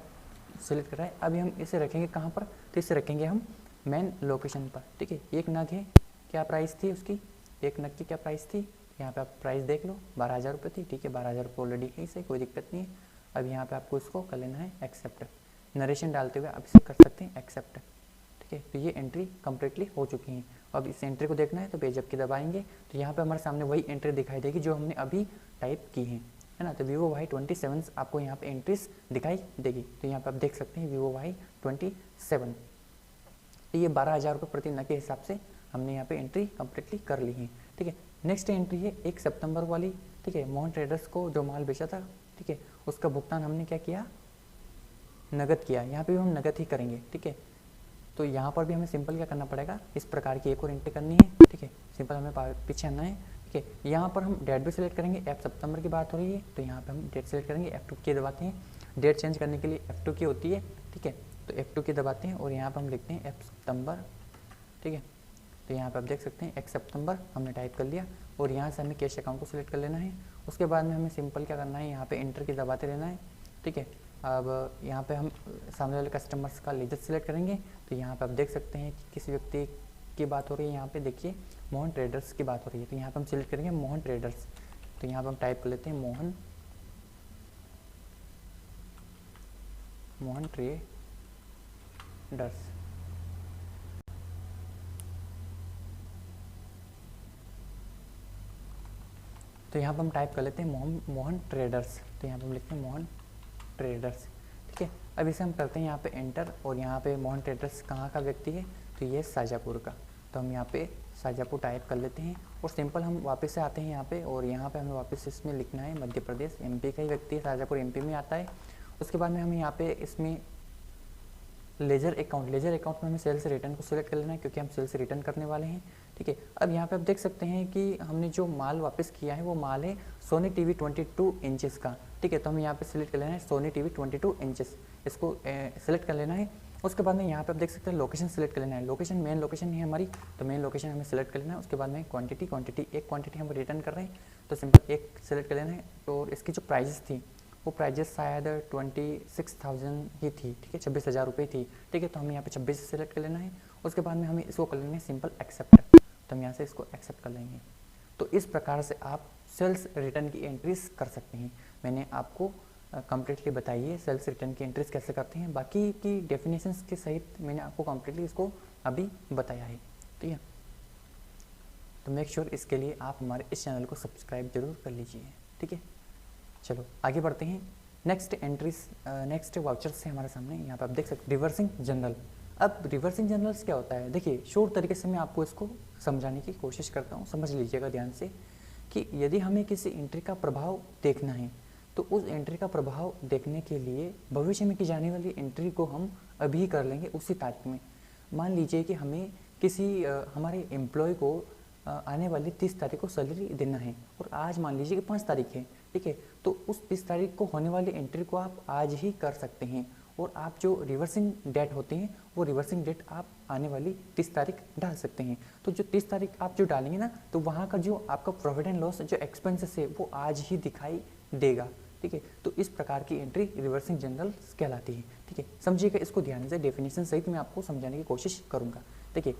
A: सिलेक्ट कर रहा है। अभी हम इसे रखेंगे कहाँ पर, तो इसे रखेंगे हम मेन लोकेशन पर, ठीक है। एक नग है, क्या प्राइस थी उसकी, एक नग की क्या प्राइस थी, यहाँ पे आप प्राइस देख लो 12,000 रुपये थी, ठीक है। 12,000 रुपये ऑलरेडी है, इसे कोई दिक्कत नहीं है। अब यहाँ पे आपको इसको कर लेना है एक्सेप्ट, नरेशन डालते हुए आप इसे कर सकते हैं एक्सेप्ट, ठीक है। तो ये एंट्री कम्प्लीटली हो चुकी है। अब इस एंट्री को देखना है तो पेज अप की दबाएंगे तो यहाँ पे हमारे सामने वही एंट्री दिखाई देगी जो हमने अभी टाइप की है ना। तो Vivo Y27 आपको यहाँ पे एंट्रीज दिखाई देगी। तो यहाँ पे आप देख सकते हैं Vivo Y27, तो ये 12,000 रुपये प्रति नग के हिसाब से हमने यहाँ पे एंट्री कम्प्लीटली कर ली है, ठीक है। नेक्स्ट एंट्री है 1 सितंबर वाली, ठीक है। मोहन ट्रेडर्स को जो माल बेचा था, ठीक है, उसका भुगतान हमने क्या किया, नगद किया। यहाँ पे भी हम नगद ही करेंगे, ठीक है। तो यहाँ पर भी हमें सिंपल क्या करना पड़ेगा, इस प्रकार की एक और एंट्री करनी है, ठीक है। सिंपल हमें पीछे आना है, ठीक है। यहाँ पर हम डेट भी सिलेक्ट करेंगे, F सितंबर की बात हो रही है तो यहाँ पे हम डेट सिलेक्ट करेंगे, F2 की दबाते हैं। डेट चेंज करने के लिए F2 की होती है, ठीक है। तो F2 की दबाते हैं और यहाँ पर हम लिखते हैं F सितंबर, ठीक है। तो यहाँ पे आप देख सकते हैं 1 सितंबर हमने टाइप कर लिया और यहाँ से हमें कैश अकाउंट को सिलेक्ट कर लेना है। उसके बाद में हमें सिंपल क्या करना है, यहाँ पे एंटर की दबाते रहना है, ठीक है। अब यहाँ पे हम सामने वाले कस्टमर्स का लेजर सिलेक्ट करेंगे। तो यहाँ पे आप देख सकते हैं कि किस व्यक्ति की बात हो रही है, यहाँ पे देखिए मोहन ट्रेडर्स की बात हो रही है। तो यहाँ पे हम सिलेक्ट करेंगे मोहन ट्रेडर्स। तो यहाँ पे हम टाइप कर लेते हैं मोहन ट्रेडर्स, तो यहाँ पर हम टाइप कर लेते हैं मोहन ट्रेडर्स। तो यहाँ पे हम लिखते हैं मोहन ट्रेडर्स, ठीक है। अब इसे हम करते हैं यहाँ पे एंटर, और यहाँ पे मोहन ट्रेडर्स कहाँ का व्यक्ति है, तो ये शाजापुर का, तो हम यहाँ पे शाजापुर टाइप कर लेते हैं और सिंपल हम वापस से आते हैं यहाँ पे, और यहाँ पे हमें वापस इसमें लिखना है मध्य प्रदेश, एमपी का ही व्यक्ति है, शाजापुर एमपी में आता है। उसके बाद में हमें यहाँ पे इसमें लेजर अकाउंट में हमें सेल्स रिटर्न को सिलेक्ट कर लेना है, क्योंकि हम सेल्स रिटर्न करने वाले हैं। ठीक है, अब यहाँ पे आप देख सकते हैं कि हमने जो माल वापस किया है वो माल है सोनी टीवी 22 इंचेस का। ठीक है, तो हमें यहाँ पे सिलेक्ट कर लेना है सोनी टीवी 22 इंचेस, इसको सिलेक्ट कर लेना है। उसके बाद में यहाँ पे आप देख सकते हैं लोकेशन सिलेक्ट कर लेना है। लोकेशन मेन लोकेशन है हमारी, तो मेन लोकेशन हमें सिलेक्ट कर लेना है। उसके बाद में क्वांटिटी एक क्वांटिटी हम रिटर्न कर रहे हैं, तो सिंपल एक सिलेक्ट कर लेना है। और इसकी जो प्राइजेस थी वो प्राइजेस शायद 26,000 ही थी। ठीक है, 26,000 रुपये थी। ठीक है, तो हमें यहाँ पे 26 सेलेक्ट कर लेना है। उसके बाद में हमें इसको कर लेना है सिंपल एक्सेप्ट, तो हम यहाँ से इसको एक्सेप्ट कर लेंगे। तो इस प्रकार से आप सेल्स रिटर्न की एंट्रीज कर सकते हैं। मैंने आपको कम्प्लीटली बताई है सेल्स रिटर्न की एंट्रीज कैसे करते हैं, बाकी की डेफिनेशंस के सहित मैंने आपको कम्प्लीटली इसको अभी बताया है। ठीक है, तो मेक श्योर इसके लिए आप हमारे इस चैनल को सब्सक्राइब जरूर कर लीजिए। ठीक है, चलो आगे बढ़ते हैं। नेक्स्ट एंट्रीज नेक्स्ट वाउचर्स से हमारे सामने यहाँ पे आप देख सकते हैं रिवर्सिंग जनरल। अब रिवर्सिंग जनरल्स क्या होता है, देखिए शॉर्ट तरीके से मैं आपको इसको समझाने की कोशिश करता हूँ, समझ लीजिएगा ध्यान से कि यदि हमें किसी एंट्री का प्रभाव देखना है तो उस एंट्री का प्रभाव देखने के लिए भविष्य में की जाने वाली एंट्री को हम अभी कर लेंगे उसी तारीख में। मान लीजिए कि हमें किसी हमारे एम्प्लॉय को आने वाली 30 तारीख को सैलरी देना है और आज मान लीजिए कि 5 तारीख है। ठीक है, तो उस 30 तारीख को होने वाली एंट्री को आप आज ही कर सकते हैं, और आप जो रिवर्सिंग डेट होते हैं वो रिवर्सिंग डेट आप आने वाली 30 तारीख डाल सकते हैं। तो जो 30 तारीख आप जो डालेंगे ना, तो वहाँ का जो आपका प्रॉफिट एंड लॉस जो एक्सपेंसेस है वो आज ही दिखाई देगा। ठीक है, तो इस प्रकार की एंट्री रिवर्सिंग जनरल कहलाती है। ठीक है, समझिएगा इसको ध्यान से, डेफिनेशन सहित मैं आपको समझाने की कोशिश करूँगा। देखिए,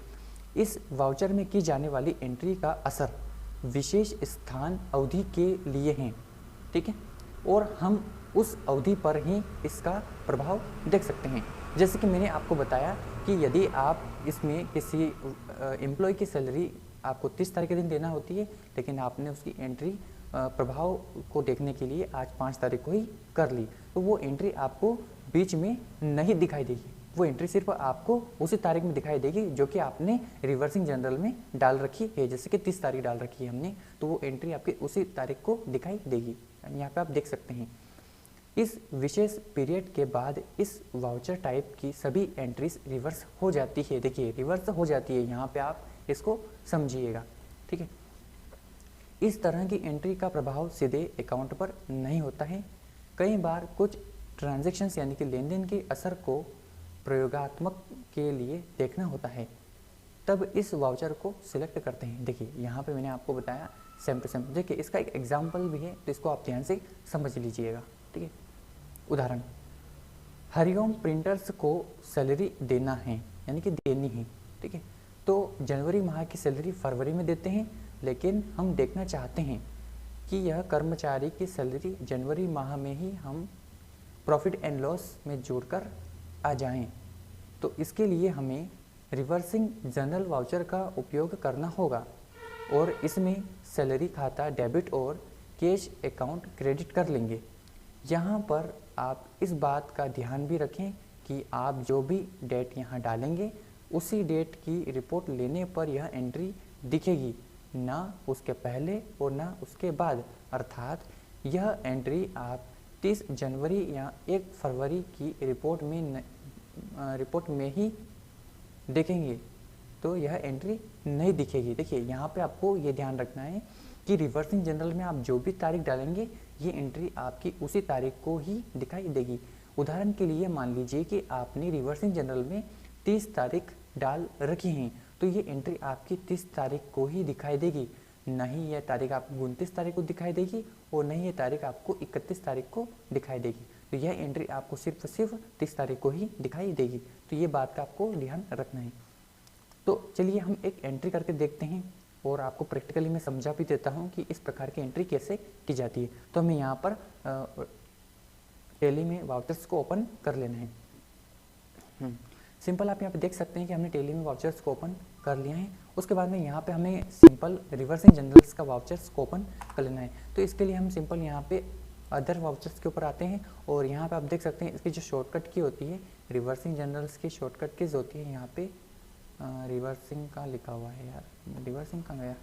A: इस वाउचर में की जाने वाली एंट्री का असर विशेष स्थान अवधि के लिए है। ठीक है, और हम उस अवधि पर ही इसका प्रभाव देख सकते हैं। जैसे कि मैंने आपको बताया कि यदि आप इसमें किसी एम्प्लॉय की सैलरी आपको 30 तारीख के दिन देना होती है, लेकिन आपने उसकी एंट्री प्रभाव को देखने के लिए आज 5 तारीख को ही कर ली, तो वो एंट्री आपको बीच में नहीं दिखाई देगी। वो एंट्री सिर्फ आपको उसी तारीख में दिखाई देगी जो कि आपने रिवर्सिंग जनरल में डाल रखी है। जैसे कि 30 तारीख डाल रखी है हमने, तो वो एंट्री आपकी उसी तारीख को दिखाई देगी। यहाँ पे आप देख सकते हैं इस विशेष पीरियड के बाद इस वाउचर टाइप की सभी एंट्रीज रिवर्स हो जाती है। देखिए रिवर्स हो जाती है, यहाँ पे आप इसको समझिएगा। ठीक है, इस तरह की एंट्री का प्रभाव सीधे अकाउंट पर नहीं होता है। कई बार कुछ ट्रांजैक्शंस यानी कि लेन देन के असर को प्रयोगात्मक के लिए देखना होता है, तब इस वाउचर को सिलेक्ट करते हैं। देखिए यहाँ पे मैंने आपको बताया सेम टू सेम। देखिए इसका एक एग्जाम्पल भी है, तो इसको आप ध्यान से समझ लीजिएगा। ठीक है, उदाहरण, हरिओम प्रिंटर्स को सैलरी देना है यानी कि देनी है। ठीक है, तो जनवरी माह की सैलरी फरवरी में देते हैं, लेकिन हम देखना चाहते हैं कि यह कर्मचारी की सैलरी जनवरी माह में ही हम प्रॉफिट एंड लॉस में जोड़कर आ जाएं। तो इसके लिए हमें रिवर्सिंग जनरल वाउचर का उपयोग करना होगा और इसमें सैलरी खाता डेबिट और कैश अकाउंट क्रेडिट कर लेंगे। यहाँ पर आप इस बात का ध्यान भी रखें कि आप जो भी डेट यहाँ डालेंगे उसी डेट की रिपोर्ट लेने पर यह एंट्री दिखेगी, ना उसके पहले और ना उसके बाद। अर्थात यह एंट्री आप 30 जनवरी या 1 फरवरी की रिपोर्ट में ही देखेंगे, तो यह एंट्री नहीं दिखेगी। देखिए यहाँ पे आपको ये ध्यान रखना है कि रिवर्सिंग जनरल में आप जो भी तारीख डालेंगे ये एंट्री आपकी उसी तारीख को ही दिखाई देगी। उदाहरण के लिए मान लीजिए कि आपने रिवर्सिंग जनरल में 30 तारीख डाल रखी हैं, तो ये एंट्री आपकी 30 तारीख को ही दिखाई देगी, नहीं यह तारीख आपको 29 तारीख को दिखाई देगी और नहीं ये तारीख आपको 31 तारीख को दिखाई देगी। तो यह एंट्री आपको सिर्फ 30 तारीख को ही दिखाई देगी। तो ये बात का आपको ध्यान रखना है। तो चलिए हम एक एंट्री करके देखते हैं और आपको प्रैक्टिकली मैं समझा भी देता हूँ कि इस प्रकार की एंट्री कैसे की जाती है। तो हमें यहाँ पर टैली में वाउचर्स को ओपन कर लेना है। सिंपल आप यहाँ पे देख सकते हैं कि हमने टैली में वाउचर्स को ओपन कर लिया है। उसके बाद में यहाँ पे हमें सिंपल रिवर्सिंग जनरल्स का वाउचर्स को ओपन कर लेना है। तो इसके लिए हम सिंपल यहाँ पे अदर वाउचर्स के ऊपर आते हैं और यहाँ पे आप देख सकते हैं इसकी जो शॉर्टकट की होती है, रिवर्सिंग जनरल्स की शॉर्टकट कीज होती है यहाँ पे रिवर्सिंग का लिखा हुआ है यार, रिवर्सिंग कहाँ गया,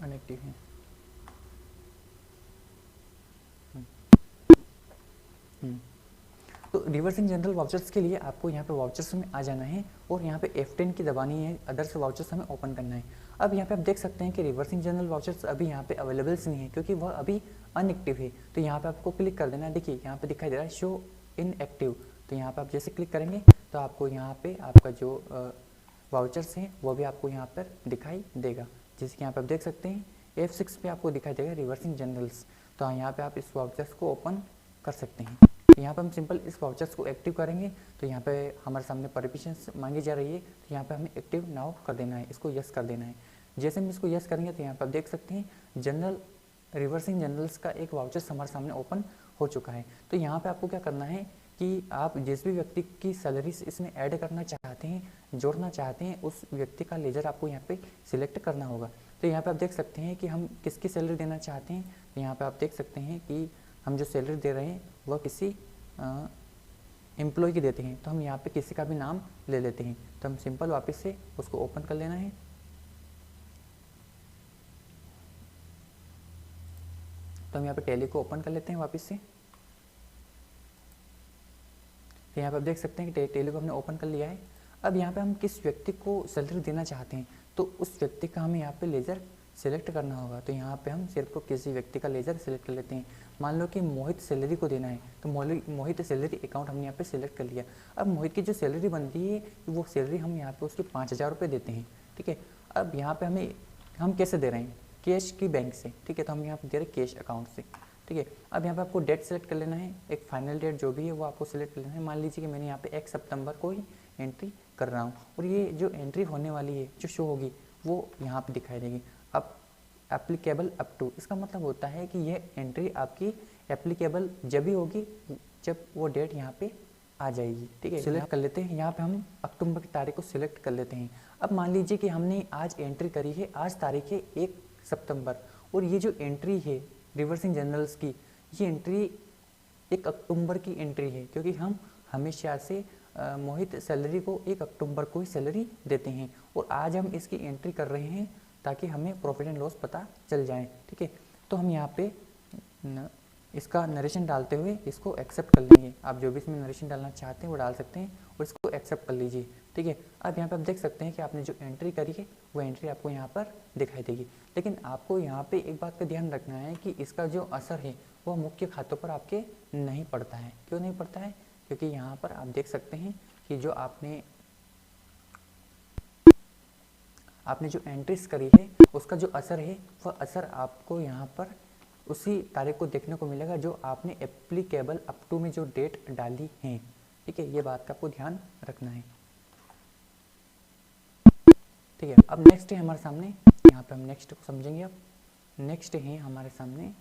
A: अनएक्टिव है। तो रिवर्सिंग जनरल वाउचर्स के लिए आपको यहाँ पे वाउचर्स में आ जाना है और यहाँ पे F10 की दबानी है, अदर्स वाउचर्स हमें ओपन करना है। अब यहाँ पे आप देख सकते हैं कि रिवर्सिंग जनरल वाउचर्स अभी यहाँ पे अवेलेबल्स नहीं है क्योंकि वह अभी अनएक्टिव है। तो यहाँ पे आपको क्लिक कर देना है, देखिए यहाँ पे दिखाई दे रहा है शो इन एक्टिव। तो यहाँ पे आप जैसे क्लिक करेंगे तो आपको यहाँ पे आपका जो वाउचर्स हैं वो भी आपको यहाँ पर दिखाई देगा। जैसे कि यहाँ पे आप देख सकते हैं F6 पे आपको दिखाई देगा रिवर्सिंग जनरल्स। तो यहाँ पे आप इस वाउचर्स को ओपन कर सकते हैं। यहाँ पे हम सिंपल इस वाउचर्स को एक्टिव करेंगे तो यहाँ पे हमारे सामने परमिशंस मांगी जा रही है, तो यहाँ पे हमें एक्टिव नाउ कर देना है, इसको यस कर देना है। जैसे हम इसको यस करेंगे तो यहाँ पे आप देख सकते हैं जनरल रिवर्सिंग जनरल्स का एक वाउचर्स हमारे सामने ओपन हो चुका है। तो यहाँ पे आपको क्या करना है कि आप जिस भी व्यक्ति की सैलरी इसमें ऐड करना चाहते हैं, जोड़ना चाहते हैं, उस व्यक्ति का लेजर आपको यहाँ पे सिलेक्ट करना होगा। तो यहाँ पे आप देख सकते हैं कि हम किसकी सैलरी देना चाहते हैं। तो यहाँ पे आप देख सकते हैं कि हम जो सैलरी दे रहे हैं वह किसी एम्प्लॉय की देते हैं। तो हम यहाँ पे किसी का भी नाम ले लेते हैं। तो हम सिंपल वापस से उसको ओपन कर लेना है। तो हम यहाँ पे टैली को ओपन कर लेते हैं वापस से। तो यहाँ पे आप देख सकते हैं कि टैली को हमने ओपन कर लिया है। अब यहाँ पे हम किस व्यक्ति को सैलरी देना चाहते हैं तो उस व्यक्ति का हमें यहाँ पे लेजर सिलेक्ट करना होगा। तो यहाँ पे हम सिर्फ किसी व्यक्ति का लेजर सिलेक्ट कर लेते हैं। मान लो कि मोहित सैलरी को देना है तो मोहित सैलरी अकाउंट हमने यहाँ पे सिलेक्ट कर लिया। अब मोहित की जो सैलरी बनती है वो सैलरी हम यहाँ पे उसकी 5,000 रुपये देते हैं, ठीक है। अब यहाँ पे हम कैसे दे रहे हैं, कैश की बैंक से, ठीक है। तो हम यहाँ पे दे रहे हैं कैश अकाउंट से, ठीक है। अब यहाँ पे आपको डेट सेलेक्ट कर लेना है, एक फाइनल डेट जो भी है वो आपको सिलेक्ट कर लेना है। मान लीजिए कि मैंने यहाँ पे 1 सितंबर को ही एंट्री कर रहा हूँ और ये जो एंट्री होने वाली है जो शो होगी वो यहाँ पे दिखाई देगी। अब एप्लीकेबल अप टू, इसका मतलब होता है कि यह एंट्री आपकी एप्लीकेबल जब भी होगी जब वो डेट यहाँ पे आ जाएगी, ठीक है। सिलेक्ट कर लेते हैं, यहाँ पे हम अक्टूबर की तारीख को सिलेक्ट कर लेते हैं। अब मान लीजिए कि हमने आज एंट्री करी है, आज तारीख है 1 सितंबर और ये जो एंट्री है रिवर्सिंग जनरल्स की, ये एंट्री 1 अक्टूबर की एंट्री है क्योंकि हम हमेशा से मोहित सैलरी को 1 अक्टूबर को ही सैलरी देते हैं और आज हम इसकी एंट्री कर रहे हैं ताकि हमें प्रॉफिट एंड लॉस पता चल जाए, ठीक है। तो हम यहाँ पे इसका नरेशन डालते हुए इसको एक्सेप्ट कर लेंगे। आप जो भी इसमें नरेशन डालना चाहते हैं वो डाल सकते हैं और इसको एक्सेप्ट कर लीजिए, ठीक है। अब यहाँ पे आप देख सकते हैं कि आपने जो एंट्री करी है वो एंट्री आपको यहाँ पर दिखाई देगी। लेकिन आपको यहाँ पे एक बात का ध्यान रखना है कि इसका जो असर है वो मुख्य खातों पर आपके नहीं पड़ता है। क्यों नहीं पड़ता है? क्योंकि यहाँ पर आप देख सकते हैं कि जो आपने जो एंट्रीज करी है उसका जो असर है वह असर आपको यहाँ पर उसी तारीख को देखने को मिलेगा जो आपने एप्लीकेबल अप टू में जो डेट डाली है, ठीक है। ये बात का आपको ध्यान रखना है, ठीक है। अब नेक्स्ट है हमारे सामने, यहाँ पे हम नेक्स्ट को समझेंगे। अब नेक्स्ट है हमारे सामने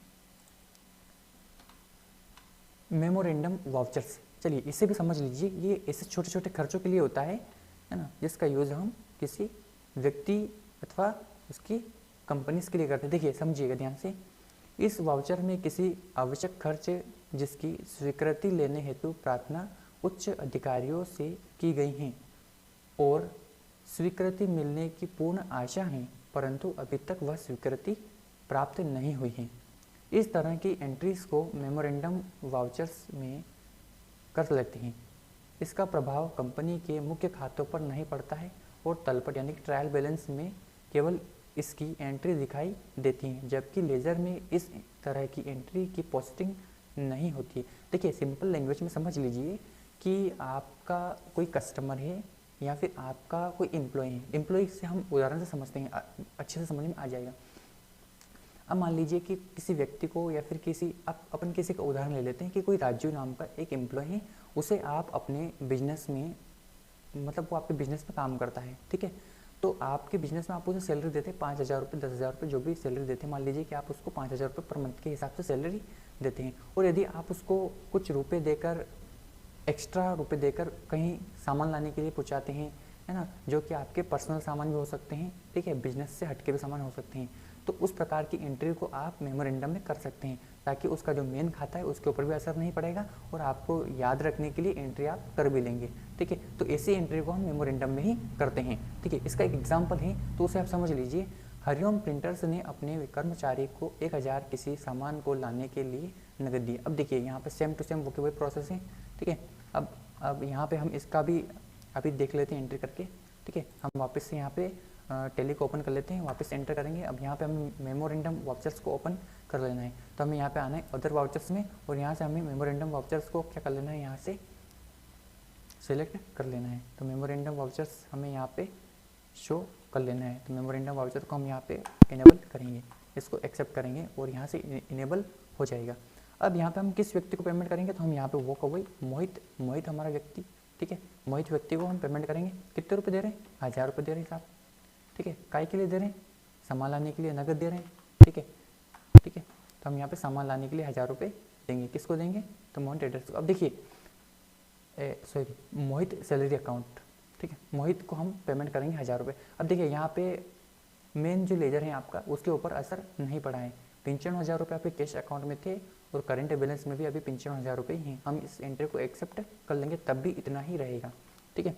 A: मेमोरेंडम वाउचर्स। चलिए इसे भी समझ लीजिए। ये ऐसे छोटे छोटे खर्चों के लिए होता है ना, जिसका यूज़ हम किसी व्यक्ति अथवा उसकी कंपनीज के लिए करते हैं। देखिए समझिएगा ध्यान से, इस वाउचर में किसी आवश्यक खर्च जिसकी स्वीकृति लेने हेतु प्रार्थना उच्च अधिकारियों से की गई है और स्वीकृति मिलने की पूर्ण आशा है परंतु अभी तक वह स्वीकृति प्राप्त नहीं हुई है। इस तरह की एंट्रीज को मेमोरेंडम वाउचर्स में कर लेते हैं। इसका प्रभाव कंपनी के मुख्य खातों पर नहीं पड़ता है और तलपट यानी कि ट्रायल बैलेंस में केवल इसकी एंट्री दिखाई देती है, जबकि लेजर में इस तरह की एंट्री की पोस्टिंग नहीं होती है। देखिए सिंपल लैंग्वेज में समझ लीजिए कि आपका कोई कस्टमर है या फिर आपका कोई एम्प्लॉय है। एम्प्लॉय से हम उदाहरण से समझते हैं, अच्छे से समझ में आ जाएगा। अब मान लीजिए कि किसी व्यक्ति को या फिर अपन किसी का उदाहरण ले लेते हैं कि कोई राजू नाम का एक एम्प्लॉय है, उसे आप अपने बिजनेस में, मतलब वो आपके बिजनेस में काम करता है, ठीक है। तो आपके बिजनेस में आप उसे सैलरी देते हैं 5,000 रुपये, 10,000 रुपये, जो भी सैलरी देते हैं। मान लीजिए कि आप उसको 5,000 रुपये पर मंथ के हिसाब से सैलरी देते हैं और यदि आप उसको कुछ रुपये देकर, एक्स्ट्रा रुपये देकर कहीं सामान लाने के लिए पहुँचाते हैं, है ना, जो कि आपके पर्सनल सामान भी हो सकते हैं, ठीक है, बिजनेस से हटके भी सामान हो सकते हैं, तो उस प्रकार की एंट्री को आप मेमोरेंडम में कर सकते हैं। ताकि उसका जो मेन खाता है उसके ऊपर भी असर नहीं पड़ेगा और आपको याद रखने के लिए एंट्री आप कर भी लेंगे। ठीक है, तो ऐसी एंट्री को हम मेमोरेंडम में ही करते हैं। ठीक है, इसका एक एग्जाम्पल है तो उसे आप समझ लीजिए। हरिओम प्रिंटर्स ने अपने कर्मचारी को 1000 किसी सामान को लाने के लिए नगद दिया। अब देखिए यहाँ पे सेम टू सेम वो वही प्रोसेस है। ठीक है, अब यहाँ पे हम इसका भी अभी देख लेते हैं एंट्री करके। ठीक है, हम वापस से यहाँ पे टैली को ओपन कर लेते हैं, वापस एंटर करेंगे। अब यहाँ पे हमें मेमोरेंडम वाउचर्स को ओपन कर लेना है, तो हमें यहाँ पे आना है अदर वाउचर्स में और यहाँ से हमें मेमोरेंडम वाउचर्स को क्या कर लेना है, यहाँ से सिलेक्ट कर लेना है। तो मेमोरेंडम वाउचर्स हमें यहाँ पे शो कर लेना है। तो मेमोरेंडम वाउचर को हम यहाँ पे इनेबल करेंगे, इसको एक्सेप्ट करेंगे और यहाँ से इनेबल हो जाएगा। अब यहाँ पे हम किस व्यक्ति को पेमेंट करेंगे, तो हम यहाँ पे वो को वही मोहित हमारा व्यक्ति। ठीक है, मोहित व्यक्ति को हम पेमेंट करेंगे। कितने रुपये दे रहे हैं, 1000 रुपये दे रहे हैं साहब। ठीक है, काय के लिए दे रहे हैं, सामान लाने के लिए नगद दे रहे हैं। ठीक है, ठीक है, तो हम यहाँ पे सामान लाने के लिए 1000 रुपये देंगे। किसको देंगे, तो मोहन ट्रेडर्स को। अब देखिए मोहित सैलरी अकाउंट। ठीक है, मोहित को हम पेमेंट करेंगे 1000 रुपये। अब देखिए यहाँ पे मेन जो लेजर है आपका उसके ऊपर असर नहीं पड़ा है। 95,000 रुपये आपके कैश अकाउंट में थे और करंट बैलेंस में भी अभी 95,000 रुपये ही हैं। हम इस एंट्री को एक्सेप्ट कर लेंगे तब भी इतना ही रहेगा। ठीक है,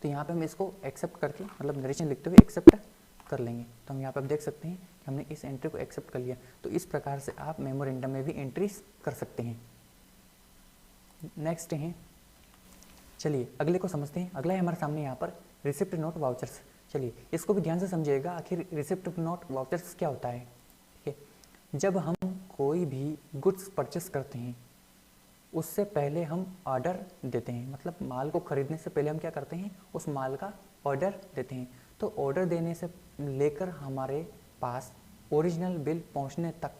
A: तो यहाँ पे हम इसको एक्सेप्ट करके मतलब नरेशन लिखते हुए एक्सेप्ट कर लेंगे। तो हम यहाँ पे आप देख सकते हैं कि हमने इस एंट्री को एक्सेप्ट कर लिया। तो इस प्रकार से आप मेमोरेंडम में भी एंट्रीज कर सकते हैं। नेक्स्ट है, चलिए अगले को समझते हैं। अगला है हमारे सामने यहाँ पर रिसिप्ट नोट वाउचर्स। चलिए इसको भी ध्यान से समझिएगा, आखिर रिसिप्ट नोट वाउचर्स क्या होता है। ठीक है, जब हम कोई भी गुड्स परचेस करते हैं उससे पहले हम ऑर्डर देते हैं, मतलब माल को खरीदने से पहले हम क्या करते हैं, उस माल का ऑर्डर देते हैं। तो ऑर्डर देने से लेकर हमारे पास ओरिजिनल बिल पहुंचने तक,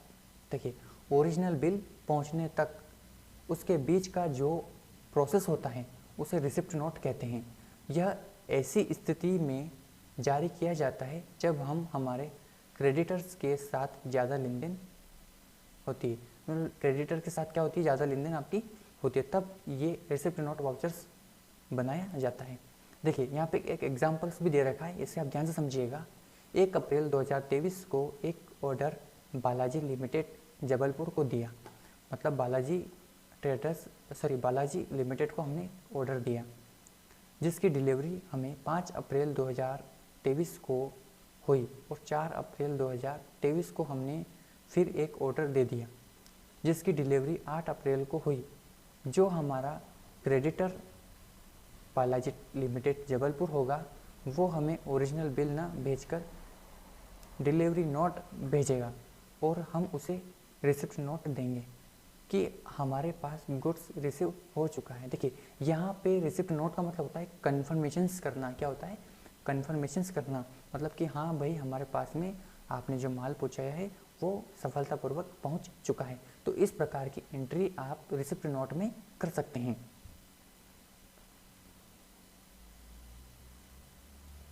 A: देखिए ओरिजिनल बिल पहुंचने तक उसके बीच का जो प्रोसेस होता है उसे रिसिप्ट नोट कहते हैं। यह ऐसी स्थिति में जारी किया जाता है जब हम हमारे क्रेडिटर्स के साथ ज़्यादा लेन देन होती है, क्रेडिटर के साथ क्या होती है, ज़्यादा लेन देन आपकी होती है, तब ये रिसिप्ट नोट वाउचर्स बनाया जाता है। देखिए यहाँ पे एक एग्जांपल्स भी दे रखा है, इसे आप ध्यान से समझिएगा। 1 अप्रैल 2023 को एक ऑर्डर बालाजी लिमिटेड जबलपुर को दिया, मतलब बालाजी लिमिटेड को हमने ऑर्डर दिया, जिसकी डिलीवरी हमें 5 अप्रैल 2023 को हुई और 4 अप्रैल 2023 को हमने फिर एक ऑर्डर दे दिया जिसकी डिलीवरी 8 अप्रैल को हुई। जो हमारा क्रेडिटर बालाजी लिमिटेड जबलपुर होगा वो हमें ओरिजिनल बिल ना भेजकर डिलीवरी नोट भेजेगा और हम उसे रिसिप्ट नोट देंगे कि हमारे पास गुड्स रिसीव हो चुका है। देखिए यहाँ पे रिसिप्ट नोट का मतलब होता है कन्फर्मेशंस करना। क्या होता है, कन्फर्मेशंस करना, मतलब कि हाँ भाई हमारे पास में आपने जो माल पहुँचाया है वो सफलतापूर्वक पहुँच चुका है। तो इस प्रकार की एंट्री आप रिसिप्ट नोट में कर सकते हैं।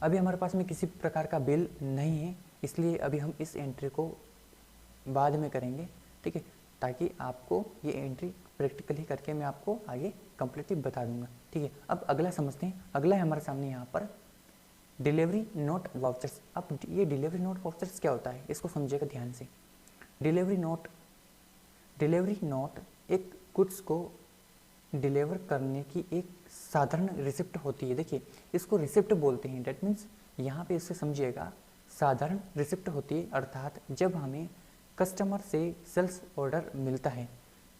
A: अभी हमारे पास में किसी प्रकार का बिल नहीं है, इसलिए अभी हम इस एंट्री को बाद में करेंगे। ठीक है, ताकि आपको ये एंट्री प्रैक्टिकली करके मैं आपको आगे कंप्लीटली बता दूंगा। ठीक है, अब अगला समझते हैं। अगला है हमारे सामने यहाँ पर डिलीवरी नोट वाउचर्स। अब ये डिलीवरी नोट वाउचर्स क्या होता है, इसको समझिएगा ध्यान से। डिलीवरी नोट एक गुड्स को डिलीवर करने की एक साधारण रिसिप्ट होती है। देखिए इसको रिसिप्ट बोलते हैं, डेट मीन्स यहाँ पे इससे समझिएगा साधारण रिसिप्ट होती है, अर्थात जब हमें कस्टमर से सेल्स ऑर्डर मिलता है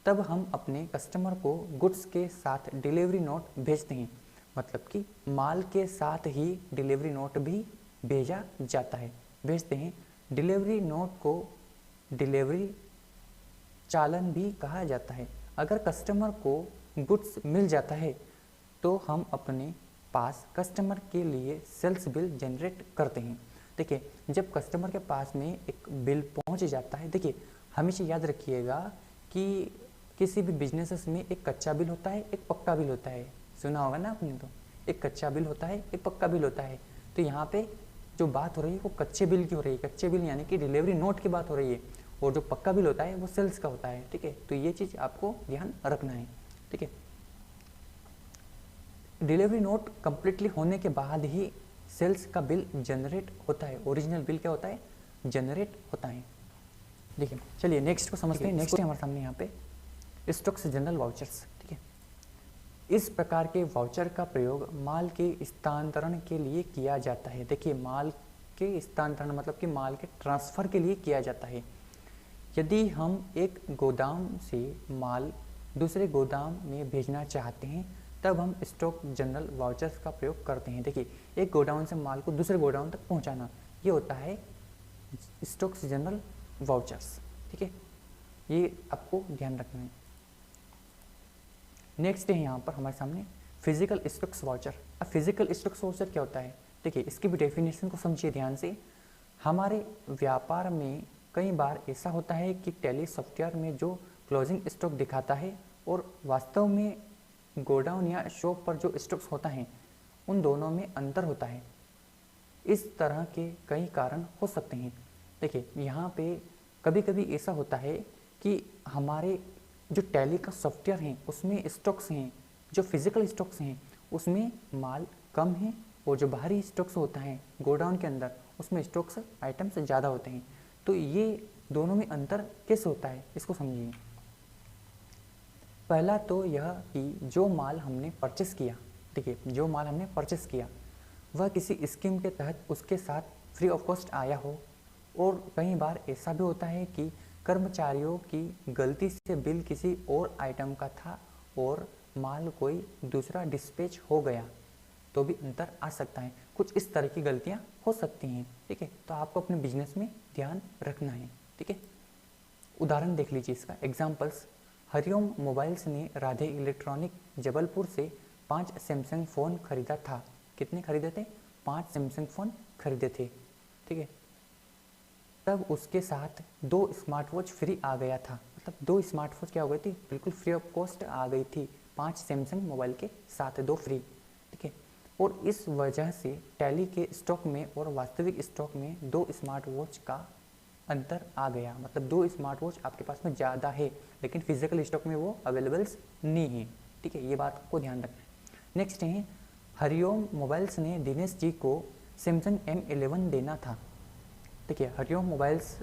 A: तब हम अपने कस्टमर को गुड्स के साथ डिलीवरी नोट भेजते हैं, मतलब कि माल के साथ ही डिलीवरी नोट भी भेजा जाता है, भेजते हैं। डिलीवरी नोट को डिलीवरी चालन भी कहा जाता है। अगर कस्टमर को गुड्स मिल जाता है तो हम अपने पास कस्टमर के लिए सेल्स बिल जनरेट करते हैं। देखिए जब कस्टमर के पास में एक बिल पहुंच जाता है, देखिए हमेशा याद रखिएगा कि किसी भी बिजनेसेस में एक कच्चा बिल होता है, एक पक्का बिल होता है। सुना होगा ना आपने, तो एक कच्चा बिल होता है, एक पक्का बिल होता है। तो यहाँ पे जो बात हो रही है वो कच्चे बिल की हो रही है। कच्चे बिल यानी कि डिलीवरी नोट की बात हो रही है, और जो पक्का बिल होता है वो सेल्स का होता है। ठीक है, तो ये चीज़ आपको ध्यान रखना है। ठीक है, डिलीवरी नोट कंप्लीटली होने के बाद ही सेल्स का बिल जनरेट होता है, ओरिजिनल बिल क्या होता है, जनरेट होता है। देखिए चलिए नेक्स्ट को समझते हैं। नेक्स्ट है हमारे सामने यहाँ पे स्टॉक्स जनरल वाउचर्स। ठीक है, इस प्रकार के वाउचर का प्रयोग माल के स्थानांतरण के लिए किया जाता है। देखिए माल के स्थानांतरण मतलब कि माल के ट्रांसफ़र के लिए किया जाता है। यदि हम एक गोदाम से माल दूसरे गोदाम में भेजना चाहते हैं तब हम स्टॉक जनरल वाउचर्स का प्रयोग करते हैं। देखिए एक गोडाउन से माल को दूसरे गोडाउन तक पहुंचाना, ये होता है स्टॉक्स जनरल वाउचर्स। ठीक है, ये आपको ध्यान रखना है। नेक्स्ट है यहाँ पर हमारे सामने फिजिकल स्टॉक्स वाउचर। अब फिजिकल स्टॉक्स वाउचर क्या होता है? देखिए इसकी भी डेफिनेशन को समझिए ध्यान से। हमारे व्यापार में कई बार ऐसा होता है कि टैली सॉफ्टवेयर में जो क्लोजिंग स्टॉक दिखाता है और वास्तव में गोडाउन या शॉप पर जो स्टॉक्स होता है उन दोनों में अंतर होता है। इस तरह के कई कारण हो सकते हैं। देखिए यहाँ पे कभी कभी ऐसा होता है कि हमारे जो टैली का सॉफ्टवेयर है उसमें स्टॉक्स हैं, जो फिजिकल स्टॉक्स हैं उसमें माल कम है और जो बाहरी स्टॉक्स होता है गोडाउन के अंदर उसमें स्टॉक्स आइटम्स ज़्यादा होते हैं। तो ये दोनों में अंतर कैसे होता है इसको समझिए। पहला तो यह कि जो माल हमने परचेस किया, देखिए जो माल हमने परचेस किया वह किसी स्कीम के तहत उसके साथ फ्री ऑफ कॉस्ट आया हो। और कई बार ऐसा भी होता है कि कर्मचारियों की गलती से बिल किसी और आइटम का था और माल कोई दूसरा डिस्पैच हो गया तो भी अंतर आ सकता है। कुछ इस तरह की गलतियां हो सकती हैं। ठीक है, तो आपको अपने बिजनेस में ध्यान रखना है। ठीक है, उदाहरण देख लीजिए इसका एग्जांपल्स। हरिओम मोबाइल्स ने राधे इलेक्ट्रॉनिक जबलपुर से 5 सैमसंग फ़ोन खरीदा था। कितने खरीदे थे? 5 सैमसंग फ़ोन खरीदे थे। ठीक है, तब उसके साथ 2 स्मार्ट वॉच फ्री आ गया था। मतलब 2 स्मार्ट वॉच क्या हो गई थी? बिल्कुल फ्री ऑफ कॉस्ट आ गई थी 5 सैमसंग मोबाइल के साथ 2 फ्री। ठीक है, और इस वजह से टैली के स्टॉक में और वास्तविक स्टॉक में 2 स्मार्ट वॉच का अंतर आ गया। मतलब 2 स्मार्ट वॉच आपके पास में ज़्यादा है लेकिन फिजिकल स्टॉक में वो अवेलेबल्स नहीं है। ठीक है, ये बात को ध्यान रखना है। नेक्स्ट है हरिओम मोबाइल्स ने दिनेश जी को सैमसंग M11 देना था। देखिए हरिओम मोबाइल्स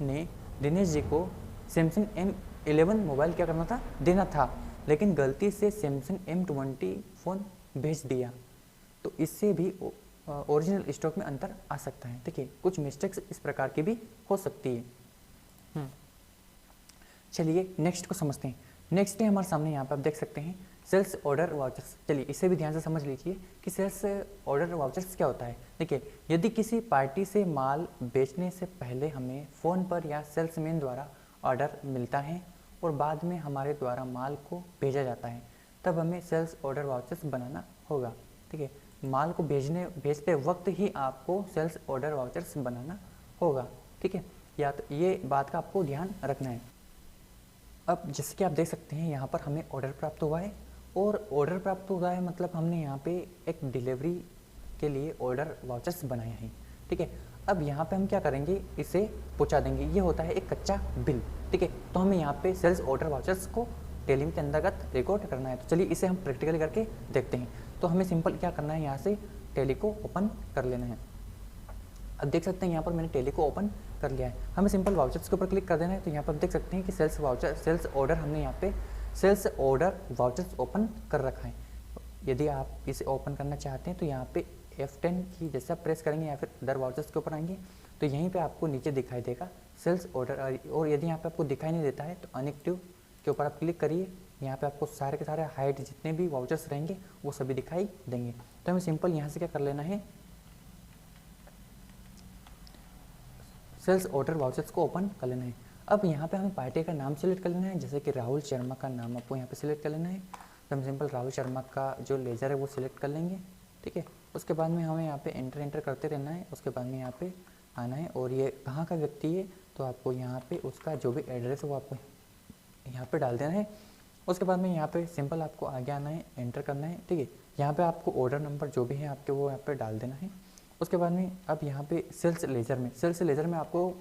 A: ने दिनेश जी को सैमसंग M11 मोबाइल क्या करना था? देना था, लेकिन गलती से सैमसंग M20 फ़ोन भेज दिया। तो इससे भी ओरिजिनल स्टॉक में अंतर आ सकता है। देखिए कुछ मिस्टेक्स इस प्रकार की भी हो सकती है। चलिए नेक्स्ट को समझते हैं। नेक्स्ट है हमारे सामने यहाँ पर आप देख सकते हैं सेल्स ऑर्डर वाउचर्स। चलिए इसे भी ध्यान से समझ लीजिए कि सेल्स ऑर्डर वाउचर्स क्या होता है। देखिए यदि किसी पार्टी से माल बेचने से पहले हमें फ़ोन पर या सेल्समैन द्वारा ऑर्डर मिलता है और बाद में हमारे द्वारा माल को भेजा जाता है तब हमें सेल्स ऑर्डर वाउचर्स बनाना होगा। ठीक है, माल को भेजते वक्त ही आपको सेल्स ऑर्डर वाउचर्स बनाना होगा। ठीक है, या तो ये बात का आपको ध्यान रखना है। अब जैसे कि आप देख सकते हैं यहाँ पर हमें ऑर्डर प्राप्त हुआ है और ऑर्डर प्राप्त हुआ है मतलब हमने यहाँ पे एक डिलीवरी के लिए ऑर्डर वाउचर्स बनाया है। ठीक है, अब यहाँ पे हम क्या करेंगे? इसे पहुँचा देंगे। ये होता है एक कच्चा बिल। ठीक है, तो हमें यहाँ पे सेल्स ऑर्डर वाउचर्स को टेली के अंतर्गत रिकॉर्ड करना है। तो चलिए इसे हम प्रैक्टिकली करके देखते हैं। तो हमें सिंपल क्या करना है, यहाँ से टेली को ओपन कर लेना है। अब देख सकते हैं यहाँ पर मैंने टेली को ओपन कर लिया है। हमें सिंपल वाउचर्स के ऊपर क्लिक कर देना है। तो यहाँ पर देख सकते हैं कि सेल्स ऑर्डर हमने यहाँ पे सेल्स ऑर्डर वाउचर्स ओपन कर रखा है। यदि आप इसे ओपन करना चाहते हैं तो यहाँ पे F10 की जैसे आप प्रेस करेंगे या फिर अदर वाउचर्स के ऊपर आएंगे तो यहीं पे आपको नीचे दिखाई देगा सेल्स ऑर्डर। और यदि यहाँ पे आपको दिखाई नहीं देता है तो अनएक्टिव के ऊपर आप क्लिक करिए। यहाँ पे आपको सारे के सारे हाइड जितने भी वाउचर्स रहेंगे वो सभी दिखाई देंगे। तो हमें सिंपल यहाँ से क्या कर लेना है, सेल्स ऑर्डर वाउचर्स को ओपन कर लेना है। अब यहाँ पे हमें पार्टी का नाम सेलेक्ट कर लेना है, जैसे कि राहुल शर्मा का नाम आपको यहाँ पे सिलेक्ट कर लेना है। तो हम सिंपल राहुल शर्मा का जो लेजर है वो सिलेक्ट कर लेंगे। ठीक है, उसके बाद में हमें यहाँ पे एंटर करते रहना है। उसके बाद में यहाँ पे आना है और ये कहाँ का व्यक्ति है तो आपको यहाँ पे उसका जो भी एड्रेस है वो आपको यहाँ पे डाल देना है। उसके बाद में यहाँ पे सिंपल आपको आगे आना है, एंटर करना है। ठीक है, यहाँ पे आपको ऑर्डर नंबर जो भी है आपके वो यहाँ पे डाल देना है। उसके बाद में अब यहाँ पे सेल्स लेजर में आपको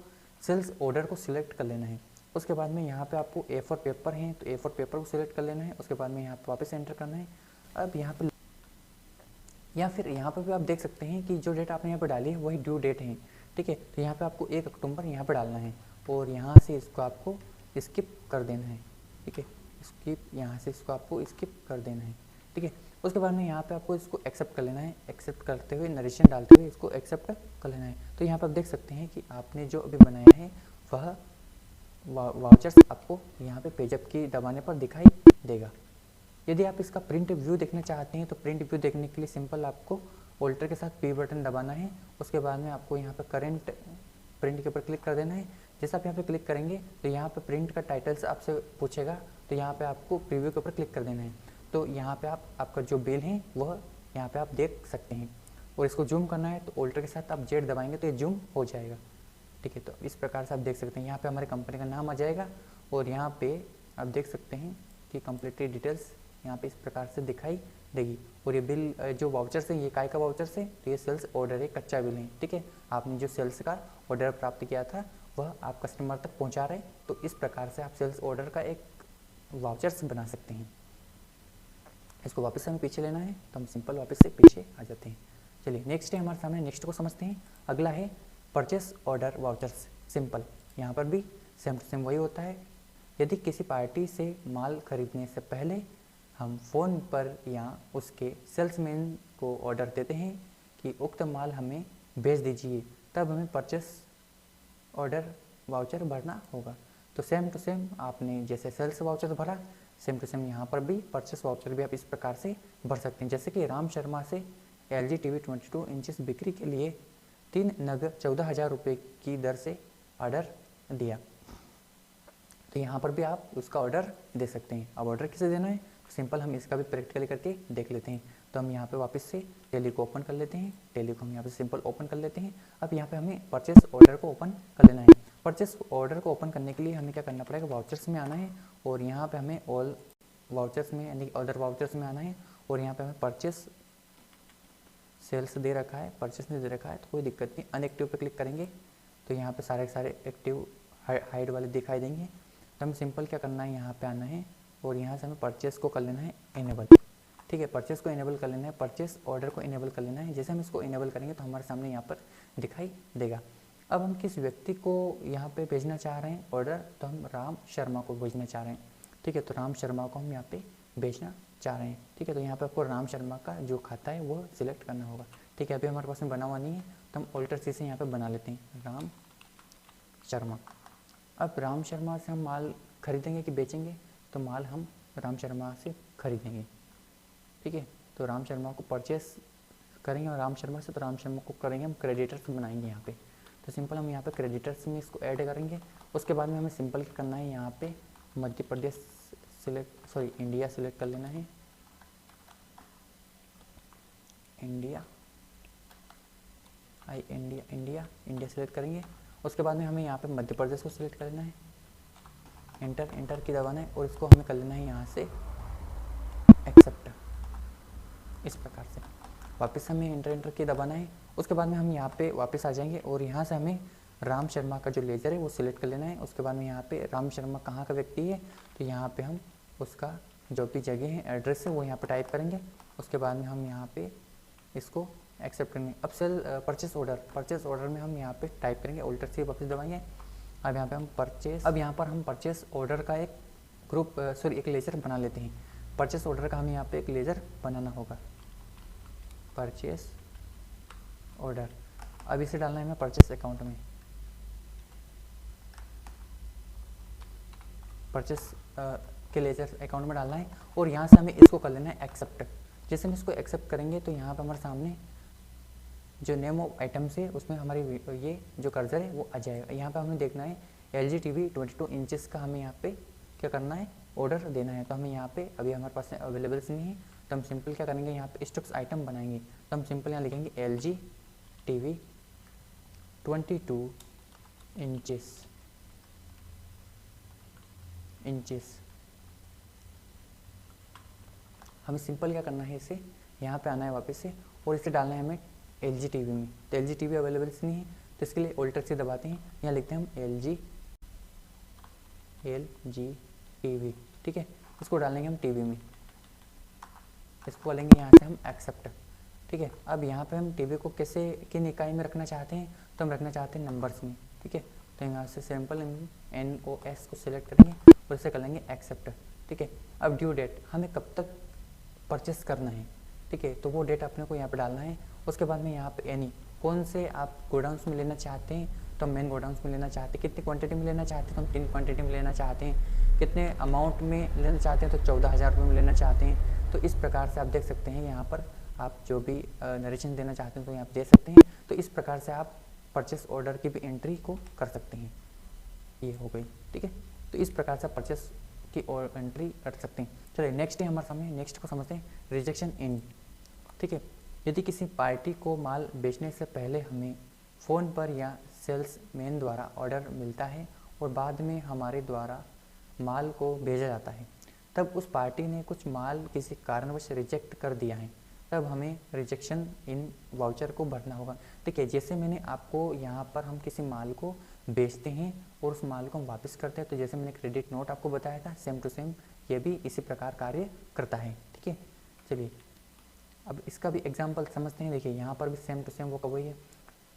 A: सेल्स ऑर्डर को सिलेक्ट कर लेना है। उसके बाद में यहाँ पे आपको A4 पेपर है तो A4 पेपर को सिलेक्ट कर लेना है। उसके बाद में यहाँ पे वापस एंटर करना है। अब यहाँ पे या फिर यहाँ पर भी आप देख सकते हैं कि जो डेट आपने यहाँ पे डाली है वही ड्यू डेट है। ठीक है, तो यहाँ पे आपको 1 अक्टूबर यहाँ पे डालना है। और यहाँ से इसको आपको स्किप कर देना है, ठीक है। स्किप, यहाँ से इसको आपको स्किप कर देना है, ठीक है। उसके बाद में यहाँ पे आपको इसको एक्सेप्ट कर लेना है। एक्सेप्ट करते हुए नरेशन डालते हुए इसको एक्सेप्ट कर लेना है। तो यहाँ पर आप देख सकते हैं कि आपने जो अभी बनाया है वह वाउचर्स आपको यहाँ पे पेजअप की दबाने पर दिखाई देगा। यदि आप इसका प्रिंट व्यू देखना चाहते हैं तो प्रिंट व्यू देखने के लिए सिंपल आपको ऑल्टर के साथ पी बटन दबाना है। उसके बाद में आपको यहाँ पे करंट प्रिंट के ऊपर क्लिक कर देना है। जैसे आप यहाँ पे क्लिक करेंगे तो यहाँ पे प्रिंट का टाइटल से आपसे पूछेगा, तो यहाँ पे आपको प्रीव्यू के ऊपर क्लिक कर देना है। तो यहाँ पे आपका जो बिल है वह यहाँ पे आप देख सकते हैं। और इसको जूम करना है तो ऑल्टर के साथ आप जेड दबाएंगे तो ये जूम हो जाएगा, ठीक है। तो इस प्रकार से आप देख सकते हैं, यहाँ पे हमारी कंपनी का नाम आ जाएगा और यहाँ पे आप देख सकते हैं कि कंप्लीटली डिटेल्स यहाँ पे इस प्रकार से दिखाई देगी। और ये बिल जो वाउचर्स है ये काय का वाउचर्स है, तो ये सेल्स ऑर्डर है, कच्चा बिल है, ठीक है। आपने जो सेल्स का ऑर्डर प्राप्त किया था वह आप कस्टमर तक पहुँचा रहे, तो इस प्रकार से आप सेल्स ऑर्डर का एक वाउचर्स बना सकते हैं। इसको वापस हमें पीछे लेना है तो हम सिंपल वापस से पीछे आ जाते हैं। चलिए नेक्स्ट है हमारे सामने, नेक्स्ट को समझते हैं। अगला है परचेस ऑर्डर वाउचर्स। सिंपल, यहाँ पर भी सेम टू सेम वही होता है। यदि किसी पार्टी से माल खरीदने से पहले हम फ़ोन पर या उसके सेल्समैन को ऑर्डर देते हैं कि उक्त माल हमें भेज दीजिए, तब हमें परचेस ऑर्डर वाउचर भरना होगा। तो सेम टू सेम आपने जैसे सेल्स वाउचर भरा, सेम टू सेम यहाँ पर भी परचेस वाउचर भी आप इस प्रकार से भर सकते हैं। जैसे कि राम शर्मा से LG TV 22 इंचेस बिक्री के लिए 3 नग 14,000 रुपये की दर से ऑर्डर दिया, तो यहाँ पर भी आप उसका ऑर्डर दे सकते हैं। अब ऑर्डर किसे देना है, सिंपल हम इसका भी प्रैक्टिकली करके देख लेते हैं। तो हम यहाँ पे वापस से टैली को ओपन कर लेते हैं। टैली को हम यहाँ पे सिंपल ओपन कर लेते हैं। अब यहाँ पे हमें परचेस ऑर्डर को ओपन कर लेना है। परचेस ऑर्डर को ओपन करने के लिए हमें क्या करना पड़ेगा, वाउचर्स में आना है और यहाँ पे हमें ऑल वाउचर्स में यानी अदर वाउचर्स में आना है और यहाँ पे हमें परचेस सेल्स दे रखा है, परचेस नहीं दे रखा है तो कोई दिक्कत नहीं। अनएक्टिव पे क्लिक करेंगे तो यहाँ पे सारे एक्टिव हाइड वाले दिखाई देंगे। तो हम सिंपल क्या करना है, यहाँ पे आना है और यहाँ से हमें परचेस को कर लेना है इनेबल, ठीक है। परचेस को इनेबल कर लेना है, परचेस ऑर्डर को इनेबल कर लेना है। जैसे हम इसको इनेबल करेंगे तो हमारे सामने यहाँ पर दिखाई देगा। अब हम किस व्यक्ति को यहाँ पे भेजना चाह रहे हैं ऑर्डर, तो हम राम शर्मा को भेजना चाह रहे हैं, ठीक है। तो राम शर्मा को हम यहाँ पे भेजना चाह रहे हैं, ठीक है। तो यहाँ पे आपको राम शर्मा का जो खाता है वो सिलेक्ट करना होगा, ठीक है। अभी हमारे पास में बना हुआ नहीं है तो हम ऑल्टर सी से यहाँ पे बना लेते हैं राम शर्मा। अब राम शर्मा से हम माल खरीदेंगे कि बेचेंगे, तो माल हम राम शर्मा से खरीदेंगे, ठीक है। तो राम शर्मा को परचेस करेंगे और राम शर्मा से, तो राम शर्मा को करेंगे हम क्रेडिटर्स बनाएंगे यहाँ पे। तो सिंपल हम यहाँ पे क्रेडिटर्स में इसको ऐड करेंगे। उसके बाद में हमें सिंपल क्या करना है, यहाँ पे Madhya Pradesh select, sorry India select कर लेना है, इंडिया इंडिया सिलेक्ट करेंगे। उसके बाद में हमें यहाँ पे मध्य प्रदेश को सिलेक्ट कर लेना है, एंटर की दबाना है और इसको हमें कर लेना है यहाँ से एक्सेप्ट। इस प्रकार से वापस हमें एंटर की दबाना है। उसके बाद में हम यहाँ पे वापस आ जाएंगे और यहाँ से हमें राम शर्मा का जो लेजर है वो सिलेक्ट कर लेना है। उसके बाद में यहाँ पे राम शर्मा कहाँ का व्यक्ति है, तो यहाँ पे हम उसका जो भी जगह है, एड्रेस है, वो यहाँ पे टाइप करेंगे। उसके बाद में हम यहाँ पे इसको एक्सेप्ट करेंगे। अब परचेस ऑर्डर में हम यहाँ पे टाइप करेंगे, ऑल्टर से वापस दबाएंगे। अब यहाँ पर हम परचेस ऑर्डर का एक ग्रुप एक लेजर बना लेते हैं। परचेस ऑर्डर का हमें यहाँ पे एक लेजर बनाना होगा, परचेस ऑर्डर। अब इसे डालना है हमें परचेस अकाउंट में, परचेस के लेजर अकाउंट में डालना है और यहाँ से हमें इसको कर लेना है एक्सेप्ट। जैसे हम इसको एक्सेप्ट करेंगे तो यहाँ पे हमारे सामने जो नेम ऑफ आइटम्स है उसमें हमारी ये जो कर्सर है वो आ जाएगा। यहाँ पे हमें देखना है LG TV 22 इंचेस का हमें यहाँ पे क्या करना है, ऑर्डर देना है। तो हमें यहाँ पे अभी हमारे पास अवेलेबल्स नहीं है, तो हम सिंपल क्या करेंगे, यहाँ पे स्टॉक्स आइटम बनाएंगे। तो हम सिंपल यहाँ लिखेंगे LG TV 22 इंचेस। हमें सिंपल क्या करना है, इसे यहाँ पे आना है वापस से और इसे डालना है हमें LG TV में। तो LG TV अवेलेबल नहीं है तो इसके लिए ऑल्टर से दबाते हैं, यहाँ लिखते हैं हम LG TV, ठीक है। इसको डालेंगे हम टीवी में, इसको डालेंगे यहाँ से हम एक्सेप्ट, ठीक है। अब यहाँ पे हम टीवी को कैसे किन इकाई में रखना चाहते हैं, तो हम रखना चाहते हैं नंबर्स में, ठीक है। तो यहाँ से सिंपल NOS को सिलेक्ट करेंगे और इसे कर लेंगे एक्सेप्ट। ठीक है, अब ड्यू डेट हमें कब तक परचेस करना है, ठीक है, तो वो डेट अपने को यहाँ पे डालना है। उसके बाद में यहाँ पे एनी कौन से आप गोडाउंस में लेना चाहते हैं, तो हम मेन गोडाउंस में लेना चाहते हैं। कितनी क्वांटिटी में लेना चाहते हैं, तो हम 3 क्वांटिटी में लेना चाहते हैं। कितने अमाउंट में लेना चाहते हैं, तो 14,000 रुपये में लेना चाहते हैं। तो इस प्रकार से आप देख सकते हैं यहाँ पर आप जो भी नरेशन देना चाहते हैं तो यहाँ दे सकते हैं। तो इस प्रकार से आप परचेस ऑर्डर की भी एंट्री को कर सकते हैं। ये हो गई, ठीक है। तो इस प्रकार से परचेस की और एंट्री कर सकते हैं। चलिए नेक्स्ट है हमारे सामने, नेक्स्ट को समझते हैं, रिजेक्शन इन। ठीक है, यदि किसी पार्टी को माल बेचने से पहले हमें फ़ोन पर या सेल्समैन द्वारा ऑर्डर मिलता है और बाद में हमारे द्वारा माल को भेजा जाता है, तब उस पार्टी ने कुछ माल किसी कारणवश रिजेक्ट कर दिया है, तब हमें रिजेक्शन इन वाउचर को भरना होगा। देखिए जैसे मैंने आपको यहाँ पर हम किसी माल को बेचते हैं और उस माल को हम वापस करते हैं, तो जैसे मैंने क्रेडिट नोट आपको बताया था, सेम टू सेम ये भी इसी प्रकार कार्य करता है। ठीक है, चलिए अब इसका भी एग्जाम्पल समझते हैं। देखिए यहाँ पर भी सेम टू सेम वो कब हुई है,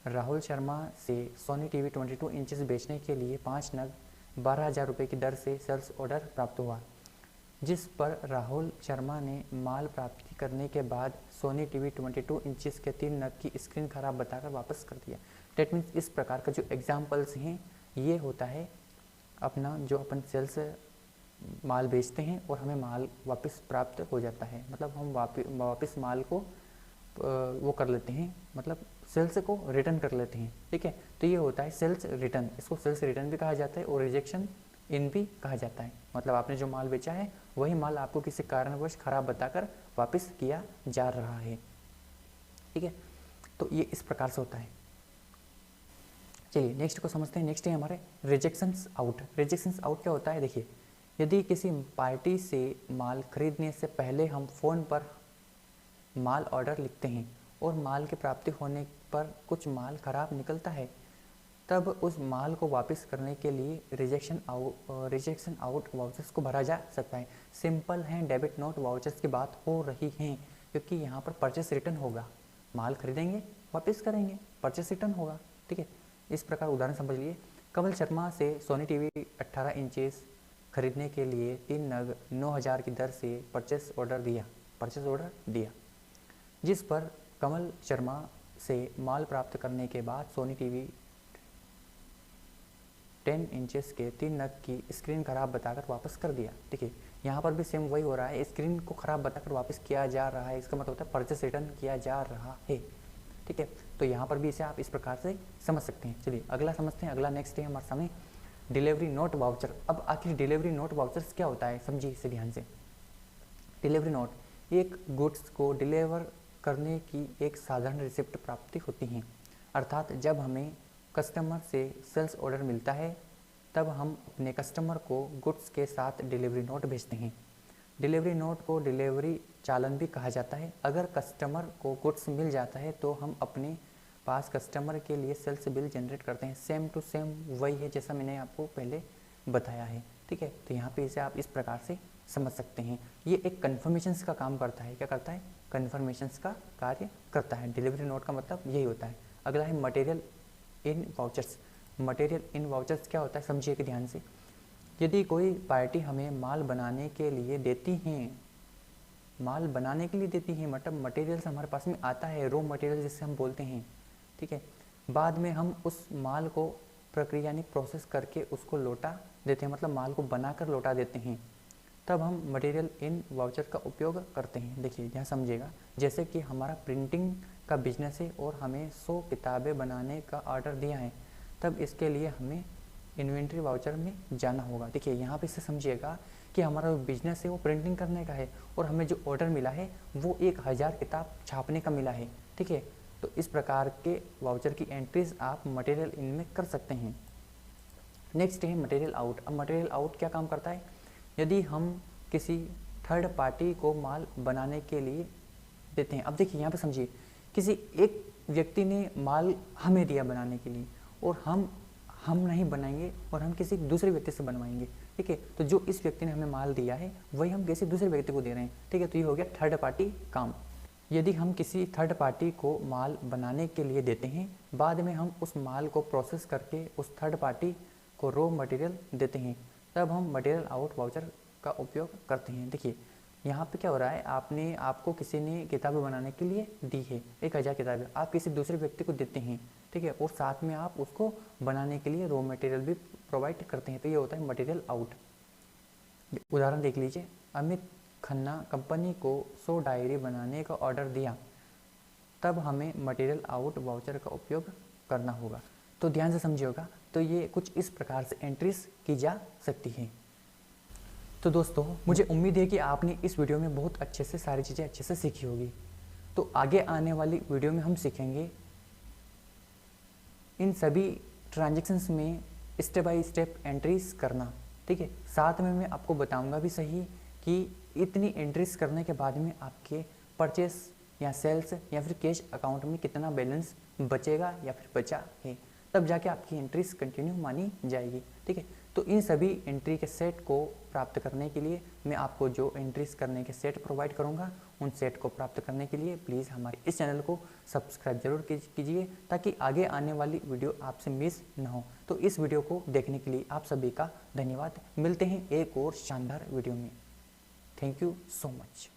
A: राहुल शर्मा से सोनी टीवी 22 इंचेस बेचने के लिए 5 नग 12,000 रुपये की दर से सेल्स ऑर्डर प्राप्त हुआ, जिस पर राहुल शर्मा ने माल प्राप्ति करने के बाद सोनी टीवी 22 इंचेस के 3 नग की स्क्रीन खराब बताकर वापस कर दिया। डेट मीन्स इस प्रकार का जो एग्जाम्पल्स हैं ये होता है अपना जो अपन सेल्स माल बेचते हैं और हमें माल वापस प्राप्त हो जाता है, मतलब हम वापस माल को वो कर लेते हैं, मतलब सेल्स को रिटर्न कर लेते हैं। ठीक है, तो ये होता है सेल्स रिटर्न, इसको सेल्स रिटर्न भी कहा जाता है और रिजेक्शन इन भी कहा जाता है। मतलब आपने जो माल बेचा है वही माल आपको किसी कारणवश खराब बताकर वापस किया जा रहा है। ठीक है, तो ये इस प्रकार से होता है। चलिए नेक्स्ट को समझते हैं। नेक्स्ट है हमारे रिजेक्शंस आउट। रिजेक्शंस आउट क्या होता है, देखिए यदि किसी पार्टी से माल खरीदने से पहले हम फ़ोन पर माल ऑर्डर लिखते हैं और माल की प्राप्ति होने पर कुछ माल खराब निकलता है, तब उस माल को वापस करने के लिए रिजेक्शन आउट वाउचर्स को भरा जा सकता है। सिंपल है, डेबिट नोट वाउचर्स की बात हो रही है, क्योंकि यहाँ पर परचेस रिटर्न होगा, माल खरीदेंगे वापस करेंगे, परचेस रिटर्न होगा। ठीक है, इस प्रकार उदाहरण समझ लिए, कमल शर्मा से सोनी टीवी 18 इंचेस खरीदने के लिए 3 नग 9,000 की दर से परचेस ऑर्डर दिया, जिस पर कमल शर्मा से माल प्राप्त करने के बाद सोनी टीवी 10 इंचेस के 3 नग की स्क्रीन खराब बताकर वापस कर दिया। ठीक है, यहाँ पर भी सेम वही हो रहा है, स्क्रीन को खराब बताकर वापस किया जा रहा है, इसका मतलब होता है परचेस रिटर्न किया जा रहा है। ठीक है, तो यहाँ पर भी इसे आप इस प्रकार से समझ सकते हैं। चलिए अगला समझते हैं। अगला नेक्स्ट है हमारे सामने डिलीवरी नोट वाउचर। अब आखिर डिलीवरी नोट वाउचर्स क्या होता है, समझिए इसे ध्यान से। डिलीवरी नोट एक गुड्स को डिलीवर करने की एक साधारण रिसिप्ट प्राप्ति होती है, अर्थात जब हमें कस्टमर से सेल्स ऑर्डर मिलता है तब हम अपने कस्टमर को गुड्स के साथ डिलीवरी नोट भेजते हैं। डिलीवरी नोट को डिलीवरी चालान भी कहा जाता है। अगर कस्टमर को गुड्स मिल जाता है तो हम अपने पास कस्टमर के लिए सेल्स बिल जनरेट करते हैं। सेम टू सेम वही है जैसा मैंने आपको पहले बताया है। ठीक है, तो यहाँ पे इसे आप इस प्रकार से समझ सकते हैं। ये एक कन्फर्मेशंस का काम करता है। क्या करता है, कन्फर्मेशंस का कार्य करता है। डिलीवरी नोट का मतलब यही होता है। अगला है material in vouchers. Material in vouchers क्या होता है, समझिए कि ध्यान से। यदि कोई पार्टी हमें माल बनाने के लिए देती हैं, मतलब मटेरियल्स हमारे पास में आता है, रॉ मटेरियल जिसे हम बोलते हैं। ठीक है, बाद में हम उस माल को प्रक्रिया यानी प्रोसेस करके उसको लौटा देते हैं, मतलब माल को बनाकर लौटा देते हैं, तब हम मटेरियल इन वाउचर का उपयोग करते हैं। देखिए यहाँ समझिएगा, जैसे कि हमारा प्रिंटिंग का बिजनेस है और हमें 100 किताबें बनाने का ऑर्डर दिया है, तब इसके लिए हमें इन्वेंट्री वाउचर में जाना होगा। देखिए यहाँ पे इससे समझिएगा कि हमारा जो बिजनेस है वो प्रिंटिंग करने का है और हमें जो ऑर्डर मिला है वो 1000 किताब छापने का मिला है। ठीक है, तो इस प्रकार के वाउचर की एंट्रीज आप मटेरियल इन में कर सकते हैं। नेक्स्ट है मटेरियल आउट। अब मटेरियल आउट क्या काम करता है, यदि हम किसी थर्ड पार्टी को माल बनाने के लिए देते हैं। अब देखिए यहाँ पे समझिए, किसी एक व्यक्ति ने माल हमें दिया बनाने के लिए और हम नहीं बनाएंगे और हम किसी दूसरे व्यक्ति से बनवाएंगे। ठीक है, तो जो इस व्यक्ति ने हमें माल दिया है वही हम किसी दूसरे व्यक्ति को दे रहे हैं। ठीक है, तो ये हो गया थर्ड पार्टी काम। यदि हम किसी थर्ड पार्टी को माल बनाने के लिए देते हैं, बाद में हम उस माल को प्रोसेस करके उस थर्ड पार्टी को रॉ मटेरियल देते हैं, तब हम मटेरियल आउट वाउचर का उपयोग करते हैं। देखिए यहाँ पे क्या हो रहा है, आपको किसी ने किताबें बनाने के लिए दी है, 1000 किताबें आप किसी दूसरे व्यक्ति को देते हैं, ठीक है, और साथ में आप उसको बनाने के लिए रॉ मटेरियल भी प्रोवाइड करते हैं, तो ये होता है मटेरियल आउट। उदाहरण देख लीजिए, अमित खन्ना कंपनी को 100 डायरी बनाने का ऑर्डर दिया, तब हमें मटेरियल आउट वाउचर का उपयोग करना होगा। तो ध्यान से समझिएगा। तो ये कुछ इस प्रकार से एंट्रीज की जा सकती हैं। तो दोस्तों मुझे उम्मीद है कि आपने इस वीडियो में बहुत अच्छे से सारी चीज़ें अच्छे से सीखी होगी। तो आगे आने वाली वीडियो में हम सीखेंगे इन सभी ट्रांजैक्शंस में स्टेप बाय स्टेप एंट्रीज करना, ठीक है। साथ में मैं आपको बताऊंगा भी सही कि इतनी एंट्रीज करने के बाद में आपके परचेस या सेल्स या फिर कैश अकाउंट में कितना बैलेंस बचेगा या फिर बचा है, तब जाके आपकी एंट्रीज कंटिन्यू मानी जाएगी, ठीक है। तो इन सभी एंट्री के सेट को प्राप्त करने के लिए मैं आपको जो एंट्रीज करने के सेट प्रोवाइड करूंगा, उन सेट को प्राप्त करने के लिए प्लीज़ हमारे इस चैनल को सब्सक्राइब जरूर कीजिए, ताकि आगे आने वाली वीडियो आपसे मिस ना हो। तो इस वीडियो को देखने के लिए आप सभी का धन्यवाद। मिलते हैं एक और शानदार वीडियो में। Thank you so much.